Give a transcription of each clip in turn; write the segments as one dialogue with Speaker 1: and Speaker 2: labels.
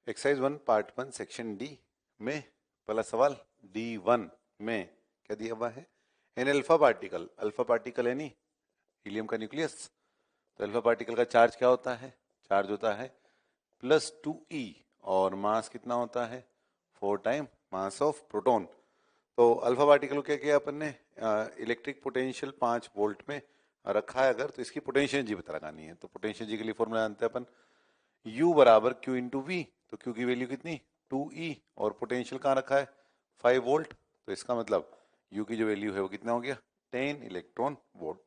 Speaker 1: Exercise 1 part 1 section D में पहला सवाल D1 में क्या दिया हुआ है? एन अल्फा पार्टिकल यानी हीलियम का न्यूक्लियस। तो अल्फा पार्टिकल का चार्ज क्या होता है? चार्ज होता है +2e और मास कितना होता है? 4 टाइम मास ऑफ प्रोटॉन। तो अल्फा पार्टिकल को क्या किया अपन ने? इलेक्ट्रिक पोटेंशियल 5 वोल्ट में रखा है अगर, तो इसकी पोटेंशियल एनर्जी पता लगानी है। तो पोटेंशियल एनर्जी के लिए फॉर्मूला जानते हैं अपन, U बराबर Q इंटू वी। तो Q की वैल्यू कितनी? 2e और पोटेंशियल कहाँ रखा है? 5 वोल्ट। तो इसका मतलब U की जो वैल्यू है वो कितना हो गया? 10 इलेक्ट्रॉन वोल्ट।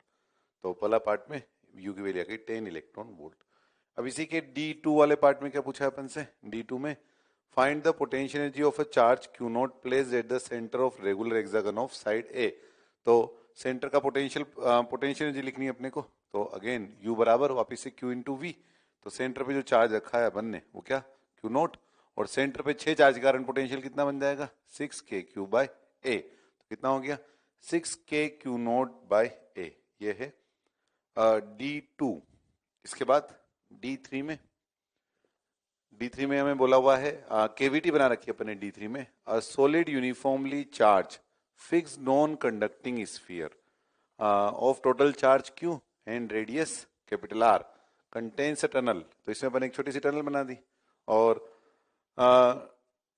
Speaker 1: तो पहला पार्ट में U की वैल्यू आ गई 10 इलेक्ट्रॉन वोल्ट। अब इसी के D2 वाले पार्ट में क्या पूछा है अपन से? D2 में find the potential energy of a charge Q not placed at the centre of regular hexagon of side A। तो सेंटर का पोटेंशियल एनर्जी लिखनी है अपने को। तो अगेन U बराबर वापिस से Q इंटू वी। तो सेंटर पे जो चार्ज रखा है अपन ने वो क्या? Q not. और सेंटर पे 6 चार्ज के कारण पोटेंशियल कितना बन जाएगा? 6kQ bye A। तो कितना हो गया? 6kQ not bye A। ये है D2। इसके बाद D3 में हमें बोला हुआ है केविटी बना रखी है अपने D3 में। A solid uniformly charge fix non conducting sphere of total charge Q and radius capital R contains a tunnel. तो इसमें अपन एक छोटी सी टनल बना दी। और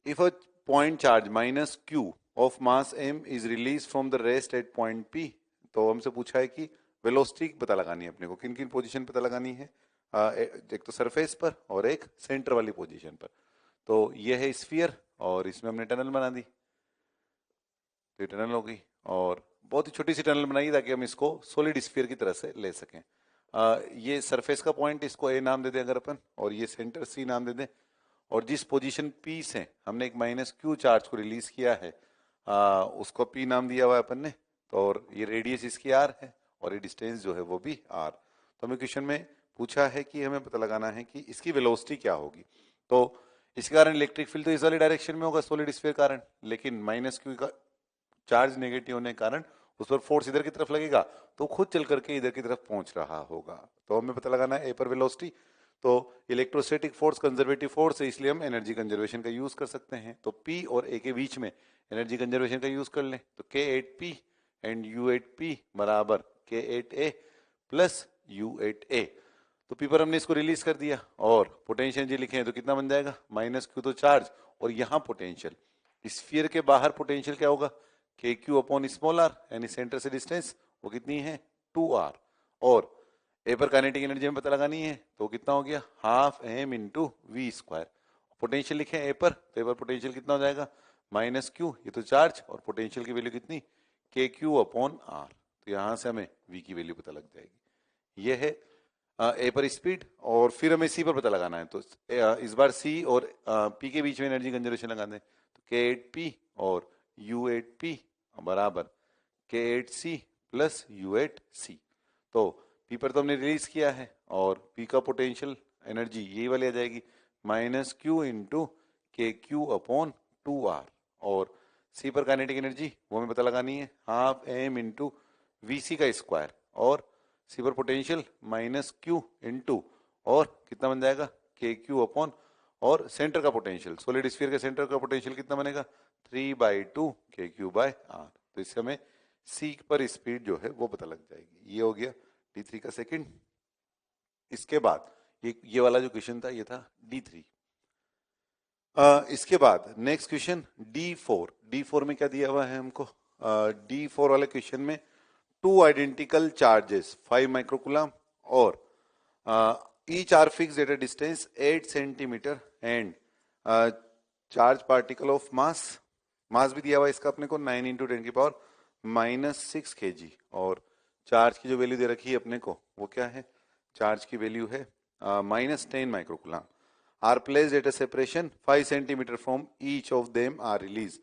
Speaker 1: if a point charge -Q of mass m is release from the rest at point P। तो हमसे पूछा है कि वेलोसिटी पता लगानी है अपने को। किन किन पोजीशन पता लगानी है? एक तो सरफेस पर और एक सेंटर वाली पोजीशन पर। तो ये है स्फीयर और इसमें हमने टनल बना दी। तो ये टनल हो गई और बहुत ही छोटी सी टनल बनाई ताकि हम इसको सॉलिड स्फीयर की तरह से ले सकें। ये सरफेस का पॉइंट, इसको A नाम दे दें अगर अपन, और ये सेंटर C नाम दे दें। और जिस पोजीशन P से हमने एक -Q चार्ज को रिलीज किया है उसको P नाम दिया हुआ है अपन ने। तो और ये रेडियस इसकी R है और ये डिस्टेंस जो है वो भी R। तो हमें क्वेश्चन में पूछा है कि हमें पता लगाना है कि इसकी वेलोसिटी क्या होगी। तो इसके कारण इलेक्ट्रिक फील्ड तो इस वाली डायरेक्शन में होगा सॉलिड स्फीयर कारण, लेकिन -Q का चार्ज नेगेटिव होने के कारण उस पर फोर्स इधर की तरफ लगेगा तो खुद चल करके इधर की तरफ पहुंच रहा होगा। तो हमें पता लगाना है ए पर वेलोसिटी। तो इलेक्ट्रोस्टैटिक फोर्स कंजर्वेटिव फोर्स है, इसलिए हम एनर्जी कंजर्वेशन का यूज कर सकते हैं। तो P और A के बीच में एनर्जी कंजर्वेशन का यूज कर लें। तो K8P एंड U8P बराबर K8A प्लस U8A। तो P पर हमने इसको रिलीज कर दिया और पोटेंशियल जी लिखे हैं तो कितना बन जाएगा? -Q तो चार्ज और यहाँ पोटेंशियल। स्फीयर के बाहर पोटेंशियल क्या होगा? KQ अपॉन स्मॉल r, यानी सेंटर से डिस्टेंस वो कितनी है? 2r। और A पर काइनेटिक एनर्जी में पता लगानी है तो कितना हो गया? ½ m into V square. Potential लिखे A पर, तो A पर पोटेंशियल कितना हो जाएगा? -Q, ये तो चार्ज, और पोटेंशियल की वैल्यू कितनी? KQ upon R। तो यहां से हमें V की वैल्यू पता लग जाएगी। ये है A पर स्पीड। और फिर हमें C पर पता लगाना है। तो इस बार C और P के बीच में एनर्जी कंजर्वेशन लगा दें। तो K8P और U8P बराबर K8C प्लस U8C। तो P पर तो हमने रिलीज किया है और P का पोटेंशियल एनर्जी यही वाली आ जाएगी -Q into KQ upon 2R। और C पर काइनेटिक एनर्जी वो हमें पता लगानी है ½ m इंटू VC का स्क्वायर। और C पर पोटेंशियल -Q इंटू और कितना बन जाएगा? KQ अपॉन, और सेंटर का पोटेंशियल, सॉलिड स्फीयर के सेंटर का पोटेंशियल कितना बनेगा? 3/2 KQ बाय R। तो इससे हमें C पर स्पीड जो है वो पता लग जाएगी। ये हो गया D3 का सेकंड। इसके बाद ये वाला जो क्वेश्चन था ये था D3। इसके बाद नेक्स्ट क्वेश्चन D4 में क्या दिया हुआ है हमको? D4 वाले क्वेश्चन में 2 आइडेंटिकल चार्जेस 5 माइक्रोकूलम और each are fixed at a distance 8 centimetre and charge particle of mass भी दिया हुआ है इसका अपने को 9 इंटू 10 की पावर -6 kg। और चार्ज की जो वैल्यू दे रखी है अपने को वो क्या है? चार्ज की वैल्यू है -10 microcoulomb. Are placed at a separation 5 centimetre from each of them are release.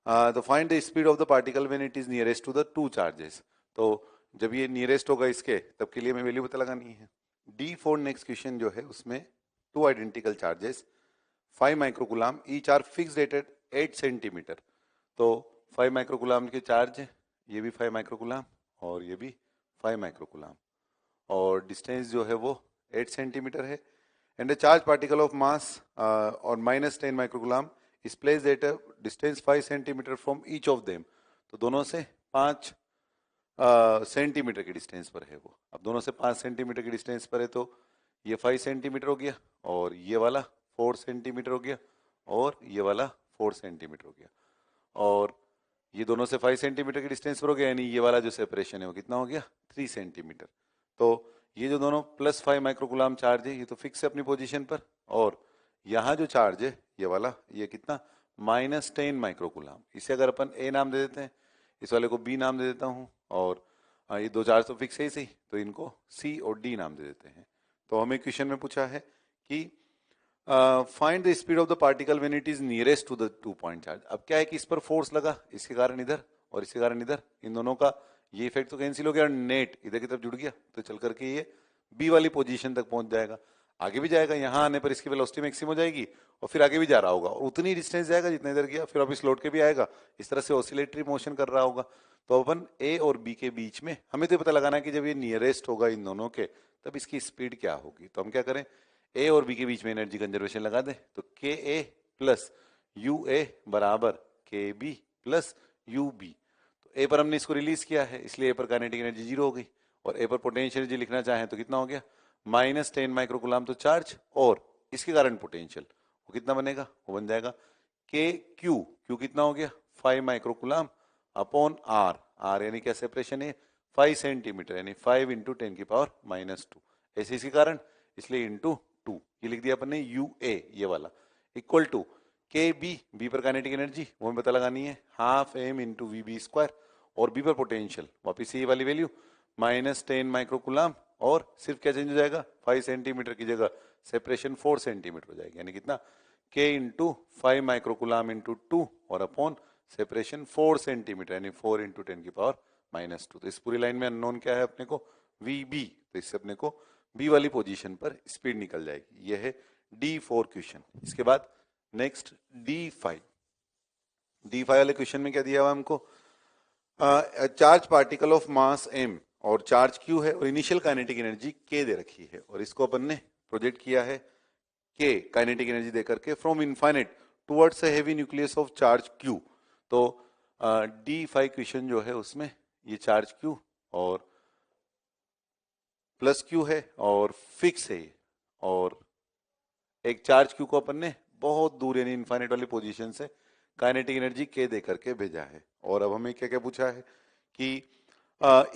Speaker 1: तो find the speed of the particle when it is nearest to the 2 charges. तो जब ये नियरेस्ट होगा इसके तब के लिए हमें वैल्यू पता लगानी है। D4 नेक्स्ट क्वेश्चन जो है उसमें 2 identical charges 5 microcoulomb each are fixed at 8 centimetre. तो 5 माइक्रोकूलम के चार्ज है, ये भी 5 माइक्रोकूलम और ये भी 5 माइक्रोकूलम, और डिस्टेंस जो है वो 8 सेंटीमीटर है। and a charged particle of mass or minus 10 microcoulomb is placed at a distance 5 centimeter from each of them. तो दोनों से 5 सेंटीमीटर के डिस्टेंस पर है वो. अब दोनों से 5 सेंटीमीटर के डिस्टेंस पर है तो ये 5 सेंटीमीटर हो गया और ये वाला 4 सेंटीमीटर हो गया और ये वाला 4 सेंटीमीटर हो गया और ये दोनों से 5 सेंटीमीटर के डिस्टेंस पर हो गया, यानी ये वाला जो सेपरेशन है वो कितना हो गया 3 सेंटीमीटर. तो ये जो दोनों +5 माइक्रोकुलाम चार्ज है ये तो फिक्स है अपनी पोजीशन पर और यहाँ जो चार्ज है ये वाला ये कितना -10 माइक्रोकुलाम. इसे अगर अपन ए नाम दे देते हैं, इस वाले को बी नाम दे देता हूँ और ये दो चार्ज तो फिक्स है ही सही, तो इनको सी और डी नाम दे देते हैं. तो हमें क्वेश्चन में पूछा है कि find the speed of the particle when it is nearest to the 2 point charge. अब क्या है कि इस पर फोर्स लगा, इसके कारण इधर और इसके कारण इधर, इन दोनों का ये इफेक्ट तो कैंसिल हो गया और नेट इधर की तरफ जुड़ गया, तो चल करके ये बी वाली पोजीशन तक पहुंच जाएगा. आगे भी जाएगा, यहाँ आने पर इसकी वेलोसिटी मैक्सिमम हो जाएगी और फिर आगे भी जा रहा होगा और उतनी डिस्टेंस जाएगा जितना इधर गया, फिर वापस लौट के भी आएगा. इस तरह से ऑसिलेटरी मोशन कर रहा होगा. तो अपन ए और बी के बीच में हमें तो ये पता लगाना है कि जब ये नियरेस्ट होगा इन दोनों के तब इसकी स्पीड क्या होगी. तो हम क्या करें, ए और बी के बीच में एनर्जी कंजर्वेशन लगा दें. तो के ए प्लस यू ए बराबर के बी प्लस यू बी. तो ए पर हमने इसको रिलीज किया है इसलिए ए पर काइनेटिक एनर्जी 0 हो गई और ए पर पोटेंशियल एनर्जी लिखना चाहें तो कितना हो गया -10 माइक्रोकुलाम तो चार्ज और इसके कारण पोटेंशियल वो कितना बनेगा, वो बन जाएगा के क्यू. क्यू कितना हो गया 5 माइक्रोकुलाम अपॉन आर. आर यानी क्या सेपरेशन है 5 सेंटीमीटर यानी 5 इंटू 10⁻². ऐसे इसके कारण इसलिए इंटू 2 ये लिख दिया अपन ने यू ए ये वाला equal to K B. B पर काइनेटिक एनर्जी वो हमें पता लगानी है ½ m into V B square और बी पर पोटेंशियल वापिस ये वाली वैल्यू -10 माइक्रोकुलाम और सिर्फ क्या चेंज हो जाएगा 5 सेंटीमीटर की जगह सेपरेशन 4 सेंटीमीटर हो जाएगी, यानी कितना के इंटू 5 माइक्रोकुलाम इंटू 2 और अपॉन सेपरेशन 4 सेंटीमीटर यानी 4 इंटू 10⁻². तो इस पूरी लाइन में अननोन क्या है अपने को वी बी. तो इससे अपने को बी वाली पोजीशन पर स्पीड निकल जाएगी. यह है D4 क्वेश्चन. इसके बाद नेक्स्ट D5. D5 वाले क्वेश्चन में क्या दिया हुआ हमको, charge particle of mass m और चार्ज q है और इनिशियल काइनेटिक एनर्जी k दे रखी है और इसको अपन ने प्रोजेक्ट किया है k काइनेटिक एनर्जी देकर के from infinite towards a heavy nucleus of charge q. तो D5 क्वेश्चन जो है उसमें ये चार्ज q और प्लस q है और फिक्स है और एक चार्ज q को अपन ने बहुत दूर यानी इनफाइनाइट वाली पोजीशन से काइनेटिक एनर्जी k दे करके भेजा है. और अब हमें क्या क्या पूछा है कि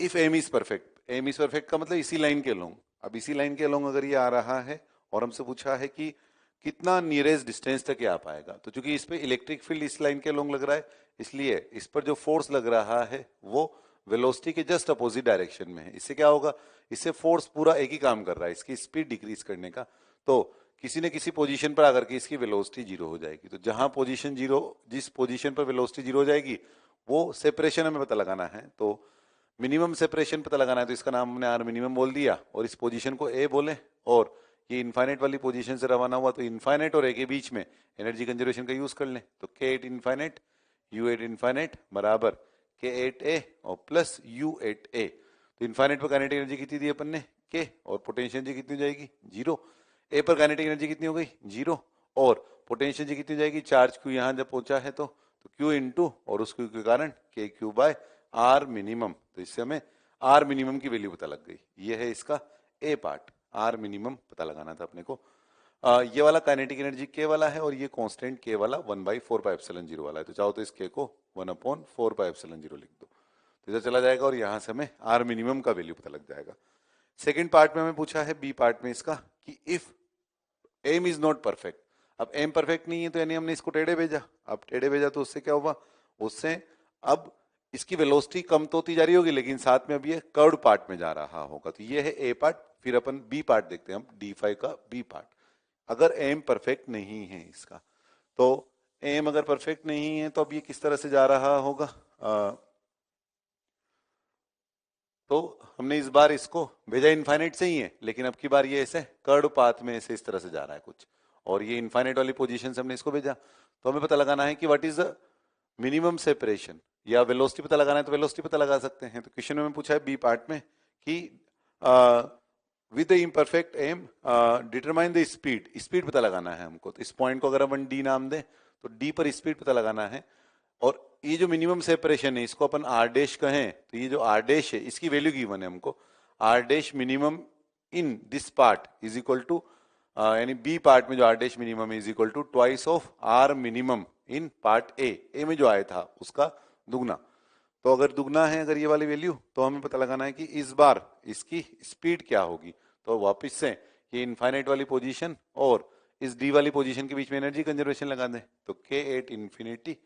Speaker 1: if M is perfect. M is perfect का मतलब इसी लाइन के लोग. अब इसी लाइन के लोग अगर ये आ रहा है और हमसे पूछा है कि कितना नियरेस्ट डिस्टेंस तक ये आ पाएगा, तो चूंकि इस पे इलेक्ट्रिक फील्ड इस लाइन के लोग लग रहा है इसलिए इस पर जो फोर्स लग रहा है वो वेलोसिटी के जस्ट अपोजिट डायरेक्शन में है. इससे क्या होगा, इससे फोर्स पूरा एक ही काम कर रहा है इसकी स्पीड डिक्रीज करने का. तो किसी न किसी पोजीशन पर आकर के इसकी वेलोसिटी 0 हो जाएगी. तो जहां पोजीशन 0, जिस पोजीशन पर वेलोसिटी 0 हो जाएगी वो सेपरेशन हमें पता लगाना है. तो मिनिमम सेपरेशन पता लगाना है तो इसका नाम हमने आर मिनिमम बोल दिया और इस पोजीशन को ए बोले और ये इनफाइनाइट वाली पोजीशन से रवाना हुआ तो इनफाइनाइट और ए के बीच में एनर्जी कंजर्वेशन का यूज कर लें. तो K8 इनफाइनाइट U8 इनफाइनाइट बराबर K8A और प्लस U8A. तो इनफाइनाइट पर काइनेटिक एनर्जी कितनी दी अपन ने K और पोटेंशियल एनर्जी कितनी हो जाएगी 0. ए पर काइनेटिक एनर्जी कितनी हो गई 0 और पोटेंशियल एनर्जी कितनी हो जाएगी, चार्ज Q यहाँ जब पहुंचा है तो Q इंटू और उस Q के कारण KQ बाय आर मिनिमम. तो इससे हमें आर मिनिमम की वैल्यू पता लग गई. ये है इसका ए पार्ट. आर मिनिमम पता लगाना था अपने को. ये वाला काइनेटिक एनर्जी के वाला है और ये कांस्टेंट के वाला 1/4πε0 वाला है. तो चाहो तो इस के को 1/4πε0 लिख दो तो इधर चला जाएगा और यहाँ से हमें आर मिनिमम का वैल्यू पता लग जाएगा. सेकेंड पार्ट में हमें पूछा है बी पार्ट में इसका कि if M is not perfect. अब एम परफेक्ट नहीं है तो यानी हमने इसको टेढ़े भेजा. अब टेढ़े भेजा तो उससे क्या हुआ, उससे अब इसकी वेलोसिटी कम तो होती जा रही होगी लेकिन साथ में अब ये कर्व पार्ट में जा रहा होगा. तो ये है ए पार्ट. फिर अपन बी पार्ट देखते हैं हम D5 का बी पार्ट. अगर एम परफेक्ट नहीं है इसका तो एम अगर परफेक्ट नहीं है तो अब ये किस तरह से जा रहा होगा. तो हमने इस बार इसको भेजा इनफाइनाइट से ही है लेकिन अब की बार ये ऐसे कर्व पाथ में ऐसे इस तरह से जा रहा है कुछ और ये इनफाइनाइट वाली पोजीशन से हमने इसको भेजा. तो हमें पता लगाना है कि what is the minimum separation या वेलोसिटी पता लगाना है तो वेलोसिटी पता लगा सकते हैं. तो क्वेश्चन में पूछा है बी पार्ट में कि with the imperfect M determine the speed, speed पता लगाना है हमको। तो इस पॉइंट को अगर अपन डी नाम दें तो डी पर स्पीड पता लगाना है। और ये जो मिनिमम सेपरेशन है इसको अपन आर डैश कहें, तो ये जो आर डैश है इसकी वैल्यू गिवन है हमको, R dash minimum in this part is equal to, यानी बी पार्ट में जो R dash minimum is equal to twice of R minimum in part A में जो आया था उसका दुगना। तो अगर दुगना है अगर ये वाली वैल्यू, तो हमें पता लगाना है कि इस बार इसकी स्पीड क्या होगी। तो वापस से ये इनफाइनाइट वाली पोजीशन और इस डी वाली पोजीशन के बीच में एनर्जी कंजर्वेशन लगा दें, तो K at infinity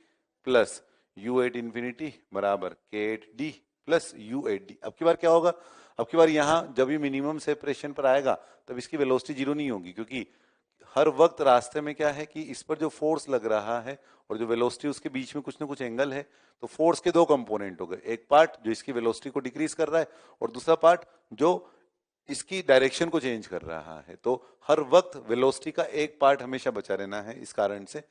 Speaker 1: plus U at infinity बराबर K at D plus U at D. अब की बार क्या होगा, अब की बार यहाँ जब ये मिनिमम सेपरेशन पर आएगा तब इसकी वेलोसिटी जीरो नहीं होगी, क्योंकि हर वक्त रास्ते में क्या है कि इस पर जो फोर्स लग रहा है और जो वेलोसिटी उसके बीच में कुछ ना कुछ एंगल है। तो फोर्स के दो कंपोनेंट हो गए, एक पार्ट जो इसकी वेलोसिटी को डिक्रीज कर रहा है और दूसरा पार्ट जो इसकी डायरेक्शन को चेंज कर रहा है। तो हर वक्त वेलोसिटी का एक पार्ट हमेशा बचा रहना है। इस कारण से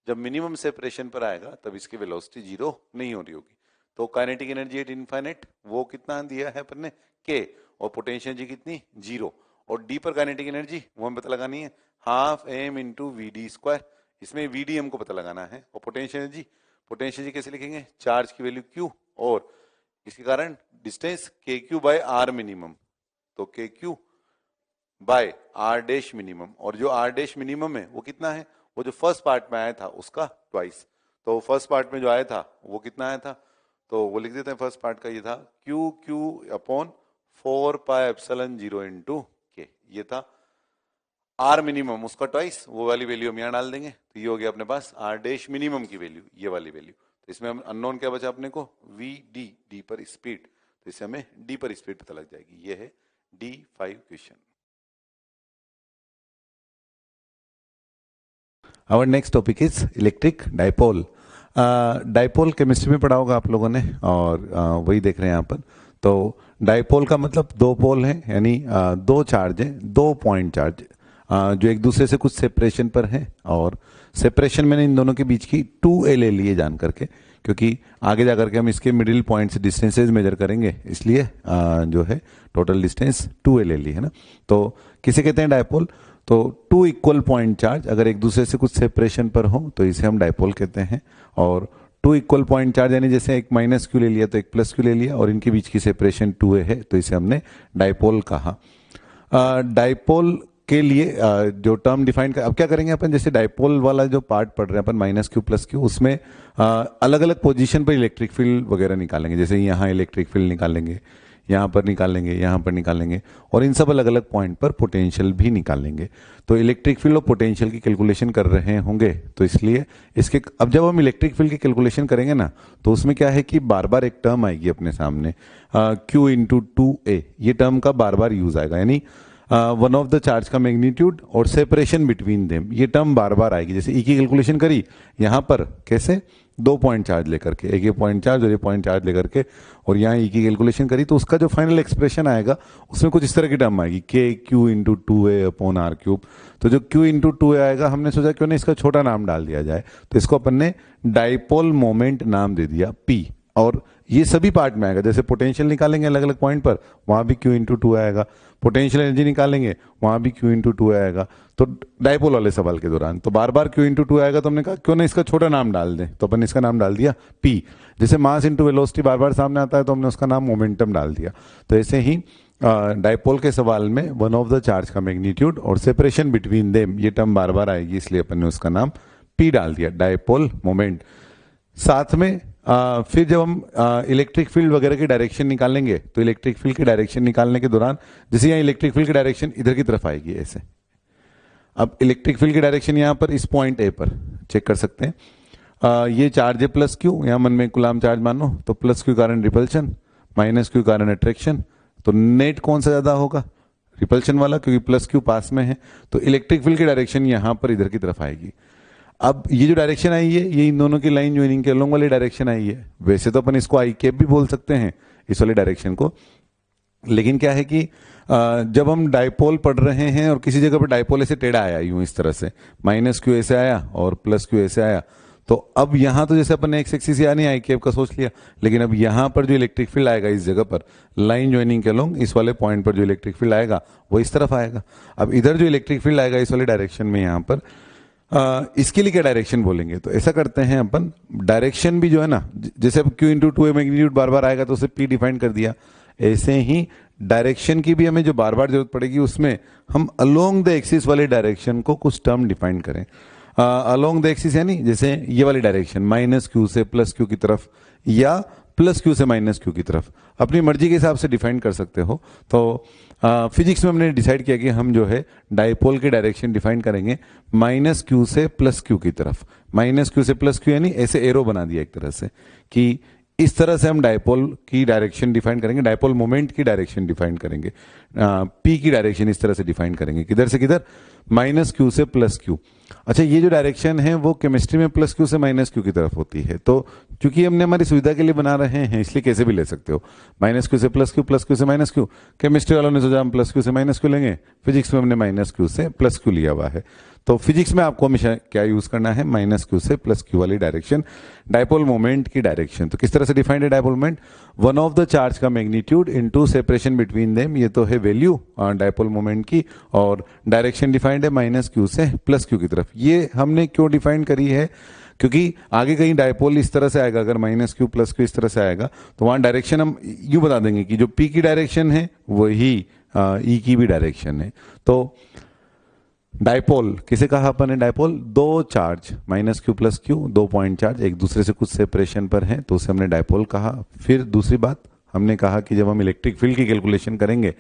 Speaker 1: जब मिनिमम सेपरेशन पर आएगा तब इसकी वेलोसिटी जीरो नहीं हो रही होगी। तो काइनेटिक एनर्जी एट इनफाइनाइट वो कितना दिया है अपन ने, के, और पोटेंशियल एनर्जी कितनी, जीरो। और डी पर काइनेटिक एनर्जी वो हमें पता लगानी है half M into V D square, इसमें वी डी हमको पता लगाना है। और पोटेंशियल एनर्जी कैसे लिखेंगे, चार्ज की वैल्यू क्यू और इसके कारण डिस्टेंस के क्यू बाय आर मिनिमम, तो K Q by R dash minimum. और जो आर डैश मिनिमम है वो कितना है, वो जो फर्स्ट पार्ट में आया था उसका ट्वाइस। तो फर्स्ट पार्ट में जो आया था वो कितना आया था, तो वो लिख देते हैं फर्स्ट पार्ट का, ये था Q Q upon 4 pi epsilon 0 into के, ये था आर मिनिमम उसका ट्वाइस, वो वाली वैल्यू हम यहाँ डाल देंगे। तो ये हो गया अपने पास आर डैश मिनिमम की वैल्यू, ये वाली वैल्यू। तो इसमें हम अननोन क्या बचा अपने को, वी डी, डी पर स्पीड, तो इससे हमें डी पर स्पीड पता लग जाएगी। ये है D5 question.
Speaker 2: Our next topic is electric dipole. Dipole chemistry में पढ़ा होगा आप लोगों ने, और वही देख रहे हैं यहाँ पर। तो डाइपोल का मतलब दो पोल हैं, यानी दो चार्ज हैं, दो पॉइंट चार्ज जो एक दूसरे से कुछ सेपरेशन पर हैं। और सेपरेशन मैंने इन दोनों के बीच की 2a ले लिए जान करके, क्योंकि आगे जा करके हम इसके मिडिल पॉइंट से डिस्टेंसेज मेजर करेंगे, इसलिए जो है टोटल डिस्टेंस 2a ले ली है ना। तो किसे कहते हैं डाइपोल, तो टू इक्वल पॉइंट चार्ज अगर एक दूसरे से कुछ सेपरेशन पर हो तो इसे हम डाइपोल कहते हैं। और टू इक्वल पॉइंट चार्ज यानी जैसे एक माइनस क्यू ले लिया तो एक प्लस क्यू ले लिया और इनके बीच की सेपरेशन 2a है, तो इसे हमने डाइपोल कहा। डाइपोल के लिए जो टर्म डिफाइन कर, अब क्या करेंगे अपन, जैसे डाइपोल वाला जो पार्ट पढ़ रहे हैं अपन माइनस क्यू प्लस क्यू, उसमें अलग अलग पोजीशन पर इलेक्ट्रिक फील्ड वगैरह निकालेंगे। जैसे यहाँ इलेक्ट्रिक फील्ड निकालेंगे, यहाँ पर निकालेंगे, यहाँ पर निकालेंगे, और इन सब अलग अलग पॉइंट पर पोटेंशियल भी निकालेंगे। तो इलेक्ट्रिक फील्ड और पोटेंशियल की कैलकुलेशन कर रहे होंगे, तो इसलिए इसके अब जब हम इलेक्ट्रिक फील्ड की कैलकुलेशन करेंगे ना, तो उसमें क्या है कि बार बार एक टर्म आएगी अपने सामने, Q इंटू 2a, ये टर्म का बार बार यूज आएगा, यानी वन ऑफ द चार्ज का मैग्नीट्यूड और सेपरेशन बिटवीन देम, ये टर्म बार बार आएगी। जैसे ई की कैलकुलेशन करी यहाँ पर कैसे, दो पॉइंट चार्ज लेकर के, एक ये पॉइंट चार्ज और ये पॉइंट चार्ज लेकर के, और यहाँ ई की कैलकुलेशन करी, तो उसका जो फाइनल एक्सप्रेशन आएगा उसमें कुछ इस तरह की टर्म आएगी, K Q into 2a upon are cube. तो जो Q इंटू 2a आएगा, हमने सोचा क्यों ना इसका छोटा नाम डाल दिया जाए, तो इसको अपन ने डाइपोल मोमेंट नाम दे दिया P। और ये सभी पार्ट में आएगा, जैसे पोटेंशियल निकालेंगे अलग अलग पॉइंट पर, वहां भी Q इंटू 2 आएगा, पोटेंशियल एनर्जी निकालेंगे वहां भी Q इंटू 2 आएगा। तो डाइपोल वाले सवाल के दौरान तो बार बार Q इंटू 2 आएगा, तो हमने कहा क्यों ना इसका छोटा नाम डाल दें, तो अपन इसका नाम डाल दिया P। जैसे मास इंटू वेलोसिटी बार बार सामने आता है, तो हमने उसका नाम मोमेंटम डाल दिया। तो ऐसे ही डाइपोल के सवाल में वन ऑफ द चार्ज का मैग्नीट्यूड और सेपरेशन बिटवीन देम, ये टर्म बार बार आएगी, इसलिए अपन ने उसका नाम P डाल दिया, डाइपोल मोमेंट। साथ में फिर जब हम इलेक्ट्रिक फील्ड वगैरह की डायरेक्शन निकालेंगे, तो इलेक्ट्रिक फील्ड की डायरेक्शन निकालने के दौरान जैसे यहाँ इलेक्ट्रिक फील्ड की डायरेक्शन इधर की तरफ आएगी ऐसे। अब इलेक्ट्रिक फील्ड की डायरेक्शन यहाँ पर इस पॉइंट ए पर चेक कर सकते हैं, ये चार्ज है प्लस क्यू, यहाँ मन में कूलाम चार्ज मानो, तो प्लस क्यू कारण रिपल्शन, माइनस क्यू कारण अट्रैक्शन, तो नेट कौन सा ज्यादा होगा, रिपल्शन वाला, क्योंकि प्लस क्यू पास में है। तो इलेक्ट्रिक फील्ड की डायरेक्शन यहाँ पर इधर की तरफ आएगी। अब ये जो डायरेक्शन आई है, ये इन दोनों की लाइन ज्वाइनिंग के अलोंग वाली डायरेक्शन आई है। वैसे तो अपन इसको आई कैप भी बोल सकते हैं इस वाली डायरेक्शन को, लेकिन क्या है कि जब हम डाइपोल पढ़ रहे हैं और किसी जगह पर डाइपोल ऐसे टेढ़ा आया यूं इस तरह से, माइनस क्यू ऐसे आया और प्लस क्यू ऐसे आया, तो अब यहाँ तो जैसे अपन ने एक्स एक्सिस यानी आई कैप का सोच लिया, लेकिन अब यहाँ पर जो इलेक्ट्रिक फील्ड आएगा इस जगह पर लाइन ज्वाइनिंग के अलोंग इस वाले पॉइंट पर जो इलेक्ट्रिक फील्ड आएगा वो इस तरफ आएगा। अब इधर जो इलेक्ट्रिक फील्ड आएगा इस वाले डायरेक्शन में यहाँ पर इसके लिए क्या डायरेक्शन बोलेंगे, तो ऐसा करते हैं अपन, डायरेक्शन भी जो है ना, जैसे अब क्यू इंटू टू ए मैग्नीट्यूड बार बार आएगा तो उसे पी डिफाइन कर दिया, ऐसे ही डायरेक्शन की भी हमें जो बार बार जरूरत पड़ेगी उसमें हम अलोंग द एक्सिस वाले डायरेक्शन को कुछ टर्म डिफाइन करें। अलोंग द एक्सिस यानी जैसे ये वाली डायरेक्शन माइनस क्यू से प्लस क्यू की तरफ या प्लस क्यू से माइनस क्यू की तरफ अपनी मर्जी के हिसाब से डिफाइन कर सकते हो। तो फिजिक्स में हमने डिसाइड किया कि हम जो है डायपोल की डायरेक्शन डिफाइन करेंगे माइनस क्यू से प्लस क्यू की तरफ। माइनस क्यू से प्लस क्यू यानी ऐसे एरो बना दिया एक तरह से कि इस तरह से हम डायपोल की डायरेक्शन डिफाइन करेंगे, डायपोल मोमेंट की डायरेक्शन डिफाइन करेंगे, पी की डायरेक्शन इस तरह से डिफाइन करेंगे, किधर से किधर, माइनस क्यू से प्लस क्यू। अच्छा, ये जो डायरेक्शन है वो केमिस्ट्री में प्लस क्यू से माइनस क्यू की तरफ होती है, तो क्योंकि हमने हमारी सुविधा के लिए बना रहे हैं इसलिए कैसे भी ले सकते हो, माइनस क्यू से प्लस क्यू, प्लस क्यू से माइनस क्यू। केमिस्ट्री वालों ने सोचा हम प्लस क्यू से माइनस क्यू लेंगे, फिजिक्स में हमने माइनस क्यू से प्लस क्यू लिया हुआ है। तो फिजिक्स में आपको हमेशा क्या यूज करना है, माइनस क्यू से प्लस क्यू वाली डायरेक्शन, डायपोल मोमेंट की डायरेक्शन। तो किस तरह से डिफाइंड है dipole moment, one of the charge का magnitude into separation between them, ये तो है वैल्यू डायपोल मोमेंट की, और डायरेक्शन डिफाइंड है माइनस क्यू से प्लस क्यू की तरफ। ये हमने क्यों डिफाइन करी है, क्योंकि आगे कहीं डायपोल इस तरह से आएगा, अगर माइनस क्यू प्लस क्यू इस तरह से आएगा तो वहां डायरेक्शन हम यूं बता देंगे कि जो पी की डायरेक्शन है वही ई की भी डायरेक्शन है। तो डायपोल किसे कहा अपन ने, डायपोल दो charge minus Q plus Q, दो पॉइंट चार्ज एक दूसरे से कुछ सेपरेशन पर हैं तो उसे हमने डायपोल कहा। फिर दूसरी बात हमने कहा कि जब हम इलेक्ट्रिक फील्ड की कैलकुलेशन करेंगे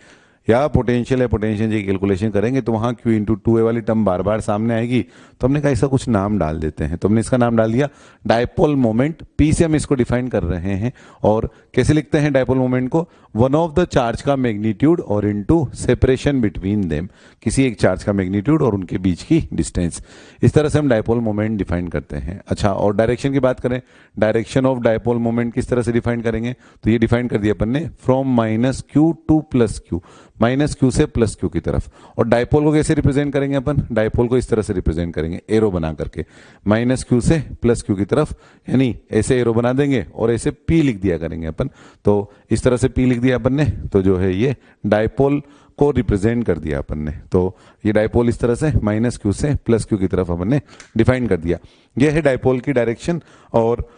Speaker 2: या पोटेंशियल है पोटेंशियल की कैलकुलेशन करेंगे तो वहां क्यू इंटू टू ए वाली टर्म बार बार सामने आएगी, तो हमने कहा ऐसा कुछ नाम डाल देते हैं, तो हमने इसका नाम डाल दिया डायपोल मोमेंट। पी से हम इसको डिफाइन कर रहे हैं, और कैसे लिखते हैं डायपोल मोमेंट को, वन ऑफ द चार्ज का मैग्नीट्यूड और इनटू सेपरेशन बिटवीन देम, किसी एक चार्ज का मैग्नीट्यूड और उनके बीच की डिस्टेंस, इस तरह से हम डायपोल मोमेंट डिफाइन करते हैं। अच्छा, और डायरेक्शन की बात करें, डायरेक्शन ऑफ डायपोल मोमेंट किस तरह से डिफाइन करेंगे, तो ये डिफाइन कर दिया अपन ने from minus Q to plus Q, minus Q से प्लस क्यू की तरफ। और डायपोल को कैसे रिप्रेजेंट करेंगे अपन, डायपोल को इस तरह से रिप्रेजेंट करेंगे एरो बना करके, माइनस क्यू से प्लस क्यू की तरफ, यानी ऐसे एरो बना देंगे और ऐसे पी लिख दिया करेंगे अपन। तो इस तरह से पी लिख दिया अपन ने, तो जो है ये डायपोल को रिप्रेजेंट कर दिया अपन ने। तो ये डायपोल इस तरह से माइनस क्यू से प्लस क्यू की तरफ अपन ने डिफाइन कर दिया। यह है डायपोल की डायरेक्शन। और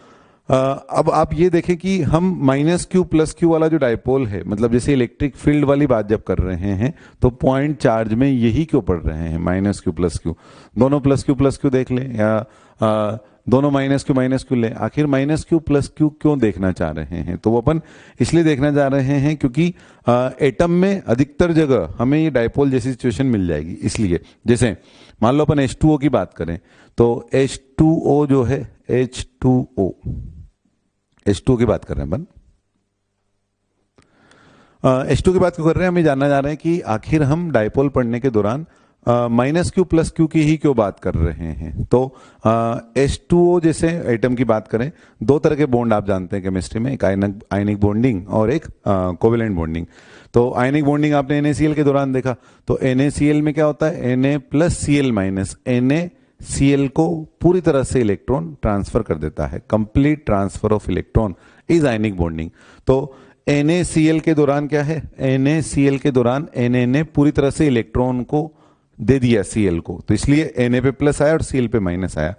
Speaker 2: अब आप ये देखें कि हम माइनस क्यू प्लस क्यू वाला जो डायपोल है, मतलब जैसे इलेक्ट्रिक फील्ड वाली बात जब कर रहे हैं तो पॉइंट चार्ज में यही क्यों पढ़ रहे हैं, माइनस क्यू प्लस क्यू, दोनों प्लस क्यू देख लें या दोनों माइनस क्यू लें, आखिर माइनस क्यू प्लस क्यू क्यों देखना चाह रहे हैं, तो वो अपन इसलिए देखना चाह रहे हैं क्योंकि एटम में अधिकतर जगह हमें ये डायपोल जैसी सिचुएशन मिल जाएगी। इसलिए जैसे मान लो अपन H2O की बात करें तो H2O जो है H2O की बात कर रहे हैं अपन, H2 की बात क्यों कर रहे हैं, हम ये जानना चाह रहे हैं कि आखिर हम डायपोल पढ़ने के दौरान माइनस क्यू प्लस क्यू की ही क्यों बात कर रहे हैं। तो H2O जैसे एटम की बात करें, दो तरह के बॉन्ड आप जानते हैं केमिस्ट्री में, एक आयनिक बॉन्डिंग और एक कोवेलेंट बॉन्डिंग। तो आयनिक बॉन्डिंग आपने NaCl के दौरान देखा, तो NaCl में क्या होता है, Na plus Cl minus, NaCl को पूरी तरह से इलेक्ट्रॉन ट्रांसफर कर देता है, complete transfer of electron is ionic bonding. तो NaCl के दौरान क्या है, NaCl के दौरान Na ने पूरी तरह से इलेक्ट्रॉन को दे दिया Cl को, तो इसलिए Na पे प्लस आया और Cl पे माइनस आया।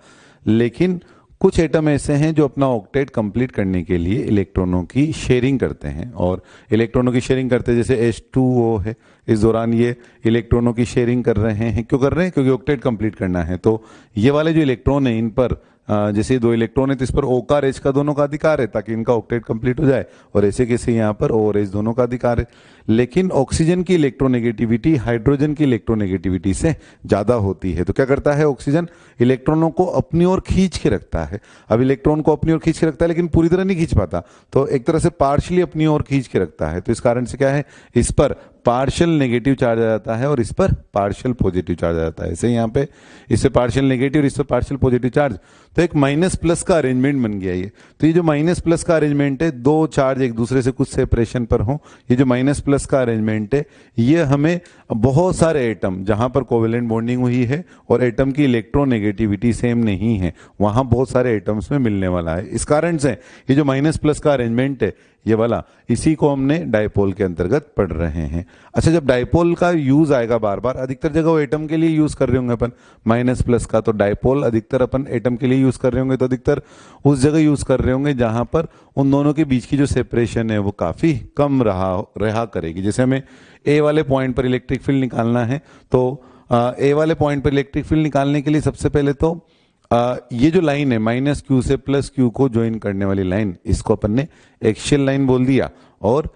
Speaker 2: लेकिन कुछ एटम ऐसे हैं जो अपना ऑक्टेट कंप्लीट करने के लिए इलेक्ट्रॉनों की शेयरिंग करते हैं, और इलेक्ट्रॉनों की शेयरिंग करते हैं, जैसे H2O है, इस दौरान ये इलेक्ट्रॉनों की शेयरिंग कर रहे हैं। क्यों कर रहे हैं, क्योंकि ऑक्टेट कंप्लीट करना है। तो ये वाले जो इलेक्ट्रॉन है इन पर जैसे दो इलेक्ट्रॉन है तो इस पर O का और H का दोनों का अधिकार है ताकि इनका ऑक्टेट कंप्लीट हो जाए, और ऐसे कैसे यहाँ पर O और H दोनों का अधिकार है। लेकिन ऑक्सीजन की इलेक्ट्रोनेगेटिविटी हाइड्रोजन की इलेक्ट्रोनेगेटिविटी से ज्यादा होती है। तो क्या करता है, ऑक्सीजन इलेक्ट्रॉनों को अपनी ओर खींच के रखता है। अब इलेक्ट्रॉन को अपनी ओर खींच के रखता है लेकिन पूरी तरह नहीं खींच पाता, तो एक तरह से पार्शियली अपनी ओर खींच के रखता है। तो इस कारण से क्या है, इस पर पार्शियल नेगेटिव चार्ज आ जाता है और इस पर पार्शियल पॉजिटिव चार्ज आ जाता है। ऐसे यहाँ पे इस पे पार्शियल नेगेटिव और इस पर पार्शियल पॉजिटिव चार्ज, तो एक माइनस प्लस का अरेंजमेंट बन गया ये। तो ये जो माइनस प्लस का अरेंजमेंट है, दो चार्ज एक दूसरे से कुछ सेपरेशन पर हो, ये जो माइनस प्लस का अरेंजमेंट है ये हमें बहुत सारे एटम जहां पर कोवेलेंट बॉन्डिंग हुई है और एटम की इलेक्ट्रोनेगेटिविटी सेम नहीं है, वहां बहुत सारे एटम्स में मिलने वाला है। इस कारण से ये जो माइनस प्लस का अरेंजमेंट है ये वाला, इसी को हमने डायपोल के अंतर्गत पढ़ रहे हैं। अच्छा, जब डायपोल का यूज आएगा बार बार, अधिकतर जगह वो एटम के लिए यूज कर रहे होंगे अपन माइनस प्लस का, तो डायपोल अधिकतर अपन एटम के लिए यूज कर रहे होंगे, तो अधिकतर उस जगह यूज कर रहे होंगे जहां पर उन दोनों के बीच की जो सेपरेशन है वो काफी कम रहा करेगी। जैसे हमें ए वाले पॉइंट पर इलेक्ट्रिक फील्ड निकालना है, तो ए वाले पॉइंट पर इलेक्ट्रिक फील्ड निकालने के लिए सबसे पहले तो ये जो लाइन है माइनस क्यू से प्लस क्यू को ज्वाइन करने वाली लाइन, इसको अपन ने एक्सियल लाइन बोल दिया, और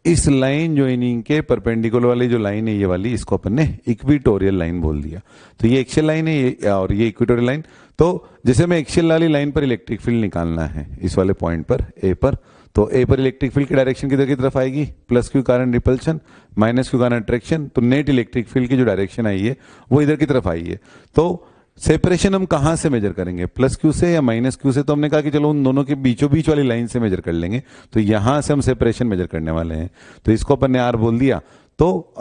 Speaker 2: इस लाइन ज्वाइनिंग के परपेंडिकुलर वाली जो लाइन है ये वाली, इसको अपन ने इक्विटोरियल लाइन बोल दिया। तो ये एक्सियल लाइन है ये, और ये इक्विटोरियल लाइन। तो जैसे हमें एक्सियल वाली लाइन पर इलेक्ट्रिक फील्ड निकालना है इस वाले पॉइंट पर ए पर, तो ए पर इलेक्ट्रिक फील्ड की डायरेक्शन किधर की तरफ आएगी, प्लस क्यू कारण रिपल्शन माइनस क्यू कारण अट्रैक्शन, तो नेट इलेक्ट्रिक फील्ड की जो डायरेक्शन आई है वो इधर की तरफ आई है। तो सेपरेशन हम कहां से मेजर करेंगे, प्लस क्यू से या माइनस क्यू से, तो हमने कहा कि चलो उन दोनों के बीचों बीच वाली लाइन से मेजर कर लेंगे, तो यहां से हम सेपरेशन मेजर करने वाले हैं, तो इसको अपन ने आर बोल दिया। तो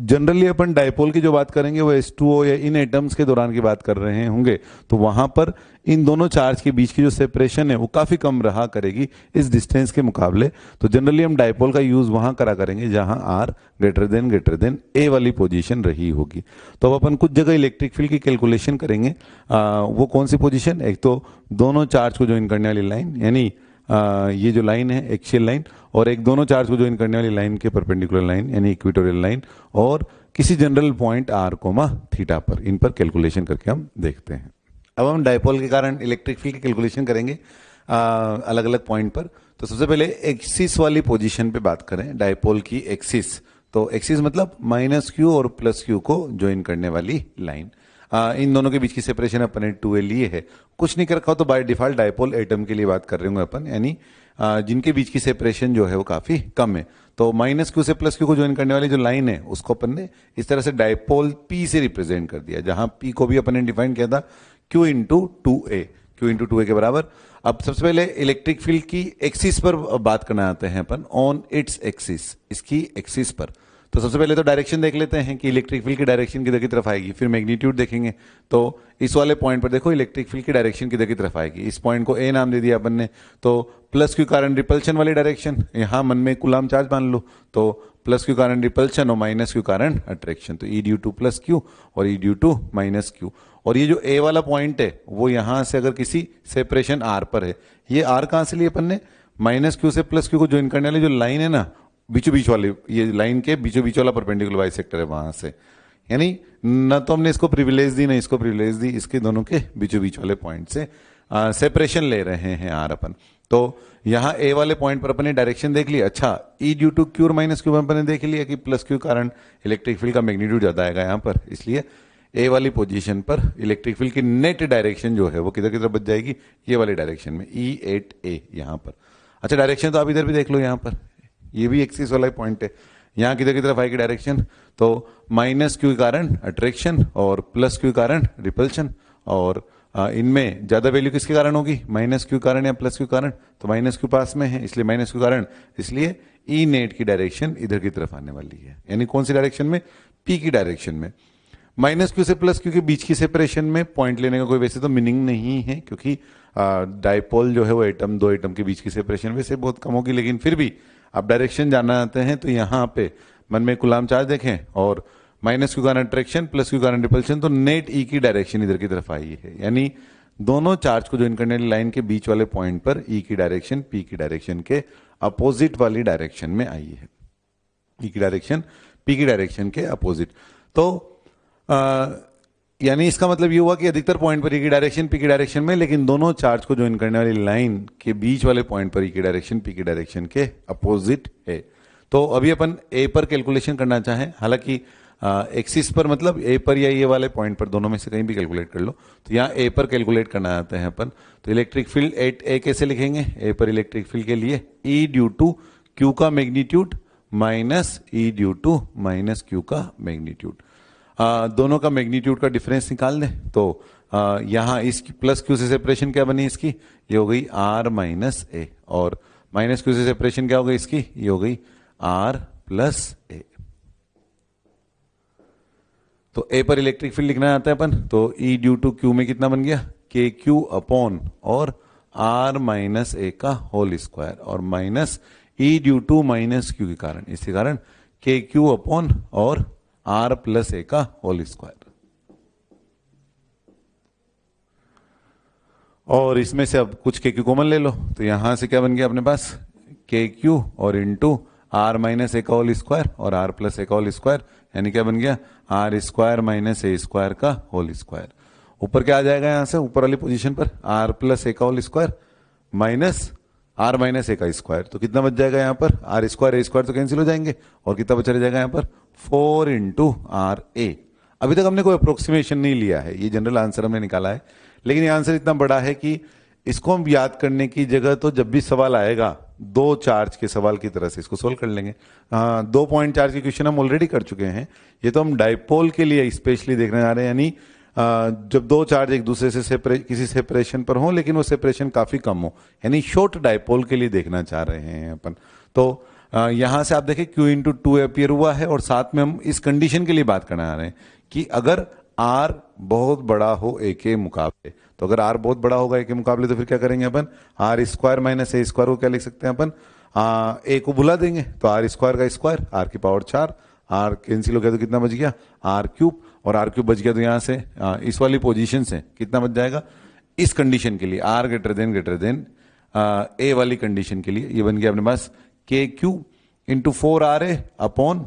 Speaker 2: जनरली अपन डायपोल की जो बात करेंगे वो H2O या इन एटम्स के दौरान की बात कर रहे होंगे, तो वहां पर इन दोनों चार्ज के बीच की जो सेपरेशन है वो काफी कम रहा करेगी इस डिस्टेंस के मुकाबले। तो जनरली हम डायपोल का यूज वहां करा करेंगे जहां आर ग्रेटर देन ए वाली पोजीशन रही होगी। तो अब अपन कुछ जगह इलेक्ट्रिक फील्ड की कैलकुलेशन करेंगे। वो कौन सी पोजीशन, एक तो दोनों चार्ज को ज्वाइन करने वाली लाइन, यानी ये जो लाइन है एक्सियल लाइन, और एक दोनों चार्ज को ज्वाइन करने वाली लाइन के परपेंडिकुलर लाइन यानी इक्विटोरियल लाइन, और किसी general point R comma theta पर, इन पर कैलकुलेशन करके हम देखते हैं। अब हम डायपोल के कारण इलेक्ट्रिक फील्ड की कैलकुलेशन करेंगे अलग अलग पॉइंट पर। तो सबसे पहले एक्सिस वाली पोजीशन पे बात करें, डायपोल की एक्सिस। तो एक्सिस मतलब माइनस क्यू और प्लस क्यू को ज्वाइन करने वाली लाइन। इन दोनों के बीच की सेपरेशन अपन ने 2a लिए है, कुछ नहीं कर रखा तो बाय डिफॉल्ट डायपोल एटम के लिए बात कर रहे होंगे अपन, यानी जिनके बीच की सेपरेशन जो है वो काफी कम है। तो माइनस क्यू से प्लस क्यू को ज्वाइन करने वाली जो लाइन है उसको अपन ने इस तरह से डायपोल P से रिप्रेजेंट कर दिया, जहां P को भी अपन ने डिफाइन किया था Q इंटू 2a के बराबर। अब सबसे पहले इलेक्ट्रिक फील्ड की एक्सिस पर बात करना आते हैं अपन, ऑन इट्स एक्सिस, इसकी एक्सिस पर। तो सबसे पहले तो डायरेक्शन देख लेते हैं कि इलेक्ट्रिक फील्ड की डायरेक्शन किधर की तरफ आएगी, फिर मैग्नीट्यूड देखेंगे। तो इस वाले पॉइंट पर देखो इलेक्ट्रिक फील्ड की डायरेक्शन किधर की तरफ आएगी, इस पॉइंट को ए नाम दे दिया अपन ने, तो प्लस क्यू कारण रिपल्शन वाली डायरेक्शन, यहां मन में कूलाम चार्ज मान लो, तो प्लस क्यू कारण रिपल्शन और माइनस क्यू कारण अट्रैक्शन, तो ई ड्यू टू प्लस क्यू और ई ड्यू टू माइनस क्यू। और ये जो ए वाला पॉइंट है वो यहां से अगर किसी सेपरेशन आर पर है, ये आर कहां से लिए अपन ने, माइनस क्यू से प्लस क्यू को ज्वाइन करने वाली जो लाइन है ना, बीचों बीच वाले, ये लाइन के बीचों बीच वाला परपेंडिकुलर बाइसेक्टर है वहां से, यानी न तो हमने इसको प्रिविलेज दी ना इसको प्रिविलेज दी, इसके दोनों के बीचों बीच वाले पॉइंट से सेपरेशन ले रहे हैं आर अपन। तो यहां ए वाले पॉइंट पर अपन ने डायरेक्शन देख लिया। अच्छा, ई ड्यू टू क्यू और माइनस क्यू अपन ने देख लिया कि प्लस क्यू कारण इलेक्ट्रिक फील्ड का मैग्नीट्यूड ज्यादा आएगा यहाँ पर, इसलिए ए वाली पोजीशन पर इलेक्ट्रिक फील्ड की नेट डायरेक्शन जो है वो किधर की तरफ बच जाएगी, ये वाली डायरेक्शन में, E8a यहाँ पर। अच्छा, डायरेक्शन तो आप इधर भी देख लो, यहाँ पर ये भी एक्सिस वाला पॉइंट है, यहाँ किधर की तरफ आएगी डायरेक्शन, तो माइनस क्यू के कारण अट्रैक्शन और प्लस क्यू के कारण रिपल्शन, और इनमें ज्यादा वैल्यू किसके कारण होगी, माइनस क्यू कारण या प्लस क्यू कारण, तो माइनस क्यू पास में है इसलिए माइनस क्यू कारण, इसलिए ई नेट की डायरेक्शन इधर की तरफ आने वाली है, यानी कौन सी डायरेक्शन में, पी की डायरेक्शन में। माइनस क्यू से प्लस क्यू के बीच की सेपरेशन में पॉइंट लेने का कोई वैसे तो मीनिंग नहीं है, क्योंकि डायपोल जो है वो एटम, दो एटम के बीच की सेपरेशन वैसे बहुत कम होगी, लेकिन फिर भी आप डायरेक्शन जानना चाहते हैं तो यहाँ पे मन में कूलाम चार्ज देखें और माइनस क्यू कारण अट्रैक्शन प्लस क्यू कारण रिपल्शन, तो नेट ई की डायरेक्शन इधर की तरफ आई है, यानी दोनों चार्ज को ज्वाइन करने वाली लाइन के बीच वाले पॉइंट पर ई की डायरेक्शन पी की डायरेक्शन के अपोजिट वाली डायरेक्शन में आई है, ई की डायरेक्शन पी की डायरेक्शन के अपोजिट। तो यानी इसका मतलब ये हुआ कि अधिकतर पॉइंट पर ई की डायरेक्शन पी की डायरेक्शन में, लेकिन दोनों चार्ज को ज्वाइन करने वाली लाइन के बीच वाले पॉइंट पर ई की डायरेक्शन पी की डायरेक्शन के अपोजिट है। तो अभी अपन ए पर कैलकुलेशन करना चाहें, हालांकि एक्सिस पर मतलब ए पर या ये वाले पॉइंट पर, दोनों में से कहीं भी कैलकुलेट कर लो, तो यहाँ ए पर कैलकुलेट करना चाहते हैं अपन, तो इलेक्ट्रिक फील्ड एट ए कैसे लिखेंगे, ए पर इलेक्ट्रिक फील्ड के लिए ई ड्यू टू क्यू का magnitude minus E due to minus Q का मैग्नीट्यूड। दोनों का मैग्नीट्यूड का डिफरेंस निकाल दें तो यहाँ इस प्लस क्यू से सेपरेशन क्या बनी इसकी, ये हो गई आर माइनस ए, और माइनस क्यू से सेपरेशन क्या हो गई इसकी, ये हो गई आर प्लस ए। तो ए पर इलेक्ट्रिक फील्ड लिखना आता है अपन, तो ई ड्यू टू क्यू में कितना बन गया, के क्यू अपॉन और आर माइनस ए का होल स्क्वायर, और minus E due to minus Q के कारण, इसके कारण के क्यू अपॉन और आर प्लस ए का होल स्क्वायर। और इसमें से अब कुछ के क्यू कॉमन ले लो, तो यहां से क्या बन गया अपने पास, के क्यू और इंटू आर माइनस ए का होल स्क्वायर और आर प्लस ए का होल स्क्वायर, यानी क्या बन गया, R square minus A square का होल स्क्वायर। ऊपर क्या आ जाएगा, यहां से ऊपर वाली पोजीशन पर आर प्लस ए का whole square minus R minus A का स्क्वायर, तो कितना बच जाएगा यहाँ पर, आर स्क्वायर ए स्क्वायर तो कैंसिल हो जाएंगे, और कितना बचा रह जाएगा यहाँ पर, 4 इंटू आर ए। अभी तक हमने कोई अप्रोक्सीमेशन नहीं लिया है, ये जनरल आंसर हमने निकाला है, लेकिन ये आंसर इतना बड़ा है कि इसको हम याद करने की जगह तो जब भी सवाल आएगा दो चार्ज के सवाल की तरह से इसको सोल्व कर लेंगे। 2 पॉइंट चार्ज के क्वेश्चन हम ऑलरेडी कर चुके हैं, ये तो हम डाइपोल के लिए स्पेशली देखने जा रहे हैं, यानी जब दो चार्ज एक दूसरे से किसी सेपरेशन पर हो लेकिन वो सेपरेशन काफी कम हो, यानी शॉर्ट डाइपोल के लिए देखना चाह रहे हैं अपन। तो यहां से आप देखें Q इंटू टू अपियर हुआ है, और साथ में हम इस कंडीशन के लिए बात करना आ रहे हैं कि अगर R बहुत बड़ा हो A के मुकाबले, तो अगर R बहुत बड़ा होगा A के मुकाबले तो फिर क्या करेंगे अपन, R square minus A square को क्या लिख सकते हैं अपन, A को भुला देंगे तो आर स्क्वायर का स्क्वायर, R की पावर 4, R कैंसिल हो गया तो कितना बच गया, आर क्यूब, और आर क्यूब बच गया तो यहां से इस वाली पोजीशन से कितना बच जाएगा, इस कंडीशन के लिए R ग्रेटर देन ए वाली कंडीशन के लिए ये बन गया अपने पास K Q into 4 R A upon,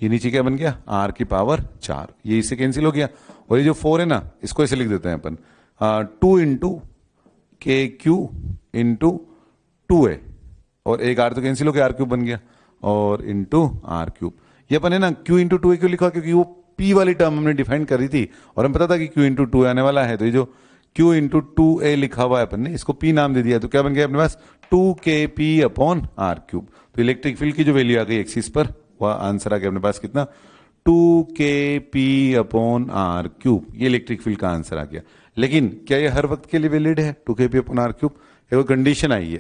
Speaker 2: ये नीचे क्या बन गया, आर की पावर 4, ये इससे कैंसिल हो गया, और ये जो 4 है ना इसको ऐसे लिख देते हैं अपन 2 इंटू के क्यू इंटू 2a, और एक आर तो कैंसिल हो गया, आर क्यूब बन गया, और इंटू आर क्यूब। ये अपन है ना क्यू इंटू 2a क्यों लिखा, क्योंकि वो p वाली टर्म हमने डिफाइन करी थी और हमें पता था कि q इंटू 2 आने वाला है, तो ये जो q इंटू 2a लिखा हुआ है अपन ने इसको p नाम दे दिया, तो क्या बन गया अपने पास 2kp अपॉन आर क्यूब। तो इलेक्ट्रिक फील्ड की जो वैल्यू आ गई एक्सिस पर, वह आंसर आ गया अपने पास कितना, 2kp अपॉन आर क्यूब, ये इलेक्ट्रिक फील्ड का आंसर आ गया। लेकिन क्या ये हर वक्त के लिए वैलिड है 2kp अपॉन आर क्यूब, एक कंडीशन आई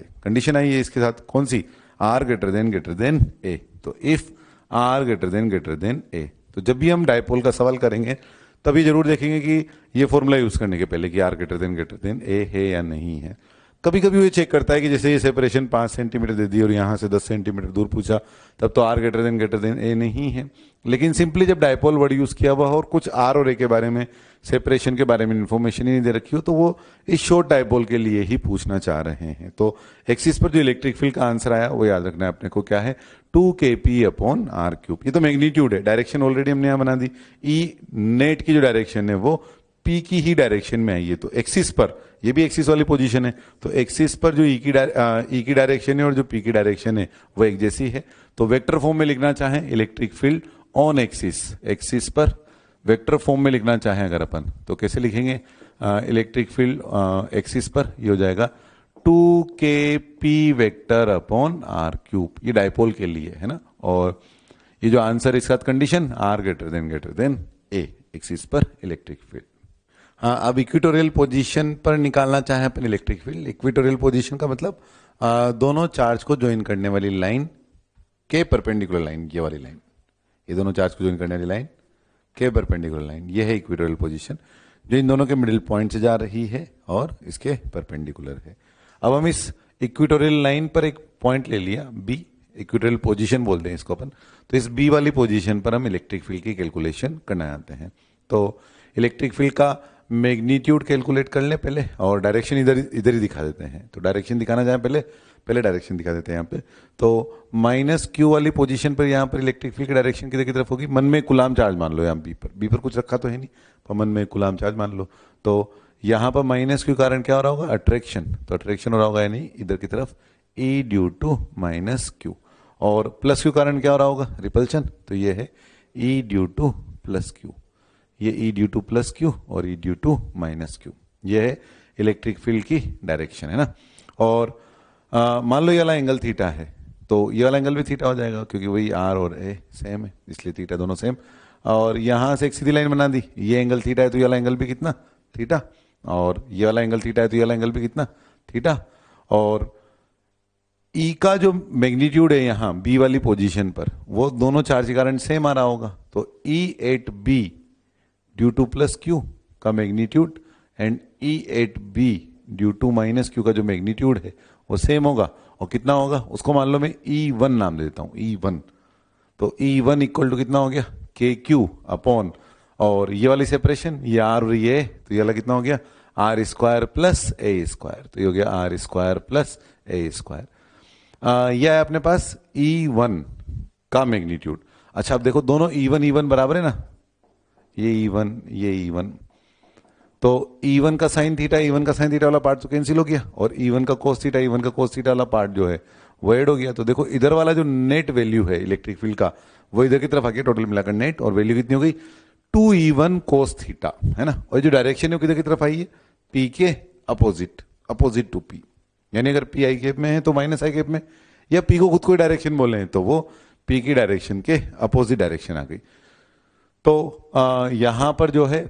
Speaker 2: है इसके साथ, कौन सी, आर ग्रेटर देन ए। तो इफ आर ग्रेटर देन ए, तो जब भी हम डाइपोल का सवाल करेंगे तभी जरूर देखेंगे कि ये फॉर्मूला यूज करने के पहले कि आर ग्रेटर देन ए है या नहीं है। कभी कभी वो चेक करता है कि जैसे ये सेपरेशन 5 सेंटीमीटर दे दी और यहां से 10 सेंटीमीटर दूर पूछा, तब तो आर ग्रेटर देन ए नहीं है। लेकिन सिंपली जब डाइपोल वर्ड यूज किया हुआ और कुछ आर और ए के बारे में, सेपरेशन के बारे में इंफॉर्मेशन ही नहीं दे रखी हो, तो वो इस शॉर्ट डाइपोल के लिए ही पूछना चाह रहे हैं। तो एक्सिस पर जो इलेक्ट्रिक फील्ड का आंसर आया वो याद रखना है अपने को, क्या है 2kp अपॉन आर क्यूब। ये तो मैग्नीट्यूड है, डायरेक्शन ऑलरेडी हमने यहां बना दी, ई नेट की जो डायरेक्शन है वो P की ही डायरेक्शन में आई है, तो एक्सिस पर, ये भी एक्सिस वाली पोजीशन है, तो एक्सिस पर जो ई की डायरेक्शन है और जो P की डायरेक्शन है वो एक जैसी है। तो वेक्टर फॉर्म में लिखना चाहें इलेक्ट्रिक फील्ड ऑन एक्सिस पर वेक्टर फॉर्म में लिखना चाहें अगर अपन, तो कैसे लिखेंगे, इलेक्ट्रिक फील्ड एक्सिस पर ये हो जाएगा 2kp vector upon are cube, ये डाइपोल के लिए है ना। और ये जो आंसर इसका condition R greater than A, axis पर इलेक्ट्रिक फील्ड। हाँ, अब इक्वेटोरियल पोजीशन पर निकालना चाहे अपन इलेक्ट्रिक फील्ड। इक्वेटोरियल पोजीशन का मतलब दोनों चार्ज को ज्वाइन करने वाली लाइन के परपेंडिकुलर लाइन, ये वाली लाइन, ये दोनों चार्ज को ज्वाइन करने वाली लाइन के परपेंडिकुलर लाइन, ये है इक्वेटोरियल पोजीशन, जो इन दोनों के मिडिल पॉइंट से जा रही है और इसके परपेंडिकुलर है। अब हम इस इक्वेटोरियल लाइन पर एक पॉइंट ले लिया बी, इक्वेटोरियल पोजीशन बोलते हैं इसको अपन, तो इस बी वाली पोजीशन पर हम इलेक्ट्रिक फील्ड की कैलकुलेशन करना चाहते हैं। तो इलेक्ट्रिक फील्ड का मैग्नीट्यूड कैलकुलेट कर ले पहले, और डायरेक्शन इधर ही दिखा देते हैं। तो डायरेक्शन दिखाना चाहे पहले डायरेक्शन दिखा देते हैं यहाँ पे। तो माइनस क्यू वाली पोजीशन पर यहाँ पर इलेक्ट्रिक फील्ड की डायरेक्शन किधर की तरफ होगी, मन में कूलाम चार्ज मान लो, यहाँ बी पर कुछ रखा तो है नहीं, पर मन में कूलाम चार्ज मान लो। तो यहाँ पर माइनस क्यू कारण क्या हो रहा होगा, अट्रैक्शन, तो अट्रैक्शन हो रहा होगा यानी इधर की तरफ ई ड्यू टू माइनस क्यू, और प्लस क्यू कारण क्या हो रहा होगा, रिपल्शन, तो ये है ई ड्यू टू प्लस क्यू, ये E due to plus Q और ई ड्यू टू माइनस क्यू, ये है इलेक्ट्रिक फील्ड की डायरेक्शन है ना। और मान लो ये वाला एंगल थीटा है, तो ये वाला एंगल भी थीटा हो जाएगा, क्योंकि वही आर और ए सेम है, इसलिए थीटा दोनों सेम। और यहाँ से एक सीधी लाइन बना दी, ये एंगल थीटा है तो ये वाला एंगल भी कितना, थीटा। और ये वाला एंगल थीटा है तो ये वाला एंगल भी कितना, थीटा। और ई का जो मैग्नीट्यूड है यहाँ बी वाली पोजीशन पर, वो दोनों चार्ज के कारण सेम आ रहा होगा। तो E at B due to plus Q का magnitude and E at B due to minus Q का जो मैग्नीट्यूड है वो सेम होगा। और कितना होगा, उसको मान लो मैं ई वन नाम दे देता हूँ, ई वन। तो ई वन इक्वल टू कितना हो गया, के क्यू अपॉन, और ये वाली सेपरेशन, ये आर और ये, तो ये वाला कितना हो गया, R square plus A square. तो ये हो गया R square plus A square. यह है अपने पास ई वन का मैग्नीट्यूड। अच्छा अब देखो दोनों ई वन बराबर है ना, ये ई वन ये ई वन, तो ई वन का साइन थीटा ई वन का साइन थीटा वाला पार्ट तो कैंसिल हो गया, और ई वन का कोस थीटा ई वन का कोस थीटा वाला पार्ट जो है वो ऐड हो गया। तो देखो इधर वाला जो नेट वैल्यू है इलेक्ट्रिक फील्ड का वो इधर की तरफ आ गया, टोटल मिलाकर नेट, और वैल्यू कितनी हो गई, 2E1 कोस थीटा, है ना। और जो डायरेक्शन है वो किधर की तरफ आई है, पी के अपोजिट, अपोजिट टू पी। यानी अगर पी आई केप में है तो माइनस आई केप में, या पी को खुद कोई डायरेक्शन बोले हैं तो वो पी की डायरेक्शन के अपोजिट डायरेक्शन आ गई। तो यहां पर जो है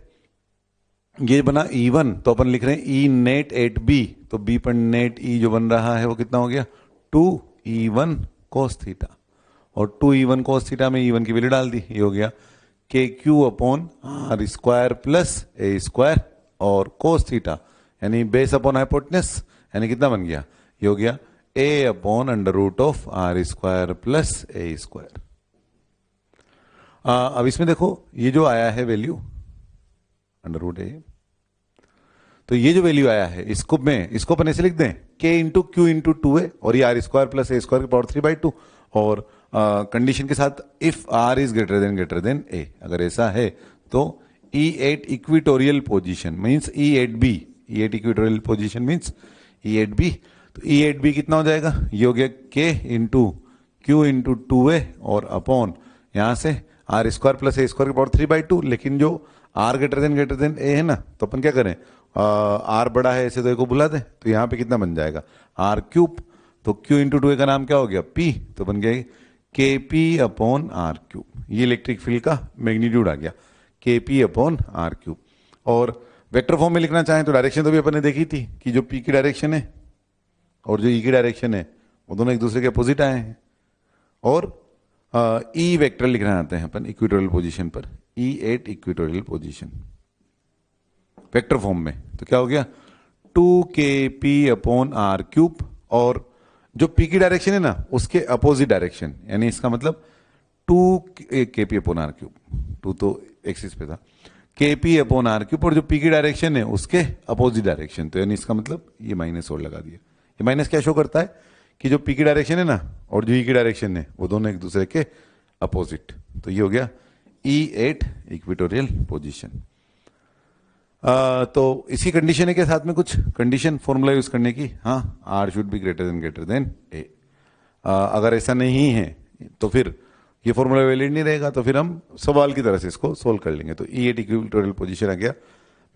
Speaker 2: ये बना E1, तो अपन लिख रहे हैं ई नेट एट बी, तो बी पर नेट ई जो बन रहा है वो कितना हो गया, 2E1 कोस थीटा। और 2E1 कोस थीटा में E1 की वैल्यू डाल दी, ये हो गया K Q upon are square plus A square, और कोस थीटा यानी बेस अपॉन हाइपोटेनस, यानी कितना बन गया, ये हो गया A upon under root of R square plus A square. अब इसमें देखो ये जो आया है वैल्यू अंडर रूट ए, तो ये जो वैल्यू आया है इसको अपन ऐसे लिख दें, K into Q into two A, और ये R square plus A square की पावर 3/2, और कंडीशन के साथ if R is greater than A, अगर ऐसा है तो E at equatorial position means E at B, E at equatorial position means E at B. तो ई एट बी कितना हो जाएगा, ये हो गया K into Q into two A, और अपॉन यहां से R square plus A square की पावर 3/2, लेकिन जो आर ग्रेटर देन ए है ना, तो अपन क्या करें, आर बड़ा है ऐसे तो ए को बुला दें, तो यहाँ पे कितना बन जाएगा, आर क्यूब। तो क्यू इंटू टू ए का नाम क्या हो गया, पी, तो बन गया के पी अपॉन आर क्यूब। ये इलेक्ट्रिक फील्ड का मैग्नीट्यूड आ गया, के पी अपॉन आर क्यूब। और वेक्टर फॉर्म में लिखना चाहें तो डायरेक्शन तो भी अपन ने देखी थी कि जो पी की डायरेक्शन है और जो ई की डायरेक्शन है वो दोनों एक दूसरे के अपोजिट आए हैं। और ई वेक्टर लिखना चाहते हैं अपन इक्विटोरियल पोजीशन पर, E at equatorial position vector form में, तो क्या हो गया 2kp अपॉन आर क्यूब, और जो पी की डायरेक्शन है ना उसके अपोजिट डायरेक्शन, यानी इसका मतलब 2kp अपॉन आर क्यूब, 2 तो एक्सिस पे था, kp अपॉन आर क्यूब, और जो पी की डायरेक्शन है उसके अपोजिट डायरेक्शन, तो यानी इसका मतलब ये माइनस और लगा दिया। ये माइनस क्या शो करता है कि जो पी की डायरेक्शन है ना और जो ई की डायरेक्शन है वो दोनों एक दूसरे के अपोजिट। तो ये हो गया ई एट इक्विटोरियल पोजीशन। तो इसी कंडीशन के साथ में कुछ कंडीशन फॉर्मूला यूज करने की, हाँ, R should be greater than A. अगर ऐसा नहीं है तो फिर ये फॉर्मूला वैलिड नहीं रहेगा, तो फिर हम सवाल की तरह से इसको सोल्व कर लेंगे। तो ई एट इक्विटोरियल पोजीशन आ गया,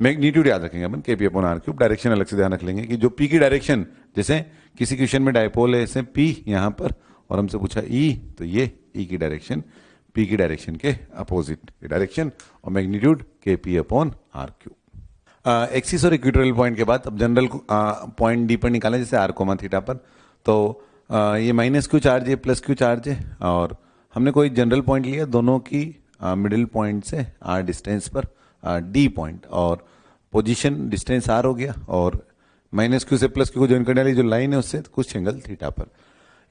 Speaker 2: मैग्नीट्यूड याद रखेंगे अपन K P upon are cube, direction अलग से ध्यान रख लेंगे कि जो पी की डायरेक्शन, जैसे किसी क्वेश्चन में डायपोल है ऐसे पी यहाँ पर और हमसे पूछा ई, तो ये ई की डायरेक्शन पी की डायरेक्शन के अपोजिट डायरेक्शन, और magnitude K P upon are cube. Axis और इक्वेटोरियल पॉइंट के बाद अब जनरल पॉइंट डी पर निकालें, जैसे आर कोमा थीटा पर। तो ये माइनस क्यू चार्ज है प्लस क्यू चार्ज है, और हमने कोई जनरल पॉइंट लिया दोनों की मिडिल पॉइंट से आर डिस्टेंस पर डी पॉइंट, और पोजीशन डिस्टेंस आर हो गया, और माइनस क्यू से प्लस क्यू को ज्वाइन करने वाली जो लाइन है उससे कुछ एंगल थीटा पर।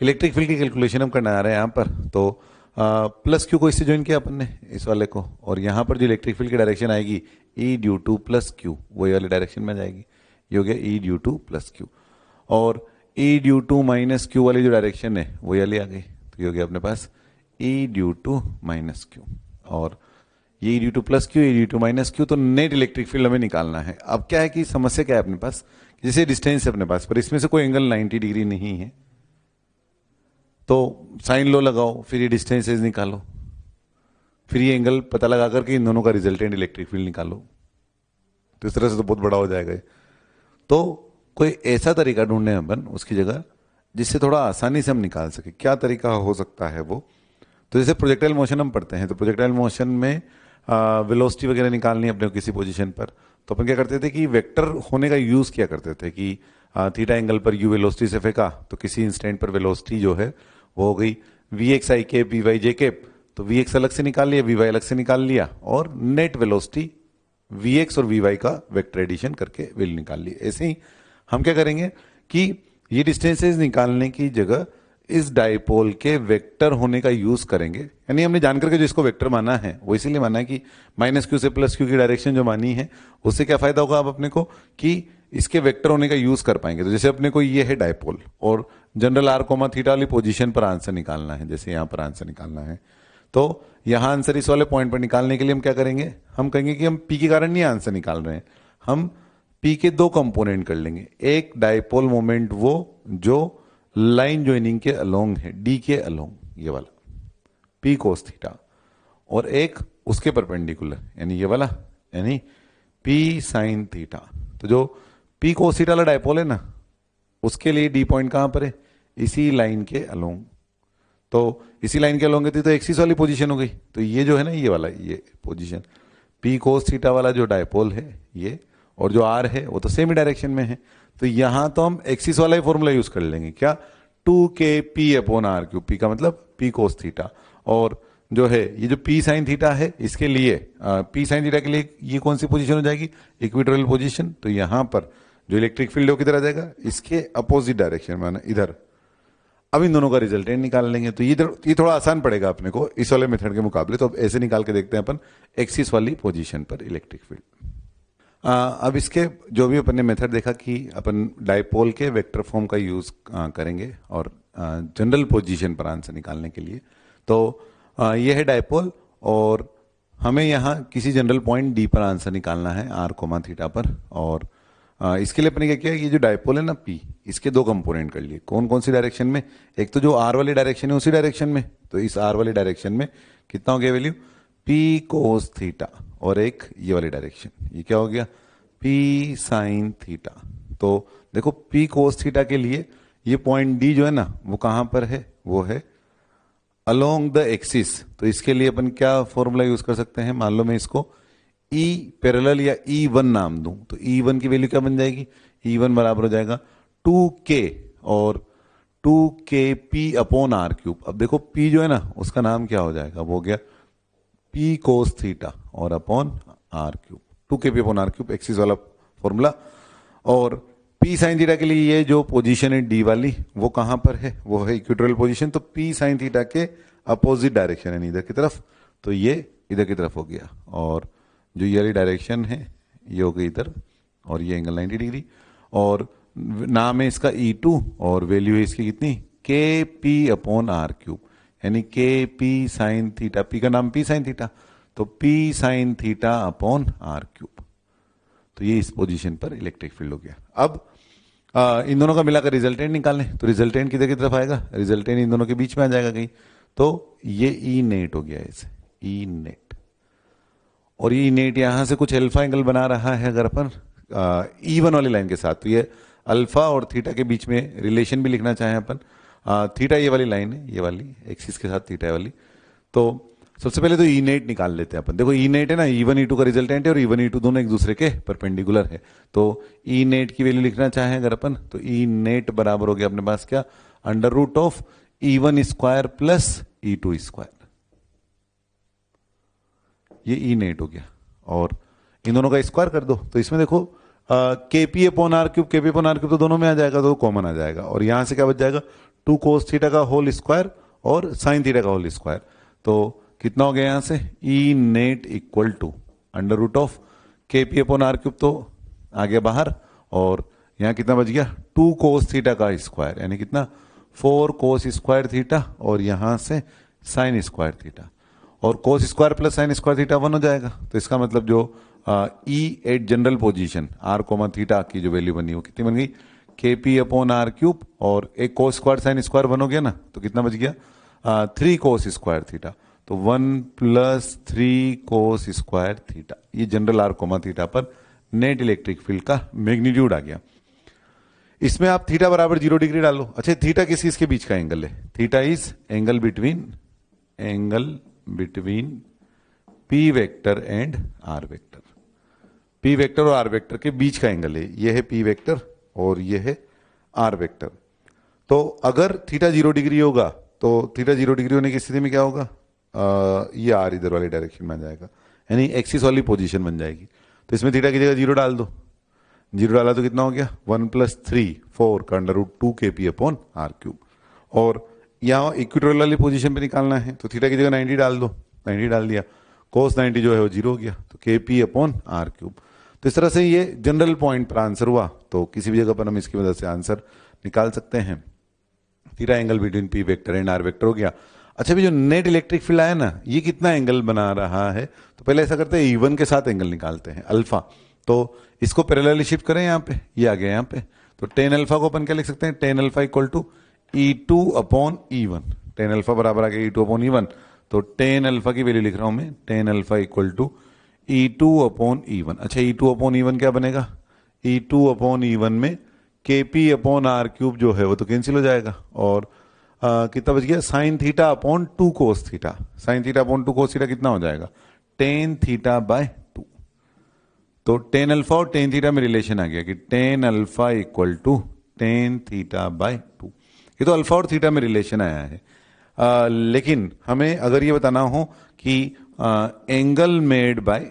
Speaker 2: इलेक्ट्रिक फील्ड की कैलकुलेशन हम करना आ रहे हैं यहाँ पर, तो प्लस क्यू को इससे ज्वाइन किया अपन ने इस वाले को, और यहाँ पर जो इलेक्ट्रिक फील्ड की डायरेक्शन आएगी ई ड्यू टू प्लस क्यू, वही वाली डायरेक्शन में जाएगी, ये हो गया ई ड्यू टू प्लस क्यू। और ई ड्यू टू माइनस क्यू वाली जो डायरेक्शन है वही वाली आ गई, तो ये हो गया अपने पास E due to minus Q, और ये E due to plus Q, E due to minus Q. तो नेट इलेक्ट्रिक फील्ड हमें निकालना है। अब क्या है कि समस्या क्या है अपने पास, जैसे डिस्टेंस है अपने पास पर इसमें से कोई एंगल 90 डिग्री नहीं है, तो साइन लो लगाओ, फिर ये डिस्टेंसेज निकालो, फिर ये एंगल पता लगा करके इन दोनों का रिजल्टेंट इलेक्ट्रिक फील्ड निकालो, तो इस तरह से तो बहुत बड़ा हो जाएगा। तो कोई ऐसा तरीका ढूंढने अपन उसकी जगह जिससे थोड़ा आसानी से हम निकाल सके। क्या तरीका हो सकता है वो? तो जैसे प्रोजेक्टाइल मोशन हम पढ़ते हैं, तो प्रोजेक्टाइल मोशन में वेलोसिटी वगैरह निकालनी है अपने को किसी पोजीशन पर, तो अपन क्या करते थे कि वेक्टर होने का यूज़ किया करते थे कि थीटा एंगल पर यू वेलोसिटी से फेंका तो किसी इंस्टेंट पर वेलोसिटी जो है वो हो गई V X I cap V Y J cap. तो वी एक्स अलग से निकाल लिया, वी वाई अलग से निकाल लिया, और नेट वेलोसिटी वी एक्स और वी वाई का वेक्टर एडिशन करके वैल्यू निकाल ली। ऐसे ही हम क्या करेंगे कि ये डिस्टेंसेस निकालने की जगह इस डाइपोल के वेक्टर होने का यूज करेंगे। यानी हमने जानकर के जो इसको वेक्टर माना है वो इसीलिए माना है कि माइनस क्यू से प्लस क्यू की डायरेक्शन जो मानी है उससे क्या फायदा होगा अब अपने को कि इसके वेक्टर होने का यूज कर पाएंगे। तो जैसे अपने को ये है डाइपोल और जनरल आर कोमा थीटा वाली पोजीशन पर आंसर निकालना है, जैसे यहां पर आंसर निकालना है, तो यहां आंसर इस वाले पॉइंट पर निकालने के लिए हम क्या करेंगे, हम कहेंगे कि हम पी के कारण नहीं आंसर निकाल रहे हैं, हम पी के दो कंपोनेंट कर लेंगे। एक डाइपोल मोमेंट वो जो लाइन ज्वाइनिंग के अलोंग है, डी के अलोंग, ये वाला पी कोस थीटा, और एक उसके परपेंडिकुलर यानी ये वाला, यानी पी साइन थीटा। तो जो पी कोस थीटा वाला डाइपोल है ना, उसके लिए डी पॉइंट कहां पर है, इसी लाइन के अलोंग। तो इसी लाइन के अलोंग थी तो एक्सिस वाली पोजीशन हो गई। तो ये जो है ना, ये वाला, ये पोजीशन पी कोस थीटा वाला जो डाइपोल है ये, और जो आर है वो तो सेम ही डायरेक्शन में है। तो यहां तो हम एक्सिस वाला ही फॉर्मूला यूज कर लेंगे, क्या, 2kp upon are cube, P का मतलब पी कोस थीटा, और जो है ये जो पी साइन थीटा है इसके लिए, पी साइन थीटा के लिए ये कौन सी पोजीशन हो जाएगी, इक्वेटोरियल पोजीशन। तो यहां पर जो इलेक्ट्रिक फील्ड है वो किधर आ जाएगा, इसके अपोजिट डायरेक्शन में, इधर। अब इन दोनों का रिजल्टेंट निकाल लेंगे। तो ये थोड़ा आसान पड़ेगा अपने को इस वाले मेथड के मुकाबले। तो अब ऐसे निकाल के देखते हैं अपन एक्सिस वाली पोजीशन पर इलेक्ट्रिक फील्ड। अब इसके जो भी अपन ने मेथड देखा कि अपन डाइपोल के वेक्टर फॉर्म का यूज करेंगे और जनरल पोजीशन पर आंसर निकालने के लिए। तो ये है डाइपोल और हमें यहाँ किसी जनरल पॉइंट डी पर आंसर निकालना है आर कोमा थीटा पर। और इसके लिए अपने क्या किया, ये जो डाइपोल है ना पी, इसके दो कंपोनेंट कर लिए। कौन कौन सी डायरेक्शन में, एक तो जो आर वाली डायरेक्शन है उसी डायरेक्शन में, तो इस आर वाली डायरेक्शन में कितना हो गया वैल्यू, पी कोस थीटा, और एक ये वाली डायरेक्शन, ये क्या हो गया, पी साइन थीटा। तो देखो पी कोस थीटा के लिए ये पॉइंट डी जो है ना वो कहां पर है, वो है अलोंग द एक्सिस। तो इसके लिए अपन क्या फॉर्मूला यूज कर सकते हैं, मान लो मैं इसको ई पैरेलल या ई वन नाम दूं, तो ई वन की वैल्यू क्या बन जाएगी, ई वन बराबर हो जाएगा 2k और 2kp अपॉन आर क्यूब। अब देखो p जो है ना उसका नाम क्या हो जाएगा, वो हो गया p कोस थीटा और upon are cube, 2kp upon are cube, axis वाला फॉर्मूला। और p साइन थीटा के लिए ये जो पोजीशन है d वाली वो कहां पर है, वो है इक्वेटोरियल पोजीशन। तो p साइन थीटा के अपोजिट डायरेक्शन है इधर की तरफ, तो ये इधर की तरफ हो गया, और जो ये वाली डायरेक्शन है ये हो गई इधर, और ये एंगल 90 डिग्री, और नाम है इसका E2 और वैल्यू है इसकी कितनी, kp अपॉन आर क्यूब, यानी kp साइन थीटा, p का नाम p साइन थीटा, तो p sine theta upon are cube. तो ये इस पोजीशन पर इलेक्ट्रिक फील्ड हो गया। अब इन दोनों का मिलाकर रिजल्टेंट निकालें, तो रिजल्टेंट किधर की तरफ आएगा, रिजल्टेंट इन दोनों के बीच में आ जाएगा कहीं, तो ये ई नेट हो गया, ऐसे ई नेट। और ये नेट यहां से कुछ अल्फा एंगल बना रहा है अगर अपन ई वन वाली लाइन के साथ, तो ये अल्फा और थीटा के बीच में रिलेशन भी लिखना चाहें अपन, थीटा ये वाली लाइन है, ये वाली एक्सिस के साथ थीटा वाली। तो सबसे पहले तो ई नेट निकाल लेते हैं अपन। देखो ई नेट है ना, ई वन ई टू का रिजल्टेंट है और ई वन ई टू दोनों एक दूसरे के परपेंडिकुलर है। तो ई नेट की वैल्यू लिखना चाहें अगर अपन, तो ई नेट बराबर हो गया अपने पास क्या, under root of e one square plus e two square, ये ई नेट हो गया। और इन दोनों का स्क्वायर कर दो, तो इसमें देखो kp upon are cube, kp upon are cube तो दोनों में आ जाएगा, तो कॉमन आ जाएगा, और यहां से क्या बच जाएगा, 2 कोस थीटा का होल स्क्वायर और साइन थीटा का होल स्क्वायर। तो कितना हो गया यहां से, E net equal to under root of KP upon are cube तो आ गया बाहर, और यहां कितना बच गया, 2 कोस थीटा का स्क्वायर, यानी कितना 4 कोस स्क्वायर थीटा, और यहां से साइन स्क्वायर थीटा, और cos square plus sine square theta 1 हो जाएगा। तो इसका मतलब जो E at general position R comma theta की जो वैल्यू बनी वो कितनी बन गई, के पी अपॉन आर क्यूब, और एक कोस स्क्वायर साइन स्क्वायर 1 हो गया ना, तो कितना बच गया, 3 कोस स्क्वायर थीटा, तो 1 प्लस 3 कोस स्क्वायर थीटा। ये जनरल आर कोमा थीटा पर नेट इलेक्ट्रिक फील्ड का मैग्नीट्यूड आ गया। इसमें आप थीटा बराबर 0 डिग्री डालो। अच्छा, थीटा किस चीज के बीच का एंगल है? Theta is angle between p vector and r vector. P vector और आर वेक्टर के बीच का एंगल है, ये है पी वेक्टर और ये है आर वेक्टर। तो अगर थीटा 0 डिग्री होगा तो थीटा 0 डिग्री होने की स्थिति में क्या होगा? ये आर इधर वाली डायरेक्शन में आ जाएगा, यानी एक्सिस वाली पोजीशन बन जाएगी। तो इसमें थीटा की जगह 0 डाल दो। 0 डाला तो कितना हो गया? 1 + 3 4 का √2 kp/r³। और यहाँ इक्वेटोरियल वाली पोजीशन पे निकालना है तो थीटा की जगह 90 डाल दो। 90 डाल दिया, cos 90 जो है वो 0 हो गया, तो kp/r³। तो इस तरह से ये जनरल पॉइंट पर आंसर हुआ। तो किसी भी जगह पर हम इसकी मदद से आंसर निकाल सकते हैं। Theta angle between p vector and r vector हो गया। अच्छा, भी जो नेट इलेक्ट्रिक फील्ड आया ना, ये कितना एंगल बना रहा है? तो पहले ऐसा करते हैं, E1 के साथ एंगल निकालते हैं, अल्फा। तो इसको पैरेलली शिफ्ट करें, यहाँ पे ये आ गया यहाँ पे। तो टेन अल्फा को अपन क्या लिख सकते हैं? Tan alpha equal to E2/E1। Tan alpha बराबर आ गया E2/E1। तो टेन अल्फा की वैल्यू लिख रहा हूं मैं, ten alpha equal to E2/E1। अच्छा, E2/E1 क्या बनेगा? E2/E1 में kp/r³ जो है वो तो कैंसिल हो जाएगा, और कितना बच गया? Sine theta upon 2 cos theta. Sine theta upon 2 cos theta कितना हो जाएगा? Tan theta. तो टेन अल्फा और टेन थीटा में रिलेशन आ गया कि tan alpha equal to tan theta. ये तो अल्फा और थीटा में रिलेशन आया है। लेकिन हमें अगर ये बताना हो कि angle made by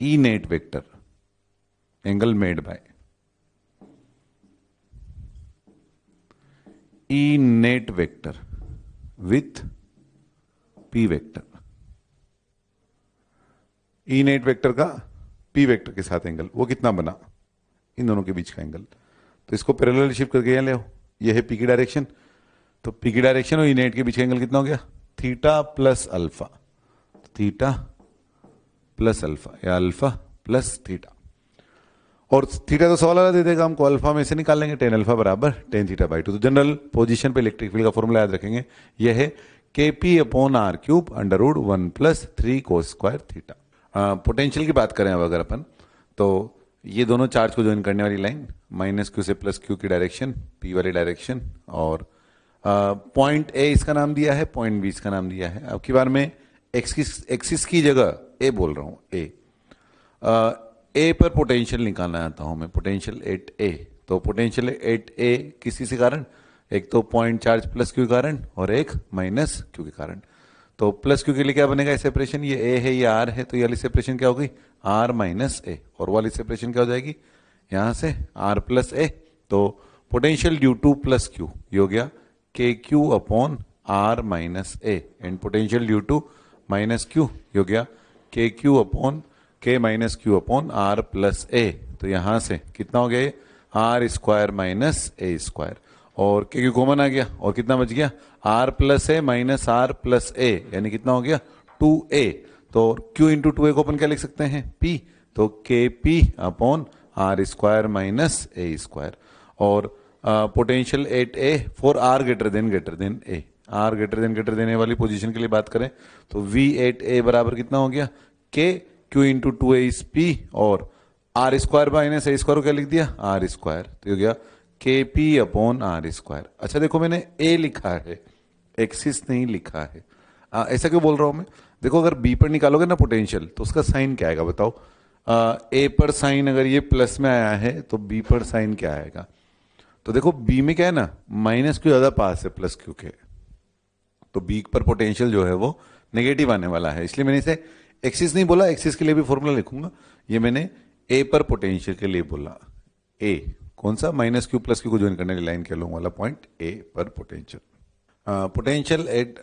Speaker 2: E net vector, angle made by E net vector with P vector, E net vector का पी वेक्टर के साथ एंगल, वो कितना बना? इन दोनों के बीच का एंगल। तो इसको पैरेलल शिफ्ट करके यहाँ ले आओ, ये है पी की डायरेक्शन। तो पी की डायरेक्शन और ई नेट के बीच का एंगल कितना हो गया? Theta plus alpha. Theta plus alpha या अल्फा प्लस थीटा। और थीटा तो सवाल वाला दे देगा हमको, अल्फा में से निकाल लेंगे, टेन अल्फा बराबर टेन थीटा/2। तो जनरल पोजीशन पे इलेक्ट्रिक फील्ड का फॉर्मूला याद रखेंगे, यह है kp/r³ √1 + 3 cos² थीटा। पोटेंशियल की बात करें अब अगर अपन, तो ये दोनों चार्ज को ज्वाइन करने वाली लाइन -q से +q की डायरेक्शन, p वाली डायरेक्शन, और पॉइंट ए इसका नाम दिया है, पॉइंट बी इसका नाम दिया है। अब की बार में एक्सिस की जगह ए बोल रहा हूं, ए पर पोटेंशियल निकालना चाहता हूं मैं, पोटेंशियल एट ए। तो पोटेंशियल एट ए किसी से कारण, एक तो पॉइंट चार्ज +q के कारण और एक -q के कारण। तो +q के लिए क्या बनेगा सेपरेशन? ये ए है, ये आर है, तो ये वाली सेपरेशन क्या होगी? r - a। और वाली सेपरेशन क्या हो जाएगी? यहां से r + a। तो पोटेंशियल ड्यू टू +q ये हो गया kq/r - a, and potential due to -q ये हो गया k-q/r + a। तो यहां से कितना हो गया ये? r² - a², और k कॉमन आ गया, और कितना बच गया? r + a - r + a, यानी कितना हो गया? 2a। तो q × 2a को अपन क्या लिख सकते हैं? p। तो kp/r² - a²। और potential at A for r greater than a, r greater than a वाली पोजीशन के लिए बात करें तो V8a बराबर कितना हो गया? k, q × 2a is p, और r² - a² को क्या लिख दिया? r²। तो हो गया kp/r²। अच्छा देखो, मैंने a लिखा है, एक्सिस नहीं लिखा है। ऐसा क्यों बोल रहा हूं मैं? देखो, अगर b पर निकालोगे ना पोटेंशियल, तो उसका साइन क्या आएगा बताओ? a पर साइन अगर ये प्लस में आया है तो b पर साइन क्या आएगा? तो देखो b में क्या है ना, -q ज्यादा पास है +q के, तो b पर पोटेंशियल जो है वो नेगेटिव आने वाला है। इसलिए मैंने इसे एक्सिस नहीं बोला, एक्सिस के लिए भी फॉर्मूला लिखूंगा, ये मैंने a पर पोटेंशियल के लिए बोला। a कौन सा? -q +q को ज्वाइन करने की लाइन के लोगों वाला पॉइंट a पर potential. Potential at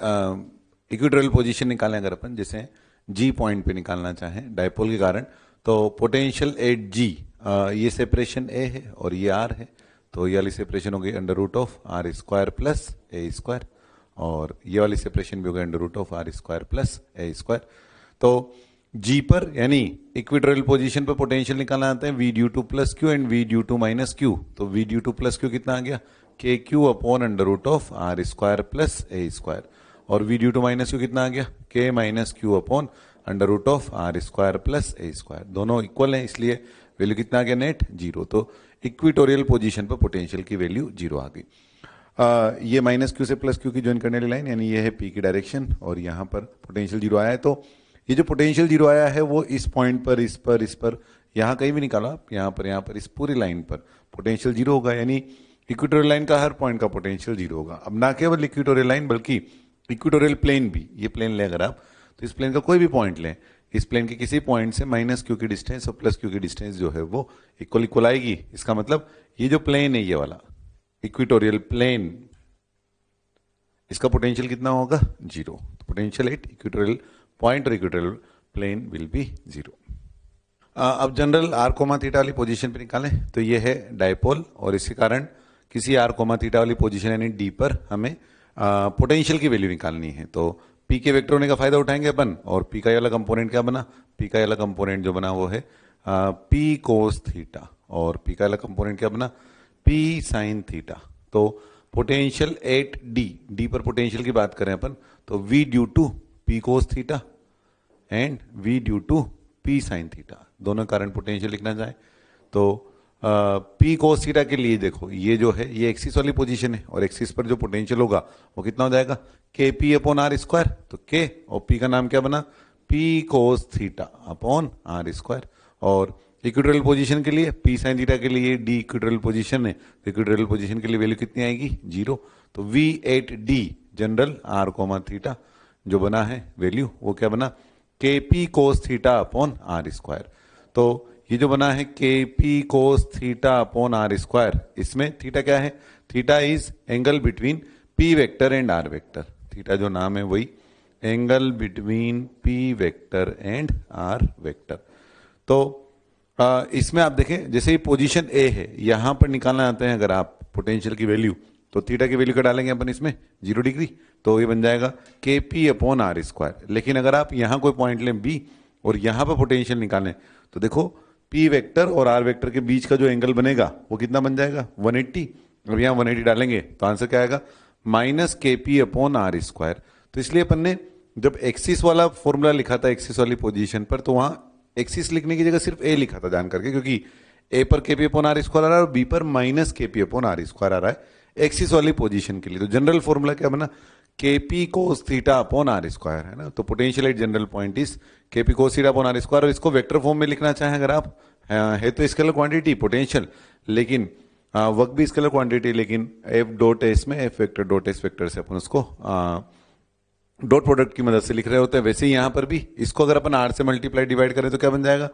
Speaker 2: equatorial position निकालें अगर अपन, जैसे g पॉइंट पे निकालना चाहें डायपोल के कारण, तो पोटेंशियल एट g, ये सेपरेशन a है और ये r है, तो ये वाली सेपरेशन हो गई √r² + a², और ये वाली सेपरेशन भी हो गई √r² + a²। तो g पर यानी इक्वेटोरियल पोजीशन पर पोटेंशियल निकालना आता है v due to +q and v due to -q। तो v ड्यू टू +q कितना आ गया? kq/√r² + a², और v ड्यू टू -q कितना आ गया? k - q/√r² + a²। दोनों इक्वल हैं, इसलिए वैल्यू कितना आ गया नेट 0, तो इक्विटोरियल पोजीशन पर पोटेंशियल की वैल्यू 0 आ गई। ये माइनस क्यू से प्लस क्यू की ज्वाइन करने वाली लाइन, यानी ये है पी की डायरेक्शन और यहाँ पर पोटेंशियल 0 आया है। तो ये जो पोटेंशियल 0 आया है वो इस पॉइंट पर, इस पर यहाँ कहीं भी निकाला आप, यहाँ पर इस पूरी लाइन पर पोटेंशियल 0 होगा, यानी इक्वेटोरियल लाइन का हर पॉइंट का पोटेंशियल 0 होगा। अब ना केवल इक्वेटोरियल लाइन बल्कि इक्वेटोरियल प्लेन भी, ये प्लेन लें अगर आप, तो इस प्लेन का कोई भी पॉइंट लें, इस प्लेन के किसी पॉइंट से माइनस क्यू की डिस्टेंस और प्लस क्यू की डिस्टेंस जो है वो इक्वल आएगी। इसका मतलब ये जो प्लेन है, ये वाला इक्वेटोरियल प्लेन, इसका पोटेंशियल कितना होगा 0। तो पोटेंशियल एट इक्वेटोरियल पॉइंट और इक्वेटोरियल प्लेन विल बी 0। अब जनरल आर कोमा थीटा वाली पोजीशन पे निकालें, तो ये है डायपोल और इसके कारण किसी आर कोमा थीटा वाली पोजीशन यानी डी पर हमें पोटेंशियल की वैल्यू निकालनी है। तो पी के वेक्टर होने का फायदा उठाएंगे अपन, और पी का वाला कंपोनेंट क्या बना, पी का वाला कंपोनेंट जो बना वो है पी कोस थीटा, और पी का वाला कंपोनेंट क्या बना पी साइन थीटा। तो पोटेंशियल एट डी, डी पर पोटेंशियल की बात करें अपन, तो v due to p cos theta and v due to p sine theta, दोनों कारण पोटेंशियल लिखना चाहे तो पी कोस थीटा के लिए देखो ये जो है ये एक्सिस वाली पोजीशन है, और एक्सिस पर जो पोटेंशियल होगा वो कितना हो जाएगा k P upon are square. तो के और पी का नाम क्या बना p cos theta upon are square, और इक्वेटोरियल पोजीशन के लिए पी साइन थीटा के लिए डी इक्वेटोरियल पोजीशन है, तो इक्वेटोरियल पोजीशन के लिए वैल्यू कितनी आएगी 0। तो v at d general r comma theta जो बना है वैल्यू वो क्या बना के P cos theta upon are square. तो ये जो बना है k P cos theta upon are square, इसमें थीटा क्या है, theta is angle between p vector and r vector. Theta जो नाम है वही angle between p vector and r vector. तो इसमें आप देखें जैसे ही पोजीशन ए है यहां पर निकालना चाहते हैं अगर आप पोटेंशियल की वैल्यू, तो थीटा की वैल्यू का डालेंगे अपन इसमें 0 डिग्री, तो ये बन जाएगा k P upon are square. लेकिन अगर आप यहां कोई पॉइंट लें बी और यहां पर पोटेंशियल निकालें, तो देखो पी वेक्टर और आर वेक्टर के बीच का जो एंगल बनेगा वो कितना बन जाएगा 180। अब यहाँ 180 डालेंगे तो आंसर क्या आएगा माइनस के पी अपॉन आर स्क्वायर। तो इसलिए अपन ने जब एक्सिस वाला फॉर्मूला लिखा था एक्सिस वाली पोजीशन पर, तो वहां एक्सिस लिखने की जगह सिर्फ ए लिखा था जान करके, क्योंकि ए पर के पी अपॉन आर स्क्वायर आ रहा है और बी पर माइनस के पी अपॉन आर स्क्वायर आ रहा है एक्सिस वाली पोजीशन के लिए। तो जनरल फॉर्मूला क्या बना के P cos theta upon are square है ना। तो potential at general point is K P cos theta upon are square, और इसको वेक्टर फॉर्म में लिखना चाहें अगर आप, है तो स्केलर क्वांटिटी पोटेंशियल, लेकिन वर्क भी स्केलर क्वांटिटी, लेकिन एफ डॉट एस में F vector dot S vector से अपन उसको डॉट प्रोडक्ट की मदद से लिख रहे होते हैं। वैसे ही यहां पर भी इसको अगर अपन आर से मल्टीप्लाई डिवाइड करें तो क्या बन जाएगा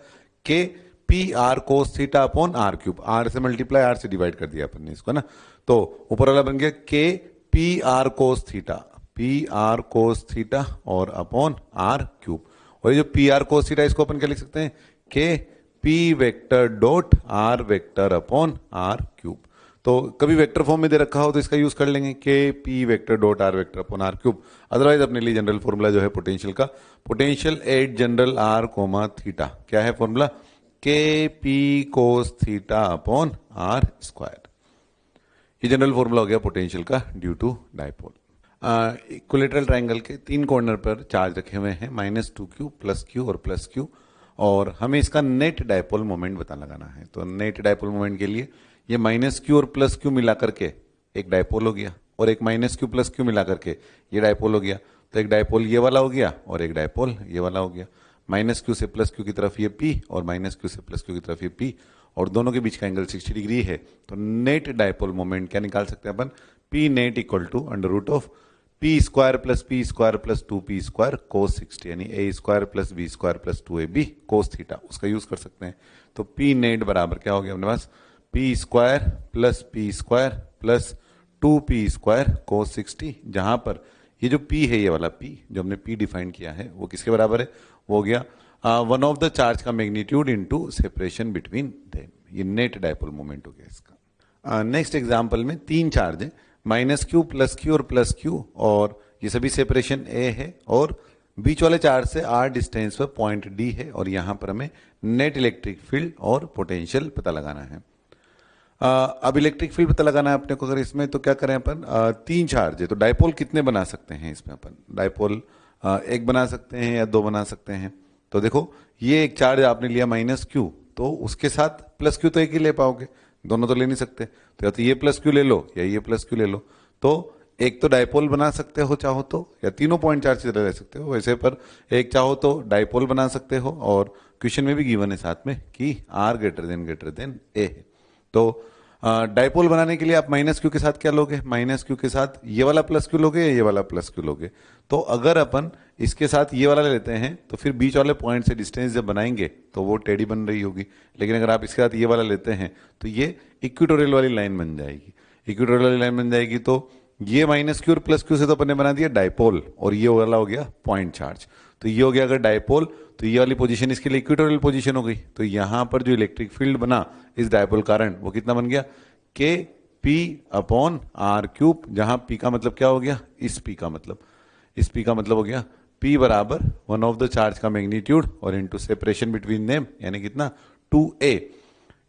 Speaker 2: k p r cos theta upon are cube, r से मल्टीप्लाई आर से डिवाइड कर दिया अपन ने इसको ना, तो ऊपर वाला बन गया के p r cos theta, P r cos theta और अपॉन आर क्यूब। और ये जो पी आर कोस थीटा इसको अपन क्या लिख सकते हैं k p vector dot r vector upon are cube. तो कभी वेक्टर फॉर्म में दे रखा हो तो इसका यूज कर लेंगे k p vector dot r vector upon are cube. Otherwise अपने लिए जनरल फॉर्मूला जो है पोटेंशियल का, potential at general r comma theta, क्या है formula k P cos theta upon are square. ये जनरल फॉर्मूला हो गया पोटेंशियल का due to dipole. Equilateral triangle के 3 कॉर्नर पर चार्ज रखे हुए हैं -2q प्लस q और प्लस q, और हमें इसका नेट डायपोल मोमेंट पता लगाना है। तो नेट डायपोल मोमेंट के लिए ये -q और प्लस q मिला करके एक डायपोल हो गया, और एक -q प्लस q मिला करके ये डायपोल हो गया। तो एक डायपोल ये वाला हो गया और एक डायपोल ये वाला हो गया। -q से प्लस q की तरफ ये p और -q से प्लस q की तरफ ये p, और दोनों के बीच का एंगल 60 डिग्री है। तो नेट डायपोल मोमेंट क्या निकाल सकते हैं अपन, p net equal to under root of p square plus 2p square cos 60, यानी a square plus b square plus 2ab cos theta, उसका यूज कर सकते हैं। तो p नेट बराबर क्या हो गया अपने पास p square plus 2p square cos 60, जहां पर ये जो p है ये वाला p जो हमने p डिफाइन किया है वो किसके बराबर है, वो हो गया वन ऑफ द चार्ज का magnitude into separation between them. ये नेट डायपोल मोमेंट हो गया इसका। नेक्स्ट एग्जांपल में 3 चार्ज है -q प्लस q और प्लस q, और ये सभी सेपरेशन a है, और बीच वाले चार्ज से r डिस्टेंस पर पॉइंट d है, और यहां पर हमें नेट इलेक्ट्रिक फील्ड और पोटेंशियल पता लगाना है। अब इलेक्ट्रिक फील्ड पता लगाना है अपने को अगर इसमें, तो क्या करें अपन 3 चार्ज है तो डायपोल कितने बना सकते हैं इसमें अपन, डायपोल एक बना सकते हैं या 2 बना सकते हैं। तो देखो ये एक चार्ज आपने लिया -q, तो उसके साथ प्लस क्यू तो एक ही ले पाओगे, दोनों तो ले नहीं सकते, तो या तो ये प्लस क्यू ले लो या ये प्लस क्यू ले लो। तो एक तो डायपोल बना सकते हो चाहो तो, या तीनों पॉइंट चार्ज की तरह ले सकते हो वैसे, पर एक चाहो तो डायपोल बना सकते हो, और क्वेश्चन में भी गिवन है साथ में कि आर ग्रेटर देन ए है। तो डायपोल बनाने के लिए आप माइनस क्यू के साथ क्या लोगे, माइनस क्यू के साथ ये वाला प्लस क्यू लोगे या ये वाला प्लस क्यू लोगे। तो अगर अपन इसके साथ ये वाला ले लेते हैं तो फिर बीच वाले पॉइंट से डिस्टेंस जब बनाएंगे तो वो टेढ़ी बन रही होगी, लेकिन अगर आप इसके साथ ये वाला लेते हैं तो ये इक्वेटोरियल वाली लाइन बन जाएगी। इक्वेटोरियल वाली लाइन बन जाएगी तो ये माइनस क्यू और प्लस क्यू से तो अपन ने बना दिया डायपोल, और ये वाला हो गया पॉइंट चार्ज। तो ये हो गया अगर डायपोल, तो ये वाली पोजीशन इसके लिए इक्वेटोरियल पोजीशन हो गई। तो यहां पर जो इलेक्ट्रिक फील्ड बना इस डायपोल कारण वो कितना बन गया, के पी अपॉन आर क्यूब, जहां पी का मतलब क्या हो गया, इस पी का मतलब हो गया पी बराबर वन ऑफ द चार्ज का मैग्नीट्यूड और इनटू सेपरेशन बिटवीन देम, यानी कितना 2a।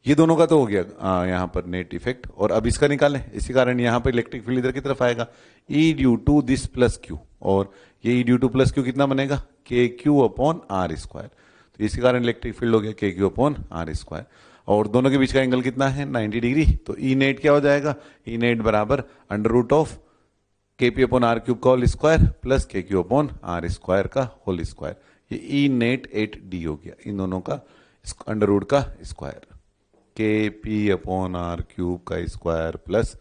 Speaker 2: ये दोनों का तो हो गया यहां पर नेट इफेक्ट, और अब इसका निकालें, इसी कारण यहां पर इलेक्ट्रिक फील्ड इधर की तरफ आएगा, E due to this plus Q, और ये E due to plus Q कितना बनेगा, के क्यू अपॉन आर स्क्वायर। तो इसी कारण इलेक्ट्रिक फील्ड हो गया K Q upon are square, और दोनों के बीच का एंगल कितना है 90 डिग्री। तो ई नेट क्या हो जाएगा, ई नेट बराबर अंडर रूट ऑफ के पी अपॉन आर क्यूब का होल स्क्वायर प्लस के क्यू अपॉन आर स्क्वायर का होल स्क्वायर। ये ई नेट 8d हो गया, इन दोनों का अंडर रूट का स्क्वायर, के पी अपॉन आर क्यूब का स्क्वायर प्लस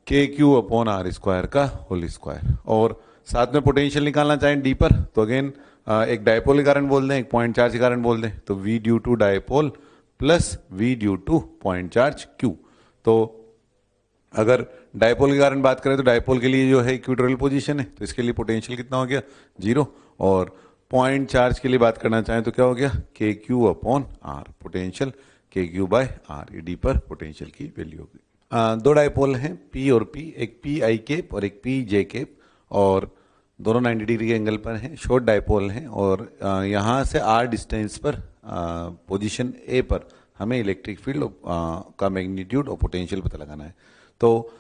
Speaker 2: के क्यू अपॉन आर स्क्वायर का होल स्क्वायर। और साथ में पोटेंशियल निकालना चाहें डी पर, तो अगेन एक डायपोल के कारण बोल दें, एक पॉइंट चार्ज के कारण बोल दें, तो v due to dipole plus v due to point charge q. तो अगर डायपोल के कारण बात करें तो डायपोल के लिए जो है इक्वेटोरियल पोजीशन है, तो इसके लिए पोटेंशियल कितना हो गया 0, और पॉइंट चार्ज के लिए बात करना चाहें तो क्या हो गया K Q upon are, potential के क्यू बाय आर, ये डी पर पोटेंशियल की वैल्यू होगी। दो डायपोल हैं पी और पी, एक पी आई केप और एक पी जे केप, और दोनों 90 डिग्री के एंगल पर हैं, शॉर्ट डायपोल हैं, और यहाँ से आर डिस्टेंस पर पोजीशन ए पर हमें इलेक्ट्रिक फील्ड का मैग्नीट्यूड और पोटेंशियल पता लगाना है। तो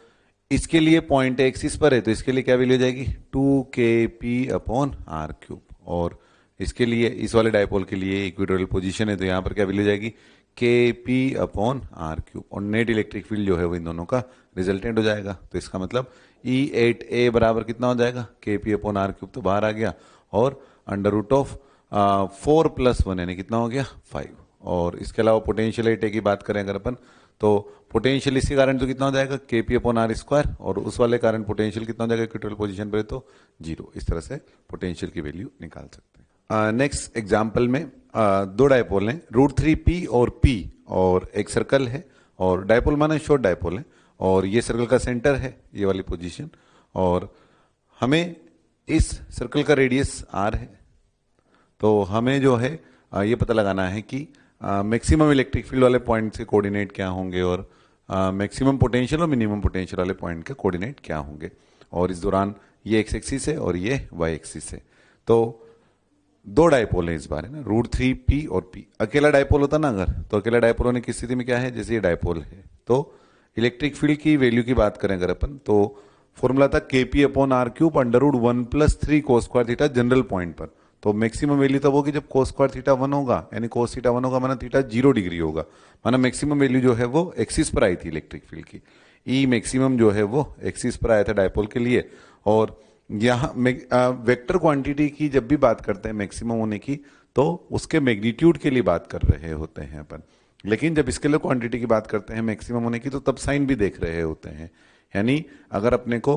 Speaker 2: इसके लिए पॉइंट एक्सिस पर है, तो इसके लिए क्या वैल्यू हो जाएगी 2kp अपॉन आर क्यूब, और इसके लिए इस वाले डायपोल के लिए इक्वेटोरियल पोजीशन है, तो यहाँ पर क्या वैल्यू हो जाएगी kp अपॉन आर क्यूब, और नेट इलेक्ट्रिक फील्ड जो है वो इन दोनों का रिजल्टेंट हो जाएगा। तो इसका मतलब E8a बराबर कितना हो जाएगा kp अपॉन आर क्यूब, तो बाहर आ गया, और अंडर रूट ऑफ 4 + 1 यानी कितना हो गया 5। और इसके अलावा पोटेंशियल 8a की बात करें अगर अपन, तो पोटेंशियल इसी कारण तो कितना हो जाएगा kp अपॉन आर स्क्वायर, और उस वाले कारण पोटेंशियल कितना हो जाएगा इक्वेटोरियल पोजीशन पर, तो 0। इस तरह से पोटेंशियल की वैल्यू निकाल सकते हैं। नेक्स्ट एग्जाम्पल में दो डायपोल हैं √3p और p, और एक सर्कल है, और डायपोल माने शॉर्ट डायपोल है, और ये सर्कल का सेंटर है ये वाली पोजीशन, और हमें इस सर्कल का रेडियस r है। तो हमें जो है ये पता लगाना है कि मैक्सिमम इलेक्ट्रिक फील्ड वाले पॉइंट के कोऑर्डिनेट क्या होंगे, और मैक्सिमम पोटेंशियल और मिनिमम पोटेंशियल वाले पॉइंट के कोऑर्डिनेट क्या होंगे, और इस दौरान ये x एक्सिस है और ये y एक्सिस है। तो दो डायपोल है इस बार, है ना, √3p और p। अकेला डायपोल होता ना अगर, तो अकेला डायपोल होने की स्थिति में क्या है, जैसे ये डायपोल है, तो इलेक्ट्रिक फील्ड की वैल्यू की बात करें अगर अपन, तो फॉर्मूला था kp upon are cube under root 1 + 3 cos square theta general point पर। तो मैक्सिमम वैल्यू तब होगी जब cos स्क्वायर थीटा 1 होगा, यानी cos थीटा 1 होगा माना थीटा 0 डिग्री होगा, माना मैक्सिमम वैल्यू जो है वो एक्सिस पर आई थी इलेक्ट्रिक फील्ड की। ई मैक्सिमम जो है वो एक्सिस पर आया था डायपोल के लिए, और यहाँ वेक्टर क्वांटिटी की जब भी बात करते हैं मैक्सिमम होने की, तो उसके मैग्नीट्यूड के लिए बात कर रहे होते हैं अपन, लेकिन जब स्केलर क्वांटिटी की बात करते हैं मैक्सिमम होने की, तो तब साइन भी देख रहे होते हैं। यानी अगर अपने को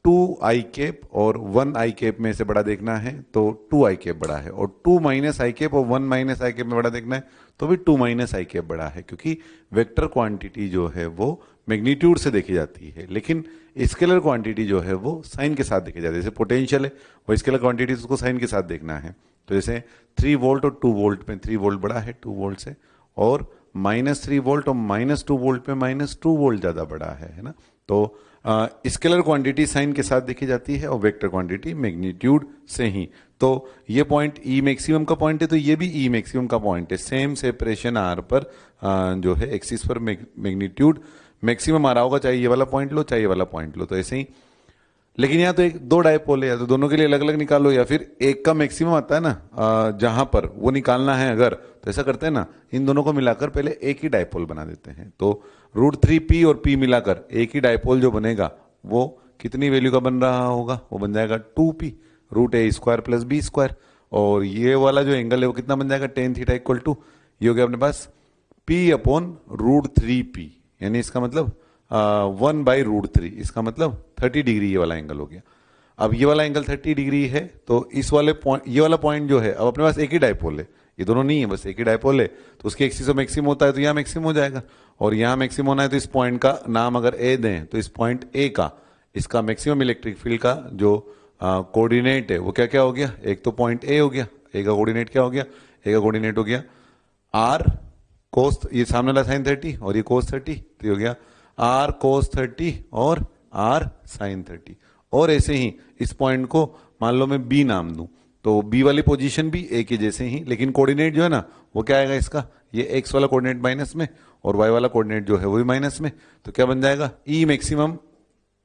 Speaker 2: 2i कैप और 1i कैप में से बड़ा देखना है तो 2i कैप बड़ा है, और 2 - i कैप और 1 - i कैप में बड़ा देखना है तो भी 2 - i कैप बड़ा है, क्योंकि वेक्टर क्वांटिटी जो है वो मैग्नीट्यूड से देखी जाती है, लेकिन स्केलर क्वांटिटी जो है वो साइन के साथ देखी जाती है। जैसे पोटेंशियल है वो स्केलर क्वांटिटी, उसको साइन के साथ देखना है। तो जैसे 3 वोल्ट और 2 वोल्ट में 3 वोल्ट बड़ा है 2 वोल्ट से, और -3 वोल्ट और -2 वोल्ट में -2 वोल्ट ज्यादा बड़ा है ना। तो स्केलर क्वांटिटी साइन के साथ देखी जाती है और वेक्टर क्वांटिटी मैग्नीट्यूड से ही। तो ये पॉइंट ई मैक्सिमम का पॉइंट है, तो ये भी ई मैक्सिमम का पॉइंट है। सेम सेपरेशन आर पर जो है एक्सिस पर मैग्नीट्यूड मैक्सिमम आ रहा होगा, चाहे ये वाला पॉइंट लो चाहे ये वाला पॉइंट लो। तो ऐसे ही लेकिन यहाँ तो एक दो डायपोल है, या तो दोनों के लिए अलग अलग निकालो या फिर एक का मैक्सिमम आता है ना जहां पर वो निकालना है अगर, तो ऐसा करते हैं ना, इन दोनों को मिलाकर पहले एक ही डायपोल बना देते हैं। तो √3p और p मिलाकर एक ही डायपोल जो बनेगा वो कितनी वैल्यू का बन रहा होगा, वो बन जाएगा 2p √a² प्लस b²। और ये वाला जो एंगल है वो कितना बन जाएगा, tan थीटा इक्वल टू, ये हो गया अपने पास p अपॉन √3p, यानी इसका मतलब 1/√3, इसका मतलब 30 डिग्री ये वाला एंगल हो गया। अब ये वाला एंगल 30 डिग्री है, तो इस वाले पॉइंट, ये वाला पॉइंट जो है, अब अपने पास एक ही डायपोल है, ये दोनों नहीं है, बस एक ही डायपोल है, तो उसके एक्सिस में मैक्सिमम होता है तो यहाँ मैक्सिमम हो जाएगा, और यहाँ मैक्सिमम होना है तो इस पॉइंट का नाम अगर ए दें तो इस पॉइंट ए का, इसका मैक्सिमम इलेक्ट्रिक फील्ड का जो कोऑर्डिनेट है वो क्या क्या हो गया, एक तो पॉइंट ए हो गया, ए का कोऑर्डिनेट क्या हो गया, ए का कोऑर्डिनेट हो गया आर कोस, ये सामने वाला साइन 30 और ये कोस 30, तो ये हो गया आर कोस 30 और आर साइन 30। और ऐसे ही इस पॉइंट को मान लो मैं बी नाम दूं, तो बी वाली पोजीशन भी ए के जैसे ही, लेकिन कोऑर्डिनेट जो है ना वो क्या आएगा इसका, ये एक्स वाला कोऑर्डिनेट माइनस में और वाई वाला कोऑर्डिनेट जो है वो भी माइनस में, तो क्या बन जाएगा, ई मैक्सिमम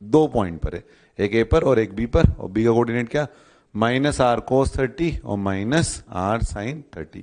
Speaker 2: दो पॉइंट पर है, एक ए पर और एक बी पर, और बी का कोऑर्डिनेट क्या, -r cos 30 और -r sin 30।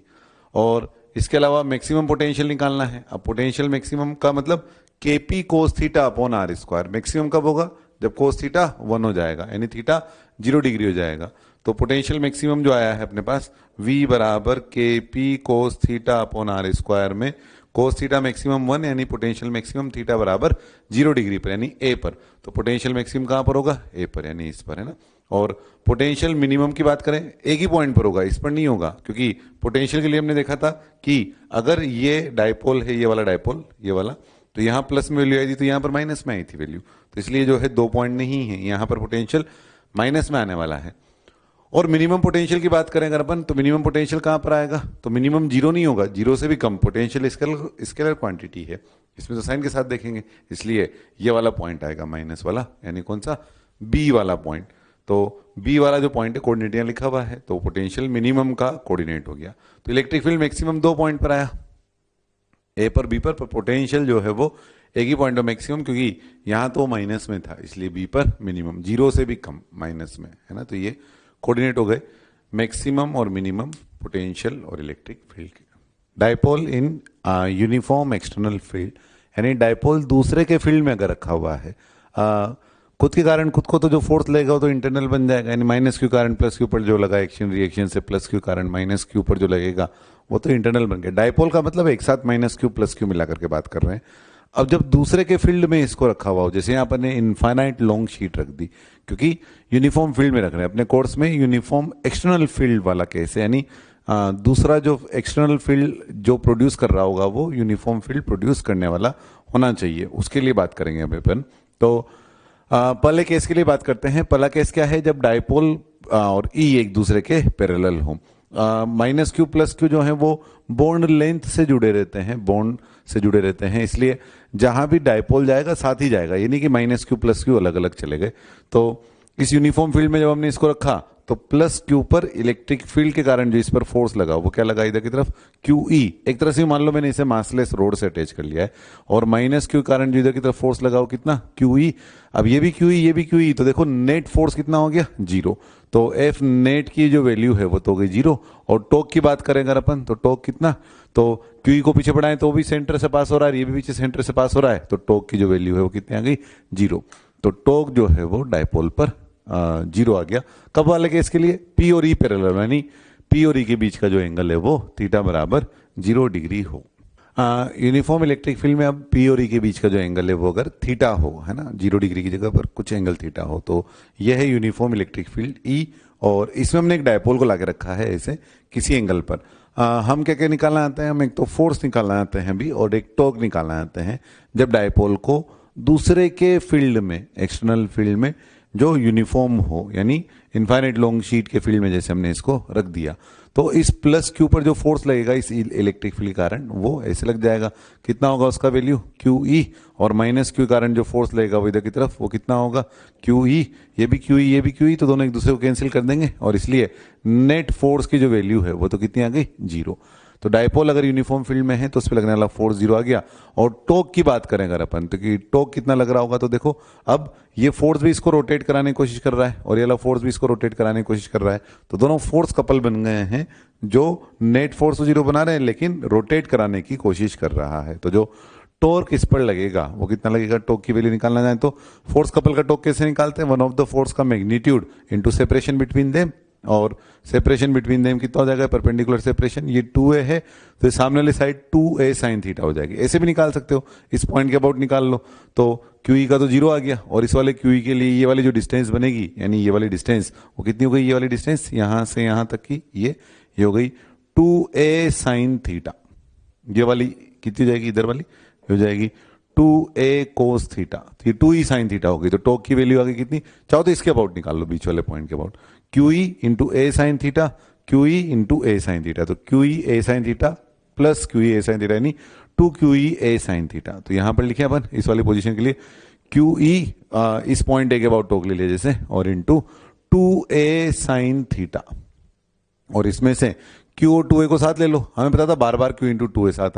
Speaker 2: और इसके अलावा मैक्सिमम पोटेंशियल निकालना है। अब पोटेंशियल मैक्सिमम का मतलब kp cos theta upon r²। Maximum कब होगा, जब cos थीटा 1 हो जाएगा, यानी थीटा 0 डिग्री हो जाएगा। तो पोटेंशियल मैक्सिमम जो आया है अपने पास v बराबर kp cos theta upon r² में cos थीटा मैक्सिमम 1, यानी पोटेंशियल मैक्सिमम थीटा बराबर 0 डिग्री पर, यानी a पर। तो पोटेंशियल मैक्सिमम कहां पर होगा, a पर, यानी इस पर, है ना। और पोटेंशियल मिनिमम की बात करें, एक ही पॉइंट पर होगा, इस पर नहीं होगा, क्योंकि पोटेंशियल के लिए हमने देखा था कि अगर ये डायपोल है, ये वाला डायपोल, ये वाला, तो यहाँ प्लस में वैल्यू आई थी तो यहाँ पर माइनस में आई थी वैल्यू, तो इसलिए जो है 2 पॉइंट नहीं है, यहाँ पर पोटेंशियल माइनस में आने वाला है। और मिनिमम पोटेंशियल की बात करें अगर अपन, तो मिनिमम पोटेंशियल कहां पर आएगा, तो मिनिमम 0 नहीं होगा, 0 से भी कम पोटेंशियल स्केलर क्वांटिटी है, इसमें तो साइन के साथ देखेंगे, इसलिए ये वाला पॉइंट आएगा माइनस वाला, यानी कौन सा, बी वाला पॉइंट। तो बी वाला जो पॉइंट है कोऑर्डिनेट यहाँ लिखा हुआ है, तो पोटेंशियल मिनिमम का कोऑर्डिनेट हो गया। तो इलेक्ट्रिक फील्ड मैक्सिमम 2 पॉइंट पर आया, ए पर बी पर पोटेंशियल जो है वो एक ही पॉइंट पर मैक्सिमम, क्योंकि यहाँ तो माइनस में था, इसलिए बी पर मिनिमम 0 से भी कम माइनस में, है ना। तो ये कोऑर्डिनेट हो गए मैक्सिमम और मिनिमम पोटेंशियल और इलेक्ट्रिक फील्ड के। Dipole in uniform external field, यानी डायपोल दूसरे के फील्ड में अगर रखा हुआ है, खुद के कारण खुद को तो जो फोर्स लगेगा वो तो इंटरनल बन जाएगा, यानी माइनस क्यू कारण प्लस क्यू पर जो लगा एक्शन रिएक्शन से, प्लस क्यू कारण माइनस क्यू पर जो लगेगा वो तो इंटरनल बन गया। डायपोल का मतलब एक साथ माइनस क्यू प्लस क्यू मिलाकर के बात कर रहे हैं। अब जब दूसरे के फील्ड में इसको रखा हुआ हो, जैसे यहाँ पर ने इनफाइनाइट लॉन्ग शीट रख दी, क्योंकि यूनिफॉर्म फील्ड में रख रहे हैं अपने कोर्स में, यूनिफॉर्म एक्सटर्नल फील्ड वाला केस है, यानी दूसरा जो एक्सटर्नल फील्ड जो प्रोड्यूस कर रहा होगा वो यूनिफॉर्म फील्ड प्रोड्यूस करने वाला होना चाहिए, उसके लिए बात करेंगे अभी अपन। तो पहले केस के लिए बात करते हैं। पहला केस क्या है, जब डायपोल और ई एक दूसरे के पैरेलल हो। माइनस क्यू प्लस क्यू जो है वो बॉन्ड लेंथ से जुड़े रहते हैं, बॉन्ड से जुड़े रहते हैं, इसलिए जहां भी डायपोल जाएगा साथ ही जाएगा, ये नहीं कि माइनस क्यू प्लस क्यू अलग अलग चले गए। तो इस यूनिफॉर्म फील्ड में जब हमने इसको रखा तो प्लस क्यू पर इलेक्ट्रिक फील्ड के कारण जो इस पर फोर्स लगा वो क्या लगा इधर की तरफ, क्यू ई। एक तरह से मान लो मैंने इसे मासलेस रोड से अटैच कर लिया है, और माइनस क्यू कारण जो इधर की तरफ फोर्स लगा वो कितना, क्यू ई। अब ये भी क्यू ई, ये भी क्यू ई, तो देखो नेट फोर्स कितना हो गया, 0। तो एफ नेट की जो वैल्यू है वो तो हो गई 0। और टॉर्क की बात करें अगर अपन, तो टॉर्क कितना, तो क्यू ई को पीछे बढ़ाएं तो भी सेंटर से पास हो रहा है, ये भी पीछे सेंटर से पास हो रहा है, तो टॉर्क की जो वैल्यू है वो कितनी आ गई, 0। तो टॉर्क जो है वो डायपोल पर 0 आ गया। कब वाले केस के लिए, पी और ई पैरेलल, यानी पी और ई के बीच का जो एंगल है वो थीटा बराबर 0 डिग्री हो। यूनिफॉर्म इलेक्ट्रिक फील्ड में अब पी और ई के बीच का जो एंगल है वो अगर थीटा हो, है ना, 0 डिग्री की जगह पर कुछ एंगल थीटा हो, तो यह है यूनिफॉर्म इलेक्ट्रिक फील्ड ई। और इसमें हमने एक डायपोल को लाके रखा है ऐसे किसी एंगल पर। हम क्या क्या निकालना आते हैं, हम एक तो फोर्स निकालना आते हैं भी, और एक टॉर्क निकालना आते हैं जब डायपोल को दूसरे के फील्ड में, एक्सटर्नल फील्ड में जो यूनिफॉर्म हो, यानी इनफाइनाइट लॉन्ग शीट के फील्ड में जैसे हमने इसको रख दिया, तो इस प्लस क्यू पर जो फोर्स लगेगा इस इलेक्ट्रिक फील्ड के कारण वो ऐसे लग जाएगा, कितना होगा उसका वैल्यू, क्यू ई। और माइनस क्यू कारण जो फोर्स लगेगा वो इधर की तरफ वो कितना होगा, क्यू ई। ये भी क्यू ई, ये भी क्यू ई, तो दोनों एक दूसरे को कैंसिल कर देंगे, और इसलिए नेट फोर्स की जो वैल्यू है वो तो कितनी आ गई, 0। तो डायपोल अगर यूनिफॉर्म फील्ड में है तो उस पर लगने वाला फोर्स 0 आ गया। और टॉर्क की बात करें अगर अपन, तो कि टॉर्क कितना लग रहा होगा, तो देखो अब ये फोर्स भी इसको रोटेट कराने की कोशिश कर रहा है और ये वाला फोर्स भी इसको रोटेट कराने की कोशिश कर रहा है, तो दोनों फोर्स कपल बन गए हैं जो नेट फोर्स को 0 बना रहे हैं लेकिन रोटेट कराने की कोशिश कर रहा है। तो जो टॉर्क इस पर लगेगा वो कितना लगेगा, टॉर्क की वैल्यू निकालना चाहे तो फोर्स कपल का टॉर्क कैसे निकालते हैं, वन ऑफ द फोर्स का magnitude into separation between them, और सेपरेशन बिटवीन देम कितना हो जाएगा, परपेंडिकुलर सेपरेशन, ये 2a है तो सामने वाली साइड 2a sin थीटा हो जाएगी। ऐसे भी निकाल सकते हो, इस पॉइंट के अबाउट निकाल लो तो QE का तो 0 आ गया और इस वाले QE के लिए ये वाली जो डिस्टेंस बनेगी यानी ये वाली डिस्टेंस वो कितनी हो गई, ये वाली डिस्टेंस यहां से यहां तक की ये हो गई 2a sin थीटा। ये वाली कितनी हो जाएगी, इधर वाली हो जाएगी 2a cos theta, 2e sin theta होगी। तो टॉर्क की वैल्यू आ गई कितनी, चाहो तो इसके अबाउट निकाल लो, बीच वाले पॉइंट के about, QE into a sin theta, QE into a sin theta, तो QE a sin theta plus QE a sin theta यानी 2QE a sin थीटा। तो यहां पर लिखे अपन इस वाली पोजीशन के लिए QE इस पॉइंट ए के अबाउट टॉर्क ले लिया जैसे, और इंटू 2a sin थीटा, और इसमें से Q और 2a को साथ ले लो, हमें पता था बार बार Q इंटू 2a साथ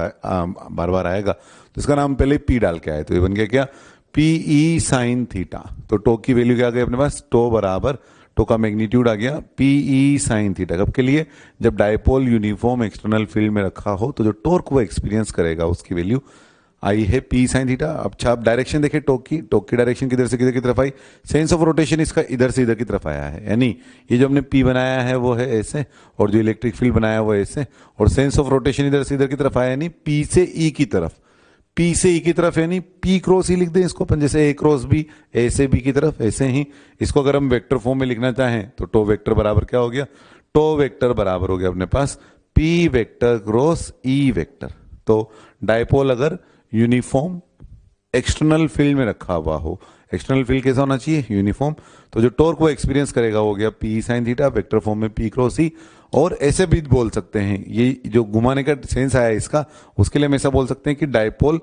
Speaker 2: बार बार आएगा तो इसका नाम पहले P डाल के आए, तो ये बन गया क्या, PE sin थीटा। तो टॉर्क की वैल्यू क्या आ गई अपने पास, टो बराबर टो का मैग्नीट्यूड आ गया PE sin थीटा। कब के लिए, जब डायपोल यूनिफॉर्म एक्सटर्नल फील्ड में रखा हो तो जो टॉर्क वो एक्सपीरियंस करेगा उसकी वैल्यू आई है P sin थीटा। अच्छा आप डायरेक्शन देखें टॉर्क की डायरेक्शन किधर से किधर की तरफ आई, सेंस ऑफ रोटेशन इसका इधर से इधर की तरफ आया है, यानी ये जो हमने P बनाया है वो है ऐसे और जो इलेक्ट्रिक फील्ड बनाया है वो ऐसे, और सेंस ऑफ रोटेशन इधर से इधर की तरफ आया यानी P से E की तरफ, P से E की तरफ यानी P क्रॉस E लिख दें इसको अपन, जैसे A क्रॉस B, A से B की तरफ, ऐसे ही इसको अगर हम वेक्टर फॉर्म में लिखना चाहें तो टो वेक्टर बराबर क्या हो गया, टो वेक्टर बराबर हो गया अपने पास P vector cross E vector. तो डायपोल अगर यूनिफॉर्म एक्सटर्नल फील्ड में रखा हुआ हो, एक्सटर्नल फील्ड कैसा होना चाहिए, यूनिफॉर्म, तो जो टॉर्क वो एक्सपीरियंस करेगा हो गया P sin theta vector form में P क्रॉस E। और ऐसे भी बोल सकते हैं, ये जो घुमाने का सेंस आया इसका, उसके लिए हम ऐसा बोल सकते हैं कि डायपोल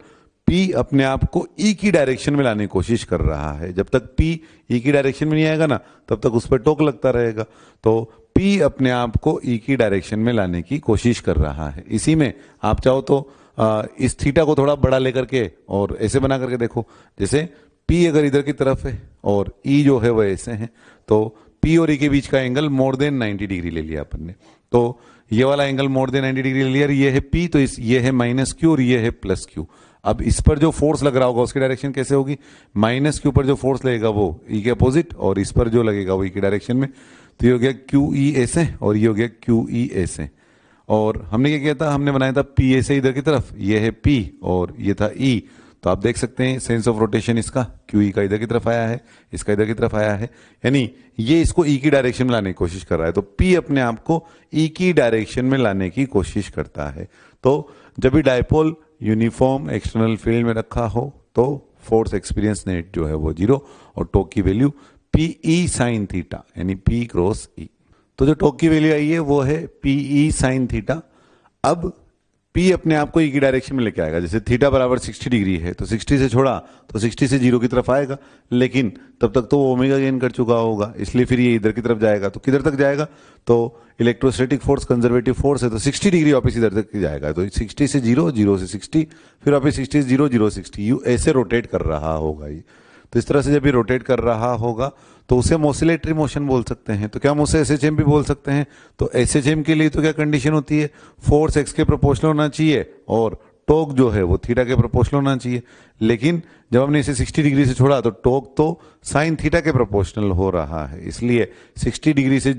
Speaker 2: P अपने आप को E की डायरेक्शन में लाने की कोशिश कर रहा है। जब तक P E की डायरेक्शन में नहीं आएगा ना तब तक उस पर टॉर्क लगता रहेगा। तो P अपने आप को E की डायरेक्शन में लाने की कोशिश कर रहा है। इसी में आप चाहो तो इस थीटा को थोड़ा बड़ा लेकर के और ऐसे बना करके देखो, जैसे P अगर इधर की तरफ है और E जो है वो ऐसे है, तो P और E के बीच का एंगल मोर देन 90 डिग्री ले लिया अपन ने। तो ये वाला एंगल मोर देन 90 डिग्री ले लिया, ये है P, तो ये है -Q और ये है +Q। अब इस पर जो फोर्स लग रहा होगा उसकी डायरेक्शन कैसे होगी, -Q पर जो फोर्स लगेगा वो E के अपोजिट, और इस पर जो लगेगा वो E की डायरेक्शन में। तो ये हो गया QE ऐसे और ये हो गया QE ऐसे। और हमने क्या किया था, हमने बनाया था P ऐसे इधर की तरफ, ये है P और ये था E। तो आप देख सकते हैं सेंस ऑफ रोटेशन इसका QE का इधर की तरफ आया है, इसका इधर की तरफ आया है, यानी ये इसको E की डायरेक्शन में लाने की कोशिश कर रहा है। तो P अपने आप को E की डायरेक्शन में लाने की कोशिश करता है। तो जब भी डायपोल यूनिफॉर्म एक्सटर्नल फील्ड में रखा हो तो फोर्स एक्सपीरियंस नेट जो है वो 0 और टॉर्क की वैल्यू PE sin थीटा यानी P क्रॉस E। तो जो टॉर्क की वैल्यू आई है वो है PE sin थीटा। अब P अपने आप को E की डायरेक्शन में लेके आएगा, जैसे थीटा बराबर 60 डिग्री है तो 60 से छोड़ा तो 60 से 0 की तरफ आएगा, लेकिन तब तक तो वो ओमेगा गेन कर चुका होगा, इसलिए फिर ये इधर की तरफ जाएगा। तो किधर तक जाएगा, तो इलेक्ट्रोस्टैटिक फोर्स कंजर्वेटिव फोर्स है तो 60 डिग्री वापस इधर तक जाएगा, तो 60 से 0, 0 से 60, फिर वापस 60 से 0, 0 से 60, यू ऐसे रोटेट कर रहा होगा ये। तो इस तरह से जब ये रोटेट कर रहा होगा तो उसे हम ऑसिलेटरी मोशन बोल सकते हैं। तो क्या हम उसे SHM भी बोल सकते हैं। तो SHM के लिए तो क्या कंडीशन होती है, फोर्स x के प्रोपोर्शनल होना चाहिए और टॉर्क जो है वो थीटा के प्रोपोर्शनल होना चाहिए। लेकिन जब हमने इसे 60 डिग्री से छोड़ा तो टॉर्क तो साइन थीटा के प्रोपोर्शनल हो रहा है, इसलिए 60 डिग्री से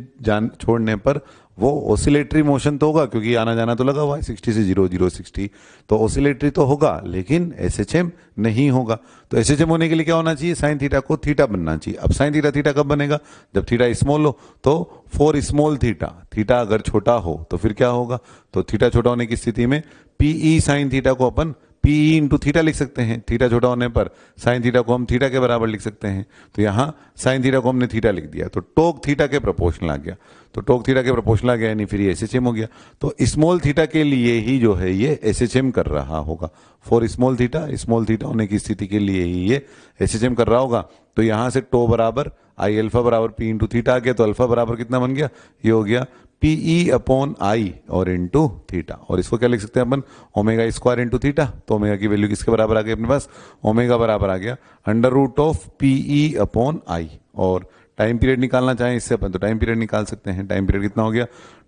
Speaker 2: छोड़ने पर वो ऑसिलेटरी मोशन तो होगा, क्योंकि आना जाना तो लगा हुआ है 60 से 0, 0 60, तो ऑसिलेटरी तो होगा लेकिन SHM नहीं होगा। तो SHM होने के लिए क्या होना चाहिए, साइन थीटा को थीटा बनना चाहिए। अब साइन थीटा थीटा कब बनेगा, जब थीटा स्मॉल हो। तो फॉर स्मॉल थीटा, थीटा अगर छोटा हो तो फिर क्या होगा, तो थीटा छोटा होने की स्थिति में PE साइन थीटा को अपन PE इंटू थीटा लिख सकते हैं। थीटा छोटा होने पर साइन थीटा को हम थीटा के बराबर लिख सकते हैं। तो यहाँ साइन थीटा को हमने थीटा लिख दिया तो टॉर्क थीटा के प्रोपोर्शनल आ गया। तो टॉर्क थीटा के प्रोपोर्शनल आ गया यानी फिर ये SHM हो गया। तो स्मॉल थीटा के लिए ही जो है ये SHM कर रहा होगा। फॉर स्मॉल थीटा होने की स्थिति के लिए ही ये SHM कर रहा होगा। तो यहाँ से टो बराबर आई अल्फा बराबर P इंटू थीटा आ गया, तो अल्फा बराबर कितना बन गया, ये हो गया पीई अपॉन आई और इंटू थीटा, और इसको क्या लिख सकते हैं अपन, ओमेगा स्क्वायर इंटू थीटा। तो ओमेगा की वैल्यू किसके बराबर आ गई अपने पास, ओमेगा बराबर आ गया under root of pe upon I. और टाइम पीरियड निकालना चाहें इससे अपन तो टाइम पीरियड निकाल सकते हैं। टाइम पीरियड कितना हो गया,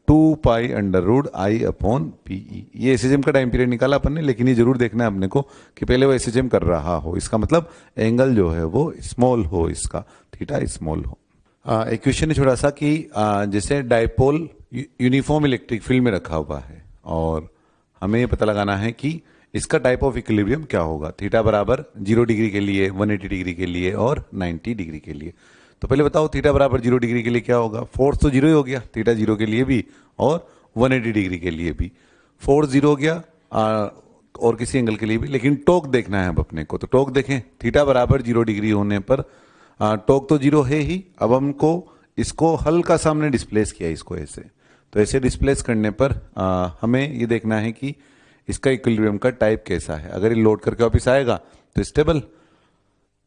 Speaker 2: 2 pi under root I upon pe. ये एसएचएम का टाइम पीरियड निकाला अपन ने, लेकिन ये जरूर देखना है अपने को कि पहले वो एसएचएम कर रहा हो, इसका मतलब एंगल जो है वो स्मॉल हो, इसका थीटा स्मॉल हो। एक क्वेश्चन है छोटा सा कि जैसे डायपोल यूनिफॉर्म इलेक्ट्रिक फील्ड में रखा हुआ है और हमें ये पता लगाना है कि इसका टाइप ऑफ इक्विलिब्रियम क्या होगा, थीटा बराबर 0 डिग्री के लिए, 180 डिग्री के लिए और 90 डिग्री के लिए। तो पहले बताओ थीटा बराबर 0 डिग्री के लिए क्या होगा, फोर्स तो 0 ही हो गया, थीटा 0 के लिए भी और 180 डिग्री के लिए भी फोर्स 0 हो गया और किसी एंगल के लिए भी। लेकिन टॉर्क देखना है अब अपने को, तो टॉर्क देखें, थीटा बराबर 0 डिग्री होने पर टॉर्क तो 0 है ही। अब हमको इसको हल्का सा हमने डिस्प्लेस किया इसको ऐसे, तो ऐसे डिस्प्लेस करने पर हमें ये देखना है कि इसका इक्विलिब्रियम का टाइप कैसा है। अगर ये लोड करके वापस आएगा तो स्टेबल,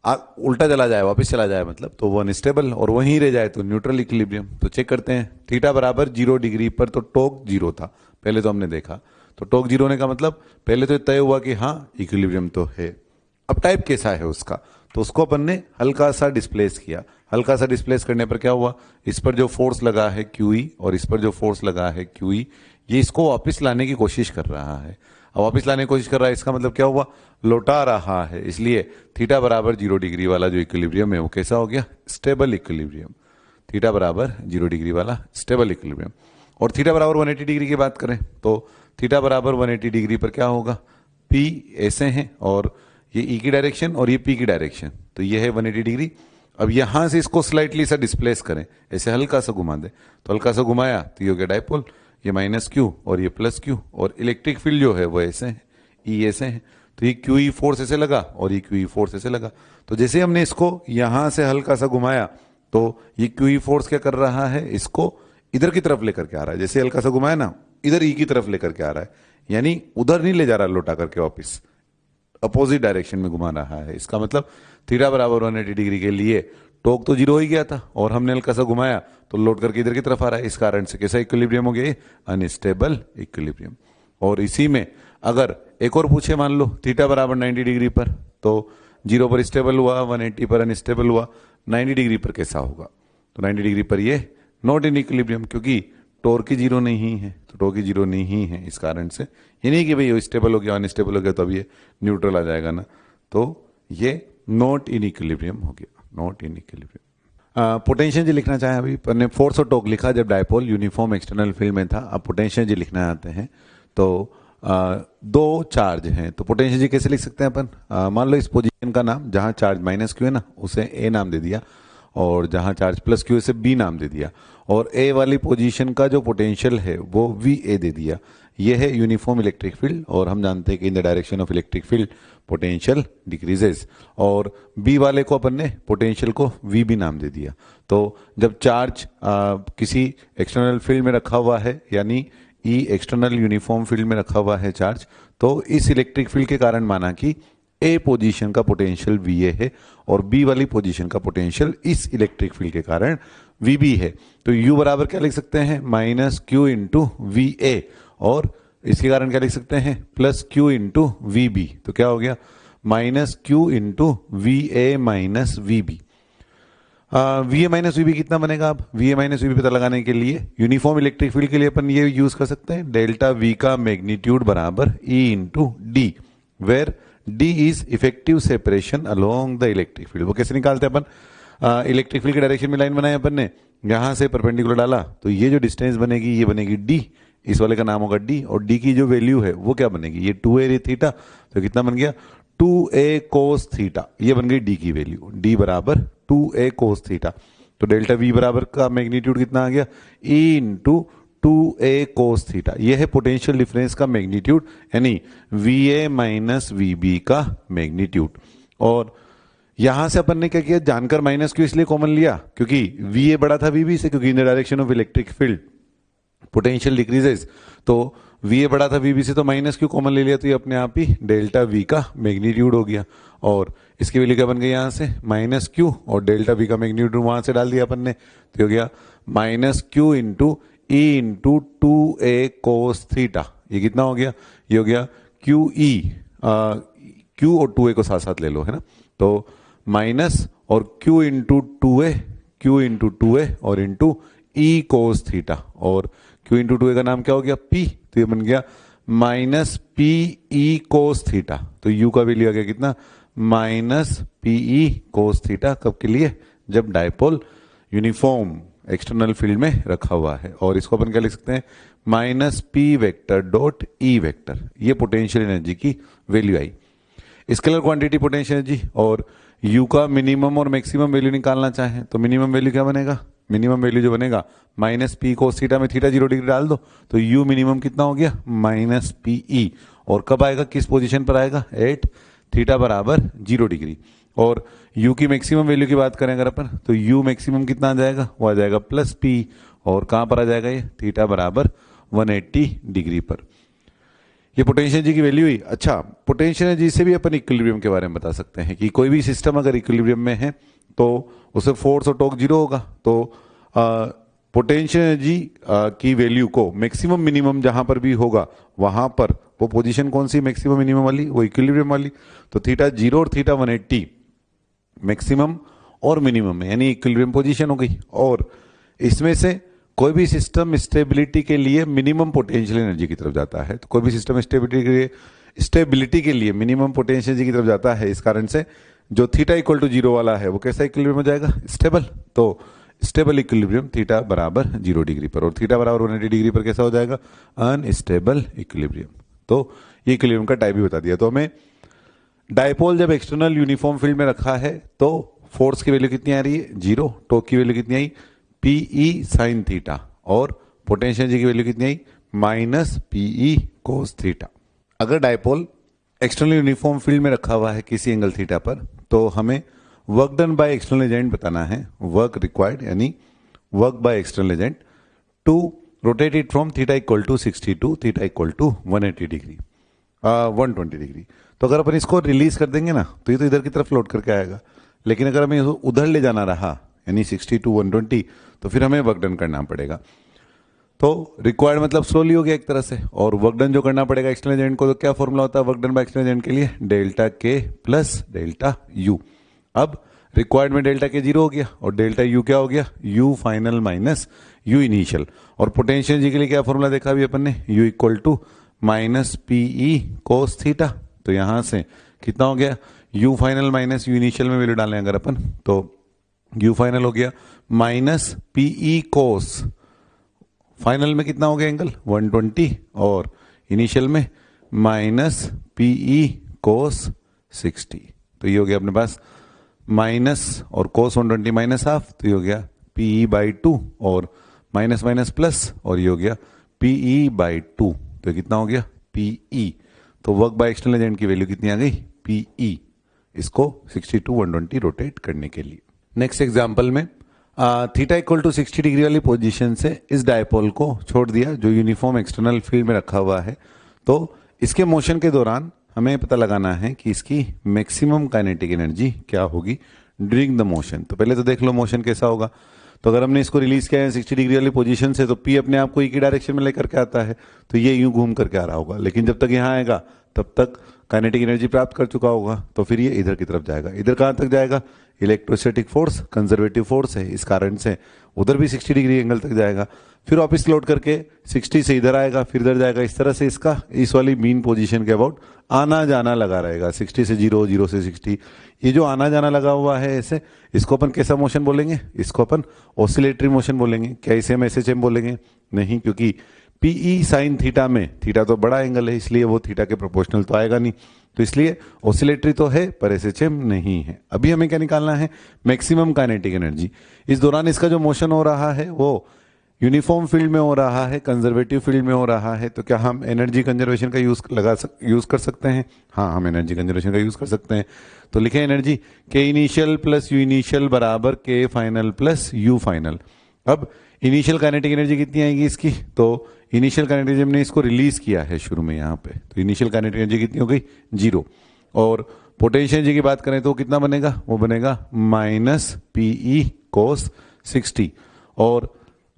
Speaker 2: उल्टा चला जाए वापस चला जाए मतलब तो वो अनस्टेबल, और वहीं रह जाए तो न्यूट्रल इक्विलिब्रियम। तो चेक करते हैं, थीटा बराबर 0 डिग्री पर तो टॉर्क 0 था पहले, तो हमने देखा तो टॉर्क 0 होने का मतलब पहले तो तय हुआ कि हाँ इक्विलिब्रियम तो है। अब टाइप कैसा है उसका, तो उसको अपन ने हल्का सा डिस्प्लेस किया। हल्का सा डिस्प्लेस करने पर क्या हुआ, इस पर जो फोर्स लगा है QE और इस पर जो फोर्स लगा है QE, ये इसको वापस लाने की कोशिश कर रहा है। अब वापस लाने की कोशिश कर रहा है, इसका मतलब क्या हुआ, लौटा रहा है। इसलिए थीटा बराबर 0 डिग्री वाला जो इक्विलिब्रियम है वो कैसा हो गया, स्टेबल इक्विलिब्रियम। थीटा बराबर 0 डिग्री वाला स्टेबल इक्विलिब्रियम। और थीटा बराबर 180 डिग्री की बात करें तो थीटा बराबर 180 डिग्री पर क्या होगा, P ऐसे हैं और ये E की डायरेक्शन और ये P की डायरेक्शन, तो ये है 180 डिग्री। अब यहां से इसको स्लाइटली सा डिस्प्लेस करें, ऐसे हल्का सा घुमा दे, तो हल्का सा घुमाया तो ये हो गया डायपोल, ये -Q और ये +Q, और इलेक्ट्रिक फील्ड जो है वो ऐसे है, E ऐसे है, तो ये QE फोर्स ऐसे लगा और ये QE फोर्स ऐसे लगा। तो जैसे हमने इसको यहां से हल्का सा घुमाया तो ये QE फोर्स क्या कर रहा है, इसको इधर की तरफ लेकर के आ रहा है। जैसे हल्का सा घुमाया ना, इधर E की तरफ लेकर के आ रहा है, यानी उधर नहीं ले जा रहा लौटा करके वापिस, अपोजिट डायरेक्शन में घुमा रहा है। इसका मतलब थीटा बराबर 180 डिग्री के लिए टॉर्क तो 0 हो ही गया था और हमने हल्का सा घुमाया तो लौट करके इधर की तरफ आ रहा है। इस कारण से कैसा इक्विलिब्रियम हो गया, अनस्टेबल इक्विलिब्रियम। और इसी में अगर एक और पूछे, मान लो थीटा बराबर 90 डिग्री पर, तो 0 पर स्टेबल हुआ, 180 पर अनस्टेबल हुआ, 90 डिग्री पर कैसा होगा, तो 90 डिग्री पर ये नॉट इन इक्विलिब्रियम, क्योंकि टॉर्क की 0 नहीं है, तो टॉर्क की 0 नहीं है। इस कारण से ये नहीं कि भाई स्टेबल हो गया अनस्टेबल हो गया तो अब ये न्यूट्रल आ जाएगा ना, तो ये नॉट इन इक्विलिब्रियम हो गया, नॉट इन इक्विलिब्रियम। पोटेंशियल जी लिखना चाहें, अभी पर फोर्स और टॉर्क लिखा जब डायपोल यूनिफॉर्म एक्सटर्नल फील्ड में था। अब पोटेंशियल जी लिखना आते हैं, तो दो चार्ज हैं, तो पोटेंशियल जी कैसे लिख सकते हैं अपन, मान लो इस पोजीशन का नाम, जहां चार्ज -Q है ना उसे A नाम दे दिया, और जहां चार्ज +Q से B नाम दे दिया, और A वाली पोजीशन का जो पोटेंशियल है वो VA दे दिया। ये है यूनिफॉर्म इलेक्ट्रिक फील्ड, और हम जानते हैं कि in the direction of electric field potential decreases, और B वाले को अपन ने पोटेंशियल को VB नाम दे दिया। तो जब चार्ज किसी एक्सटर्नल फील्ड में रखा हुआ है, यानी E एक्सटर्नल यूनिफॉर्म फील्ड में रखा हुआ है चार्ज, तो इस इलेक्ट्रिक फील्ड के कारण माना कि A पोजीशन का पोटेंशियल VA है और B वाली पोजीशन का पोटेंशियल इस इलेक्ट्रिक फील्ड के कारण VB है। तो U बराबर क्या लिख सकते हैं, -Q इंटू VA, और इसके कारण क्या लिख सकते हैं, +Q इंटू VB। तो क्या हो गया, -Q into VA minus VB। VA minus VB कितना बनेगा, अब VA माइनस VB पता लगाने के लिए यूनिफॉर्म इलेक्ट्रिक फील्ड के लिए अपन ये यूज कर सकते हैं, डेल्टा V का मैग्नीट्यूड बराबर E into D, where D is effective separation along the electric field. वो कैसे निकालते हैं अपन, इलेक्ट्रिक फील्ड की डायरेक्शन में लाइन बनाई अपन ने, यहां से परपेंडिकुलर डाला तो ये जो डिस्टेंस बनेगी ये बनेगी D, इस वाले का नाम होगा D, और D की जो वैल्यू है वो क्या बनेगी, ये 2A थीटा, तो कितना बन गया 2A कोस थीटा, ये बन गई D की वैल्यू, D बराबर 2A कोस थीटा। तो डेल्टा V बराबर का मैग्नीट्यूड कितना आ गया, E into 2A cos theta. यह है पोटेंशियल डिफरेंस का मैग्नीट्यूड, यानी VA माइनस VB का मैग्नीट्यूड। और यहां से अपन ने क्या किया, जानकर -Q इसलिए कॉमन लिया क्योंकि VA बड़ा था VB से, क्योंकि in the direction of electric field potential decreases, तो VA बड़ा था VB से तो -Q कॉमन ले लिया, तो ये अपने आप ही डेल्टा V का मैग्नीट्यूड हो गया। और इसकी वैल्यू क्या बन गई, यहां से -Q और डेल्टा V का मैग्नीट्यूड वहां से डाल दिया अपन ने, तो हो गया -Q into E into 2a cos theta, ये कितना हो गया, ये हो गया क्यू ई, क्यू और 2a को साथ साथ ले लो, है ना, तो माइनस और q into 2a, q into 2a और इंटू ई कोस थीटा, और q इंटू 2a का नाम क्या हो गया, p, तो ये बन गया minus P E cos theta. तो u का वैल्यू आ गया कितना, minus P E cos theta, कब के लिए, जब डायपोल यूनिफॉर्म एक्सटर्नल फील्ड में रखा हुआ है। और इसको अपन क्या लिख सकते हैं, minus P vector dot E vector, ये पोटेंशियल एनर्जी की वैल्यू आई। स्केलर क्वांटिटी पोटेंशियल एनर्जी, और u का मिनिमम और मैक्सिमम वैल्यू निकालना चाहें तो मिनिमम वैल्यू क्या बनेगा, मिनिमम वैल्यू जो बनेगा माइनस पी कोस थीटा में थीटा 0 डिग्री डाल दो, तो u मिनिमम कितना हो गया, माइनस पी ई, और कब आएगा, किस पोजीशन पर आएगा, एट थीटा बराबर 0 डिग्री। और u की मैक्सिमम वैल्यू की बात करें अगर अपन, तो u मैक्सिमम कितना आ जाएगा, वो आ जाएगा प्लस p, और कहाँ पर आ जाएगा ये, थीटा बराबर 180 डिग्री पर। ये पोटेंशियल एनर्जी की वैल्यू हुई। अच्छा, पोटेंशियल एनर्जी से भी अपन इक्विलिब्रियम के बारे में बता सकते हैं कि कोई भी सिस्टम अगर इक्विलिब्रियम में है तो उसे फोर्स और टॉर्क 0 होगा, तो पोटेंशियल एनर्जी की वैल्यू को मैक्सिमम मिनिमम जहां पर भी होगा वहां पर वो पोजीशन कौन सी, मैक्सिमम मिनिमम वाली, वो इक्विलिब्रियम वाली। तो थीटा 0 और थीटा 180 मैक्सिमम और मिनिमम में, यानी इक्विलिब्रियम पोजीशन हो गई। और इसमें से कोई भी सिस्टम स्टेबिलिटी के लिए मिनिमम पोटेंशियल एनर्जी की तरफ जाता है, तो कोई भी सिस्टम स्टेबिलिटी के लिए मिनिमम पोटेंशियल एनर्जी की तरफ जाता है। इस कारण से जो थीटा इक्वल टू 0 वाला है वो कैसा इक्विलिब्रियम हो जाएगा, स्टेबल। तो स्टेबल इक्विलिब्रियम थीटा बराबर 0 डिग्री पर, और थीटा बराबर 180 डिग्री पर कैसा हो जाएगा, अनस्टेबल इक्विलिब्रियम। तो ये इक्विलिब्रियम का टाइप भी बता दिया। तो हमें डायपोल जब एक्सटर्नल यूनिफॉर्म फील्ड में रखा है तो फोर्स की वैल्यू कितनी आ रही है, 0, टॉर्क की वैल्यू कितनी आई, पी ई साइन थीटा, और पोटेंशियल एनर्जी की वैल्यू कितनी आई, minus P E cos theta. अगर डायपोल एक्सटर्नल यूनिफॉर्म फील्ड में रखा हुआ है किसी एंगल थीटा पर, तो हमें work done by external agent बताना है, वर्क रिक्वायर्ड यानी work by external agent to rotate it from theta equal to 60 to theta equal to 180 degree, 120 degree. तो अगर अपन इसको रिलीज कर देंगे ना तो ये तो इधर की तरफ फ्लोट करके आएगा, लेकिन अगर हमें इसको उधर ले जाना रहा यानी 60 टू 120, तो फिर हमें वर्क डन करना पड़ेगा। तो रिक्वायर्ड मतलब स्लोली हो गया एक तरह से, और वर्क डन जो करना पड़ेगा एक्सटर्नल एजेंट को, तो क्या फॉर्मूला होता है work done by external agent के लिए, डेल्टा के प्लस डेल्टा यू। अब रिक्वायर्ड में डेल्टा के 0 हो गया और डेल्टा यू क्या हो गया, u final minus u initial. और पोटेंशियल एनर्जी के लिए क्या फॉर्मूला देखा अभी अपन ने, u equal to minus P E cos theta. तो यहां से कितना हो गया, u final minus u initial में वैल्यू डालें अगर अपन, तो यू फाइनल हो गया minus P E cos, final में कितना हो गया एंगल 120, और इनिशियल में माइनस पी ई कोस 60। तो ये हो गया अपने पास माइनस और कोस 120 माइनस हाफ, तो ये हो गया पी ई बाई 2, और माइनस माइनस प्लस, और ये हो गया पी ई बाई 2। तो ये कितना हो गया पी ई। तो वर्क बाय एक्सटर्नल एजेंट की वैल्यू कितनी आ गई, पी ई, इसको 60 टू 120 रोटेट करने के लिए। नेक्स्ट एग्जांपल में थीटा इक्वल टू 60 डिग्री वाली पोजीशन से इस डायपोल को छोड़ दिया जो यूनिफॉर्म एक्सटर्नल फील्ड में रखा हुआ है। तो इसके मोशन के दौरान हमें पता लगाना है कि इसकी मैक्सिमम काइनेटिक एनर्जी क्या होगी ड्यूरिंग द मोशन। तो पहले तो देख लो मोशन कैसा होगा। तो अगर हमने इसको रिलीज किया है 60 डिग्री वाली पोजीशन से, तो पी अपने आप को एक ही डायरेक्शन में लेकर के आता है, तो ये यूं घूम करके आ रहा होगा, लेकिन जब तक यहाँ आएगा तब तक काइनेटिक एनर्जी प्राप्त कर चुका होगा, तो फिर ये इधर की तरफ जाएगा। इधर कहाँ तक जाएगा, इलेक्ट्रोस्टैटिक फोर्स कंजर्वेटिव फोर्स है, इस कारण से उधर भी 60 डिग्री एंगल तक जाएगा, फिर वापस लौट करके 60 से इधर आएगा, फिर इधर जाएगा। इस तरह से इसका इस वाली मीन पोजीशन के अबाउट आना जाना लगा रहेगा, 60 से 0, 0 से 60। ये जो आना जाना लगा हुआ है ऐसे, इसको अपन कैसा मोशन बोलेंगे, इसको अपन ऑसिलेटरी मोशन बोलेंगे। क्या इसे हम एसएचएम बोलेंगे, नहीं, क्योंकि पीई साइन थीटा में थीटा तो बड़ा एंगल है, इसलिए वो थीटा के प्रोपोर्शनल तो आएगा नहीं, तो इसलिए ऑसिलेटरी तो है पर एसएचएम नहीं है। अभी हमें क्या निकालना है, मैक्सिमम काइनेटिक एनर्जी। इस दौरान इसका जो मोशन हो रहा है वो यूनिफॉर्म फील्ड में हो रहा है, कंजर्वेटिव फील्ड में हो रहा है, तो क्या हम एनर्जी कंजर्वेशन का यूज कर सकते हैं? हाँ, हम एनर्जी कंजर्वेशन का यूज कर सकते हैं। तो लिखे एनर्जी के इनिशियल प्लस यू इनिशियल बराबर के फाइनल प्लस यू फाइनल। अब इनिशियल काइनेटिक एनर्जी कितनी आएगी इसकी, तो इनिशियल काइनेटिक एनर्जी हमने इसको रिलीज किया है शुरू में यहाँ पे, तो इनिशियल काइनेटिक एनर्जी कितनी हो गई 0। और पोटेंशियल एनर्जी की बात करें तो कितना बनेगा, वो बनेगा माइनस पीई कोस 60। और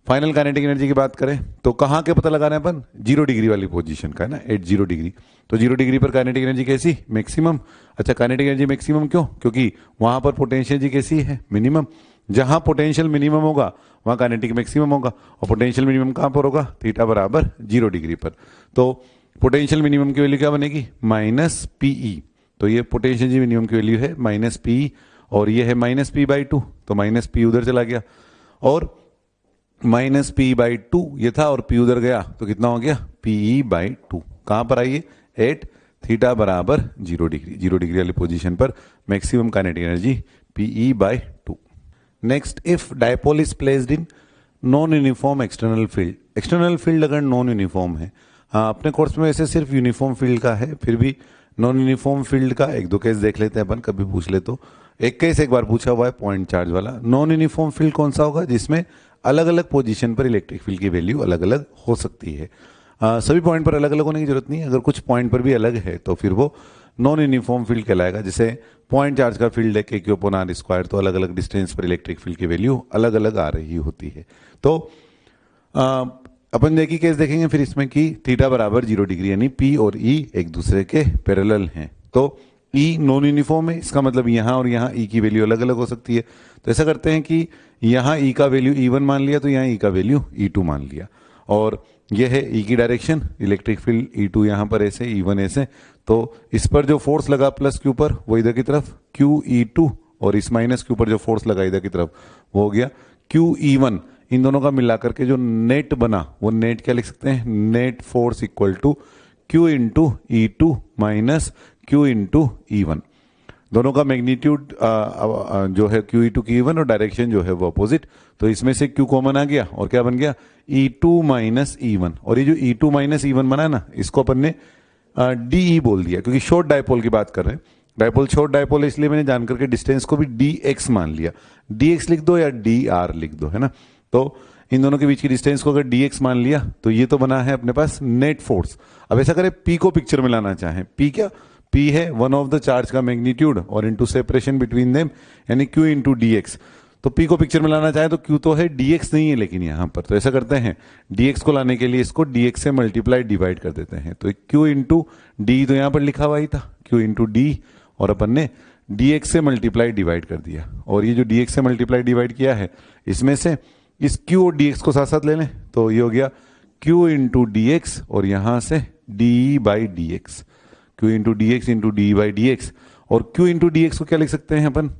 Speaker 2: फाइनल काइनेटिक एनर्जी की बात करें तो कहाँ के पता लगाना है अपन, 0 डिग्री वाली पोजीशन का है ना, एट 0 डिग्री। तो 0 डिग्री पर काइनेटिक एनर्जी कैसी, मैक्सिमम। अच्छा, काइनेटिक एनर्जी मैक्सिमम क्यों, क्योंकि वहां पर पोटेंशियल एनर्जी कैसी है, मिनिमम। जहां पोटेंशियल मिनिमम होगा वहां काइनेटिक मैक्सिमम होगा, और पोटेंशियल मिनिमम कहां पर होगा, थीटा बराबर 0 डिग्री पर। तो पोटेंशियल मिनिमम की वैल्यू क्या बनेगी, माइनस पीई। तो ये पोटेंशियल एनर्जी मिनिमम की वैल्यू है माइनस पीई, और ये है माइनस पी बाई टू, तो माइनस पी उधर चला गया, और माइनस पी बाई टू ये था, और पी उधर गया तो कितना हो गया, पीई बाई टू। कहां पर आइए, एट थीटा बराबर 0 डिग्री, 0 डिग्री वाली पोजीशन पर maximum kinetic energy pe by two. Next, if dipole is placed in non uniform external field. External field अगर नॉन यूनिफॉर्म है, हाँ अपने कोर्स में वैसे सिर्फ यूनिफॉर्म फील्ड का है, फिर भी नॉन यूनिफॉर्म फील्ड का एक दो केस देख लेते हैं अपन, कभी पूछ ले तो। एक केस एक बार पूछा हुआ है पॉइंट चार्ज वाला। नॉन यूनिफॉर्म फील्ड कौन सा होगा, जिसमें अलग अलग पोजीशन पर इलेक्ट्रिक फील्ड की वैल्यू अलग अलग हो सकती है। सभी पॉइंट पर अलग अलग होने की जरूरत नहीं है, अगर कुछ पॉइंट पर भी अलग है तो फिर वो नॉन यूनिफॉर्म फील्ड कहलाएगा। जैसे पॉइंट चार्ज का फील्ड है के क्यू अपॉन आर स्क्वायर, तो अलग अलग डिस्टेंस पर इलेक्ट्रिक फील्ड की वैल्यू अलग अलग आ रही होती है। तो अपन देखिए केस देखेंगे फिर इसमें कि थीटा बराबर 0 डिग्री, यानी पी और ई एक दूसरे के पैरेलल हैं। तो ई नॉन यूनिफॉर्म है, इसका मतलब यहाँ और यहाँ ई की वैल्यू अलग अलग हो सकती है। तो ऐसा करते हैं कि यहाँ ई का वैल्यू E1 मान लिया, तो यहाँ ई का वैल्यू E2 मान लिया, और यह है ई की डायरेक्शन, इलेक्ट्रिक फील्ड E2 यहाँ पर ऐसे, E1 ऐसे। तो इस पर जो फोर्स लगा प्लस क्यू पर, वो इधर की तरफ QE2, और इस माइनस क्यू पर जो फोर्स लगा इधर की तरफ, वो हो गया QE1। इन दोनों का मिला करके जो नेट बना, वो नेट क्या लिख सकते हैं, net force equal to Q into E2 minus Q into E1। दोनों का मैग्नीट्यूड जो है QE2 QE1, और डायरेक्शन जो है वो अपोजिट। तो इसमें से Q कॉमन आ गया, और क्या बन गया, E2 माइनस E1। और ये जो E2 माइनस E1 बना है ना, इसको अपन ने DE बोल दिया, क्योंकि शॉर्ट डायपोल की बात कर रहे हैं। डायपोल शॉर्ट डायपोल है, इसलिए मैंने जान करके डिस्टेंस को भी DX मान लिया। DX लिख दो या DR लिख दो, है ना। तो इन दोनों के बीच की डिस्टेंस को अगर DX मान लिया, तो ये तो बना है अपने पास नेट फोर्स। अब ऐसा करें, P को पिक्चर में लाना चाहें, P क्या, P है वन ऑफ द चार्ज का मैग्नीट्यूड और इनटू सेपरेशन बिटवीन देम, यानी Q इंटू DX। तो P को पिक्चर में लाना चाहे तो Q तो है, DX नहीं है लेकिन यहाँ पर। तो ऐसा करते हैं, DX को लाने के लिए इसको DX से मल्टीप्लाई डिवाइड कर देते हैं। तो Q इंटू D तो यहाँ पर लिखा हुआ ही था, Q इंटू D, और अपन ने DX से मल्टीप्लाई डिवाइड कर दिया। और ये जो DX से मल्टीप्लाई डिवाइड किया है, इसमें से इस Q और DX को साथ साथ ले लें, तो ये हो गया Q इंटू DX, और यहां से DE by DX, Q into DX into DE by DX। और Q इंटू DX को क्या लिख सकते हैं अपन,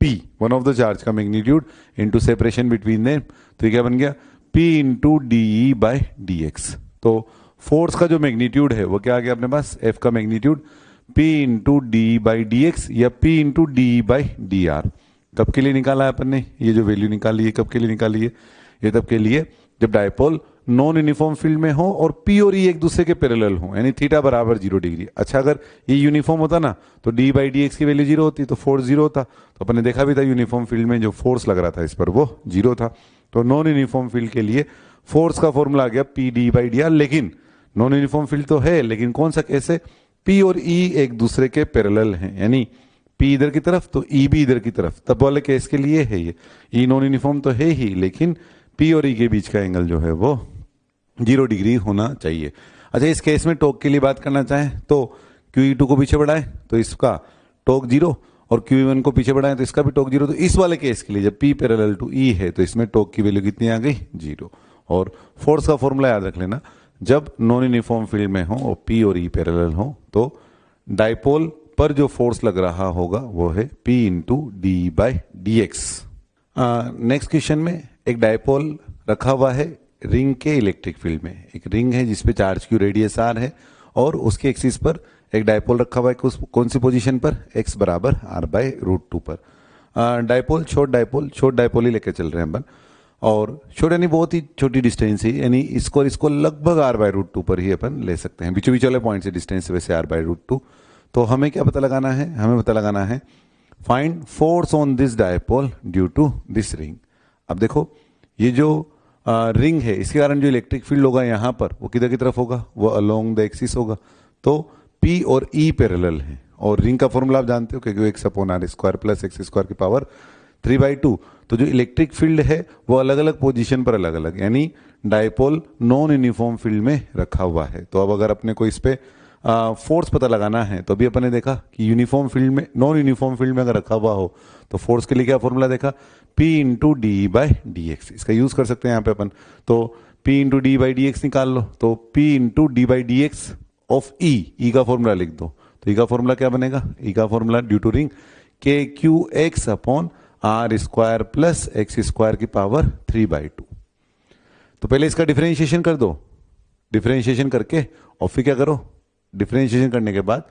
Speaker 2: P one of the charge का magnitude into separation between them. तो ये क्या बन गया, P into DE by DX। तो फोर्स का जो मैग्नीट्यूड है वो क्या आ गया अपने पास, F का magnitude P into DE by DX, या P into DE by DR। कब के लिए निकाला है अपन ने, ये जो वैल्यू निकाली है कब के लिए निकाली है, ये तब के लिए जब डायपोल नॉन यूनिफॉर्म फील्ड में हो और P और E एक दूसरे के पैरेलल हो, यानी थीटा बराबर 0 डिग्री। अच्छा, अगर ये यूनिफॉर्म होता ना, तो D बाई DX की वैल्यू 0 होती, तो फोर्स 0 होता। तो अपन ने देखा भी था यूनिफॉर्म फील्ड में जो फोर्स लग रहा था इस पर, वो 0 था। तो नॉन यूनिफॉर्म फील्ड के लिए फोर्स का फॉर्मूला आ गया PD बाई DR। लेकिन नॉन यूनिफॉर्म फील्ड तो है, लेकिन कौन सा केस है, P और E एक दूसरे के पैरेलल हैं, यानी P इधर की तरफ तो E भी इधर की तरफ, तब वाले केस के लिए है ये। E नॉन यूनिफॉर्म तो है ही, लेकिन P और E के बीच का एंगल जो है वो 0 डिग्री होना चाहिए। अच्छा, इस केस में टॉर्क के लिए बात करना चाहें तो QE2 को पीछे बढ़ाएं तो इसका टॉर्क 0, और QE1 को पीछे बढ़ाएं तो इसका भी टॉर्क 0। तो इस वाले केस के लिए जब P पैरेलल टू E है, तो इसमें टॉर्क की वैल्यू कितनी आ गई, 0। और फोर्स का फॉर्मूला याद रख लेना, जब नॉन यूनिफॉर्म फील्ड में हो और P और E पैरेलल हो, तो डायपोल पर जो फोर्स लग रहा होगा वो है P into DE by DX। Next question में एक डायपोल रखा हुआ है रिंग के इलेक्ट्रिक फील्ड में। एक रिंग है जिसपे चार्ज की रेडियस R है, और उसके एक्सिस पर एक डायपोल रखा हुआ है, कौन सी पोजीशन पर, x बराबर R बाई रूट 2 पर। डायपोल शॉर्ट डायपोल ही लेकर चल रहे हैं अपन, और शॉर्ट यानी बहुत ही छोटी डिस्टेंस है, यानी इसको लगभग R बाई रूट 2 पर ही अपन ले सकते हैं। बीचों बीच वाले पॉइंट से डिस्टेंस वैसे R बाई रूट 2। तो हमें क्या पता लगाना है, हमें पता लगाना है find force on this dipole due to this ring. अब देखो, ये जो रिंग है, इसके कारण जो इलेक्ट्रिक फील्ड होगा यहाँ पर, वो किधर की तरफ होगा, वो अलोंग द एक्सिस होगा। तो P और E पैरेलल है, और रिंग का फॉर्मूला आप जानते हो, क्योंकि x upon R square plus x square की पावर 3/2। तो जो इलेक्ट्रिक फील्ड है वो अलग अलग पोजीशन पर अलग अलग, यानी डायपोल नॉन यूनिफॉर्म फील्ड में रखा हुआ है। तो अब अगर अपने को इस पे फोर्स पता लगाना है तो अभी अपन ने देखा कि यूनिफॉर्म फील्ड में, नॉन यूनिफॉर्म फील्ड में अगर रखा हुआ हो तो फोर्स के लिए क्या फॉर्मूला देखा, P into D by D X. इसका यूज कर सकते हैं यहाँ पे अपन, तो P into D by D X निकाल लो, तो P into D by D X of E का फॉर्मूला लिख दो। तो ई का फॉर्मूला क्या बनेगा, ई का formula due to ring k q x upon are square plus x square की पावर 3/2। तो पहले इसका डिफरेंशिएशन कर दो, डिफरेंशिएशन करके और फिर क्या करो, डिफरेंशिएशन करने के बाद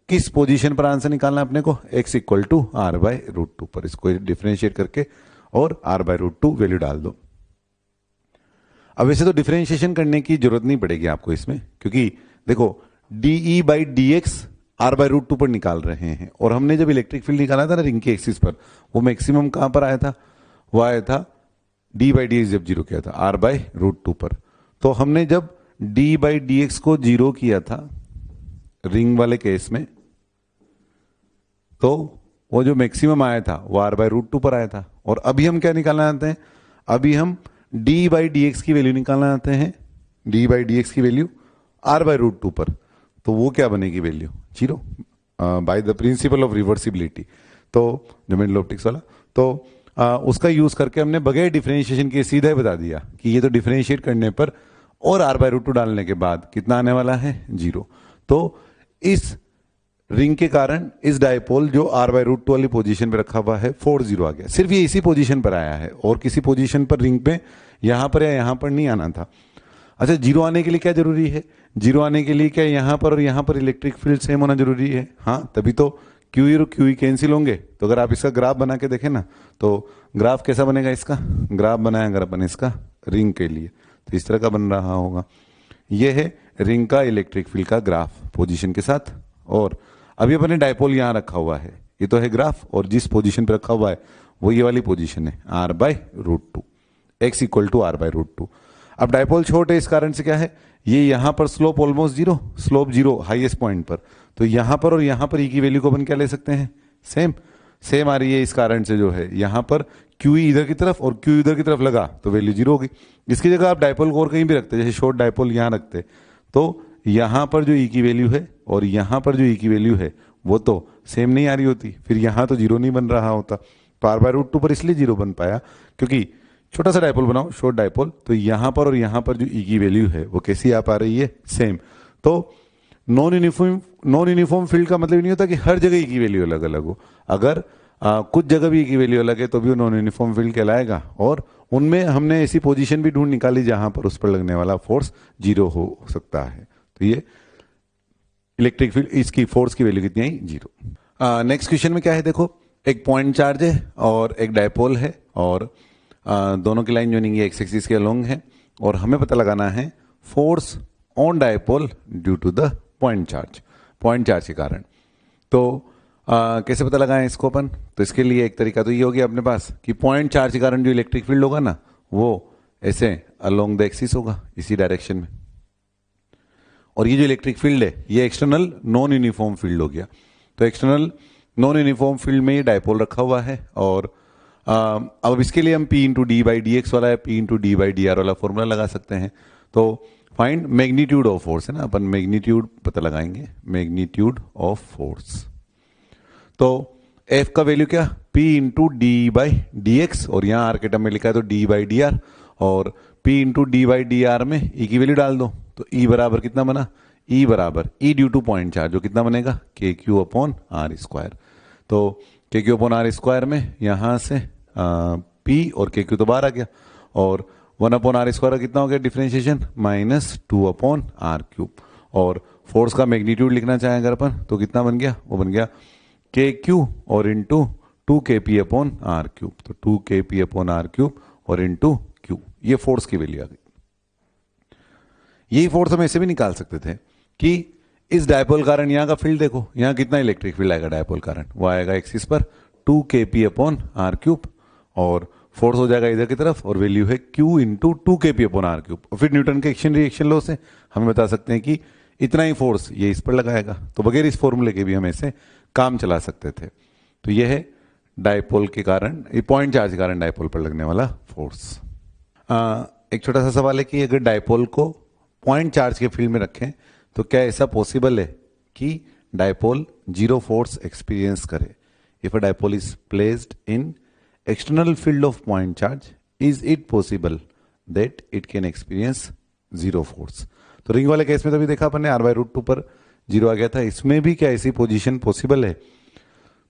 Speaker 2: किस पोजीशन पर आंसर निकालना है अपने को, x equal to r by root two पर इसको डिफरेंशिएट करके और r by root two value डाल दो। अब वैसे तो डिफरेंशिएशन करने की जरूरत नहीं पड़ेगी आपको इसमें, क्योंकि देखो dE by D x r by root two पर निकाल रहे हैं, और हमने जब इलेक्ट्रिक फील्ड निकाला था ना रिंग के एक्सिस पर, वो मैक्सिमम कहां पर आया था, वो आया था डी बाई डी एक्स जब जीरो किया था आर बाई रूट टू पर। तो हमने जब डी बाई डी एक्स को जीरो किया था रिंग वाले केस में, तो वो जो मैक्सिमम आया था वो आर बाई रूट टू पर आया था। और अभी हम क्या निकालना चाहते हैं, अभी हम डी बाई डी एक्स की वैल्यू निकालना चाहते हैं, डी बाई डी एक्स की value r by root two पर। तो वो क्या बनेगी value, zero, by the principle of reversibility. तो जो मिडल ऑप्टिक्स वाला, तो उसका यूज करके हमने बगैर डिफरेंशिएशन के सीधा ही बता दिया कि ये तो डिफरेंशिएट करने पर और आर बाई रूट टू डालने के बाद कितना आने वाला है, जीरो। तो इस रिंग के कारण इस डायपोल जो आर बाई रूट टू वाली पोजीशन पे रखा हुआ है 4-0 आ गया। सिर्फ ये इसी पोजीशन पर आया है और किसी पोजीशन पर रिंग पे यहां पर या यहां पर नहीं आना था। अच्छा, जीरो आने के लिए क्या जरूरी है, जीरो आने के लिए क्या यहां पर और यहां पर इलेक्ट्रिक फील्ड सेम होना जरूरी है, हाँ, तभी तो क्यू और क्यू कैंसिल होंगे। तो अगर आप इसका ग्राफ बना के देखें ना, तो ग्राफ कैसा बनेगा, इसका ग्राफ बनाया अगर अपन इसका रिंग के लिए तो इस तरह का बन रहा होगा। यह है रिंग का इलेक्ट्रिक फील्ड का ग्राफ पोजीशन के साथ, और अभी अपने डायपोल यहां रखा हुआ है, ये तो है ग्राफ, और जिस पोजीशन पे रखा हुआ है वो ये वाली पोजीशन है r by root two, x equal to r by root two. अब डायपोल छोट है, इस कारण से क्या है, ये यहां पर slope almost zero, slope zero highest point पर, तो यहां पर और यहां पर ई की वैल्यू को अपन क्या ले सकते हैं, सेम सेम आ रही है। इस कारण से जो है यहां पर क्यू इधर की तरफ और क्यू इधर की तरफ लगा तो वैल्यू जीरो होगी। इसकी जगह आप डायपोल को और कहीं भी रखते, जैसे शॉर्ट डायपोल यहां रखते, तो यहां पर जो ई की वैल्यू है और यहां पर जो ई की वैल्यू है वो तो सेम नहीं आ रही होती, फिर यहां तो जीरो नहीं बन रहा होता। तो आर बाई रूट टू पर इसलिए जीरो बन पाया क्योंकि छोटा सा डायपोल बनाओ, शॉर्ट डायपोल, तो यहां पर और यहां पर जो ई की वैल्यू है वो कैसी आ पा रही है, सेम। तो नॉन यूनिफॉर्म फील्ड का मतलब नहीं होता कि हर जगह ई की वैल्यू अलग अलग हो, अगर कुछ जगह भी ई की वैल्यू अलग है तो भी वो नॉन यूनिफॉर्म फील्ड कहलाएगा। और उनमें हमने ऐसी पोजीशन भी ढूंढ निकाली जहां पर उस पर लगने वाला फोर्स जीरो हो सकता है। तो ये इलेक्ट्रिक फील्ड, इसकी फोर्स की वैल्यू कितनी आई, जीरो। नेक्स्ट क्वेश्चन में क्या है, देखो एक पॉइंट चार्ज है और एक डायपोल है, और दोनों की लाइन जॉइनिंग एक्स एक्सिस के अलोंग है, और हमें पता लगाना है force on dipole due to the point charge के कारण। तो कैसे पता लगाएं इसको अपन, तो इसके लिए एक तरीका तो ये हो गया अपने पास कि पॉइंट चार्ज के कारण जो इलेक्ट्रिक फील्ड होगा ना वो ऐसे अलोंग द एक्सिस होगा, इसी डायरेक्शन में, और ये जो इलेक्ट्रिक फील्ड है ये एक्सटर्नल नॉन यूनिफॉर्म फील्ड हो गया। तो एक्सटर्नल नॉन यूनिफॉर्म फील्ड में ये डायपोल रखा हुआ है, और अब इसके लिए हम P into D by D x वाला है P into D by D R वाला फॉर्मूला लगा सकते हैं। तो फाइंड मैग्नीट्यूड ऑफ फोर्स है ना, अपन मैग्नीट्यूड पता लगाएंगे, मैग्नीट्यूड ऑफ फोर्स। तो F का वैल्यू क्या, P into D by D x, और यहाँ आर के टर्म में लिखा है तो डी बाई डी आर, और P into D by D R में E की वैल्यू डाल दो, तो E बराबर कितना बना, E बराबर E due to point charge, जो कितना बनेगा के क्यू अपॉन आर स्क्वायर। तो K Q upon are square में यहां से P और के क्यू तो बाहर आ गया, और 1 अपॉन आर स्क्वायर कितना हो गया डिफरेंशिएशन, -2 अपॉन आर क्यूब। और फोर्स का मैग्नीट्यूड लिखना चाहें अगर अपन तो कितना बन गया, वो बन गया के क्यू और into 2kp upon are cube, तो 2kp अपॉन आर क्यूब और इंटू क्यू, ये फोर्स की वैल्यू आ गई। यही फोर्स हम ऐसे भी निकाल सकते थे कि इस डायपोल कारण यहाँ का फील्ड देखो, यहाँ कितना इलेक्ट्रिक फील्ड आएगा डायपोल कारण, वो आएगा एक्सिस पर 2kp अपॉन आर क्यूब, और फोर्स हो जाएगा इधर की तरफ और वैल्यू है Q into 2kp upon are cube. और फिर न्यूटन के एक्शन रिएक्शन लॉ से हम बता सकते हैं कि इतना ही फोर्स ये इस पर लगाएगा, तो बगैर इस फॉर्मूले के भी हम ऐसे काम चला सकते थे। तो यह है डायपोल के कारण, ये पॉइंट चार्ज के कारण डायपोल पर लगने वाला फोर्स। एक छोटा सा सवाल है कि अगर डायपोल को पॉइंट चार्ज के फील्ड में रखें तो क्या ऐसा पॉसिबल है कि डायपोल जीरो फोर्स एक्सपीरियंस करे? If a dipole is placed in external field of point charge, is it possible that it can experience zero force? तो रिंग वाले केस में तो अभी देखा अपन ने r/√2 पर जीरो आ गया था, इसमें भी क्या ऐसी पोजीशन पॉसिबल है?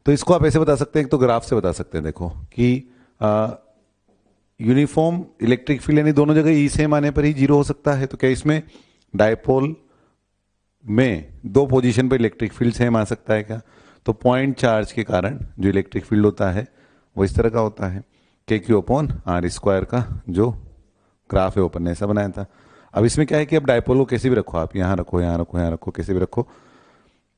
Speaker 2: तो इसको आप ऐसे बता सकते हैं, एक तो ग्राफ से बता सकते हैं, देखो कि यूनिफॉर्म इलेक्ट्रिक फील्ड यानी दोनों जगह ई सेम आने पर ही जीरो हो सकता है। तो क्या इसमें डायपोल में दो पोजीशन पर इलेक्ट्रिक फील्ड सेम आ सकता है क्या? तो पॉइंट चार्ज के कारण जो इलेक्ट्रिक फील्ड होता है वो इस तरह का होता है, KQ/r² का जो ग्राफ है ओपन ने ऐसा बनाया था। अब इसमें क्या है कि अब डायपोल को कैसे भी रखो, आप यहाँ रखो, यहाँ रखो, यहाँ रखो, कैसे भी रखो,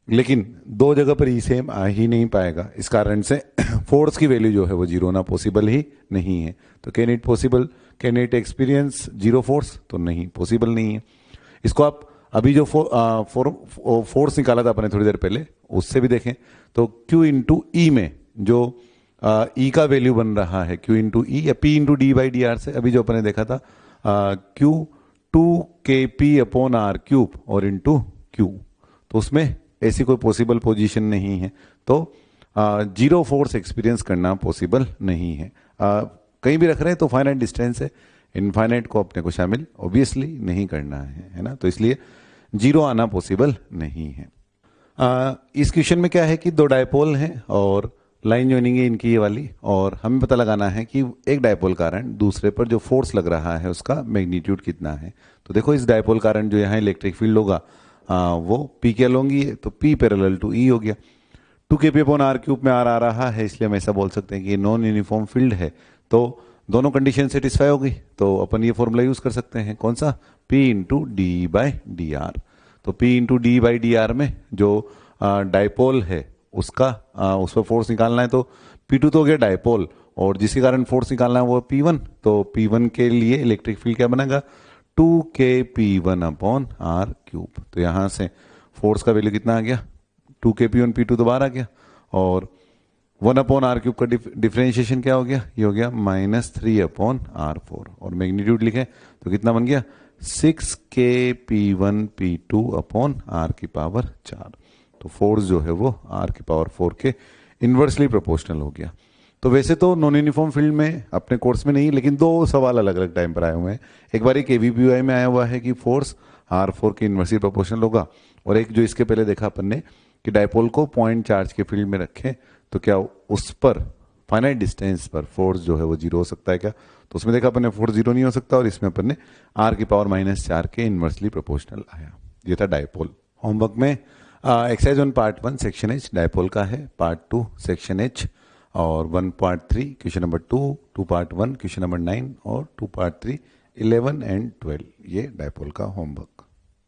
Speaker 2: लेकिन दो जगह पर ई सेम आ ही नहीं पाएगा। इस कारण से फोर्स की वैल्यू जो है वो जीरो होना पॉसिबल ही नहीं है। तो can it possible, can it experience zero force? तो नहीं, पॉसिबल नहीं है। इसको आप अभी जो फोर्स निकाला था अपने थोड़ी देर पहले, उससे भी देखें तो Q/E में जो E का वैल्यू बन रहा है Q/E या P/d/dr से, अभी जो अपने देखा था Q2kp/r³ और इंटू Q, तो उसमें ऐसी कोई पॉसिबल पोजीशन नहीं है। तो जीरो फोर्स एक्सपीरियंस करना पॉसिबल नहीं है। कहीं भी रख रहे हैं तो फाइनाइट डिस्टेंस है, इनफाइनाइट को अपने को शामिल ऑब्वियसली नहीं करना है ना, तो इसलिए जीरो आना पॉसिबल नहीं है। इस क्वेश्चन में क्या है कि दो डायपोल हैं और लाइन ज्वाइनिंग है इनकी ये वाली, और हमें पता लगाना है कि एक डायपोल कारण दूसरे पर जो फोर्स लग रहा है उसका मैग्नीट्यूड कितना है। तो देखो इस डायपोल कारण जो यहाँ इलेक्ट्रिक फील्ड होगा वो P के अलोंगी है, तो P पैरेलल टू E हो गया। 2kp/r³ में R आ रहा है, इसलिए हम ऐसा बोल सकते हैं कि ये नॉन यूनिफॉर्म फील्ड है। तो दोनों कंडीशन सेटिस्फाई हो गई, तो अपन ये फॉर्मूला यूज कर सकते हैं, कौन सा? P/d/dr। तो P/d/dr में जो डायपोल है उसका उस पर फोर्स निकालना है, तो P2 तो हो गया डायपोल, और जिसके कारण फोर्स निकालना है वो P1। तो P1 के लिए इलेक्ट्रिक फील्ड क्या बनेगा? 2kp1/r³। तो यहां से फोर्स का वैल्यू कितना आ गया? 2kp1 P2 तो बाहर आ गया, और 1/r³ का डिफरेंशिएशन क्या हो गया? ये हो गया -3/r4, और मैग्नीट्यूड लिखे तो कितना बन गया? 6kp1 P2/r⁴। तो फोर्स जो है वो r⁴ के इन्वर्सली प्रोपोर्शनल हो गया। तो वैसे तो नॉन यूनिफॉर्म फील्ड में अपने कोर्स में नहीं, लेकिन दो सवाल अलग अलग टाइम पर आए हुए हैं। एक बार एक AVPY में आया हुआ है कि फोर्स r4 के इन्वर्सली प्रोपोर्शनल होगा, और एक जो इसके पहले देखा अपन ने कि डायपोल को पॉइंट चार्ज के फील्ड में रखें तो क्या उस पर फाइनाइट डिस्टेंस पर फोर्स जो है वो जीरो हो सकता है क्या? तो उसमें देखा अपन ने फोर्स जीरो नहीं हो सकता, और इसमें अपन ने r⁻⁴ के इन्वर्सली प्रोपोर्शनल आया। ये था डायपोल। होमवर्क में exercise 1 part 1 section H dipole का है, पार्ट 2 सेक्शन H, और 1 part 3 question number 2 part 1 question number 9, और 2 पार्ट 3 11 एंड 12, ये डायपोल का होमवर्क।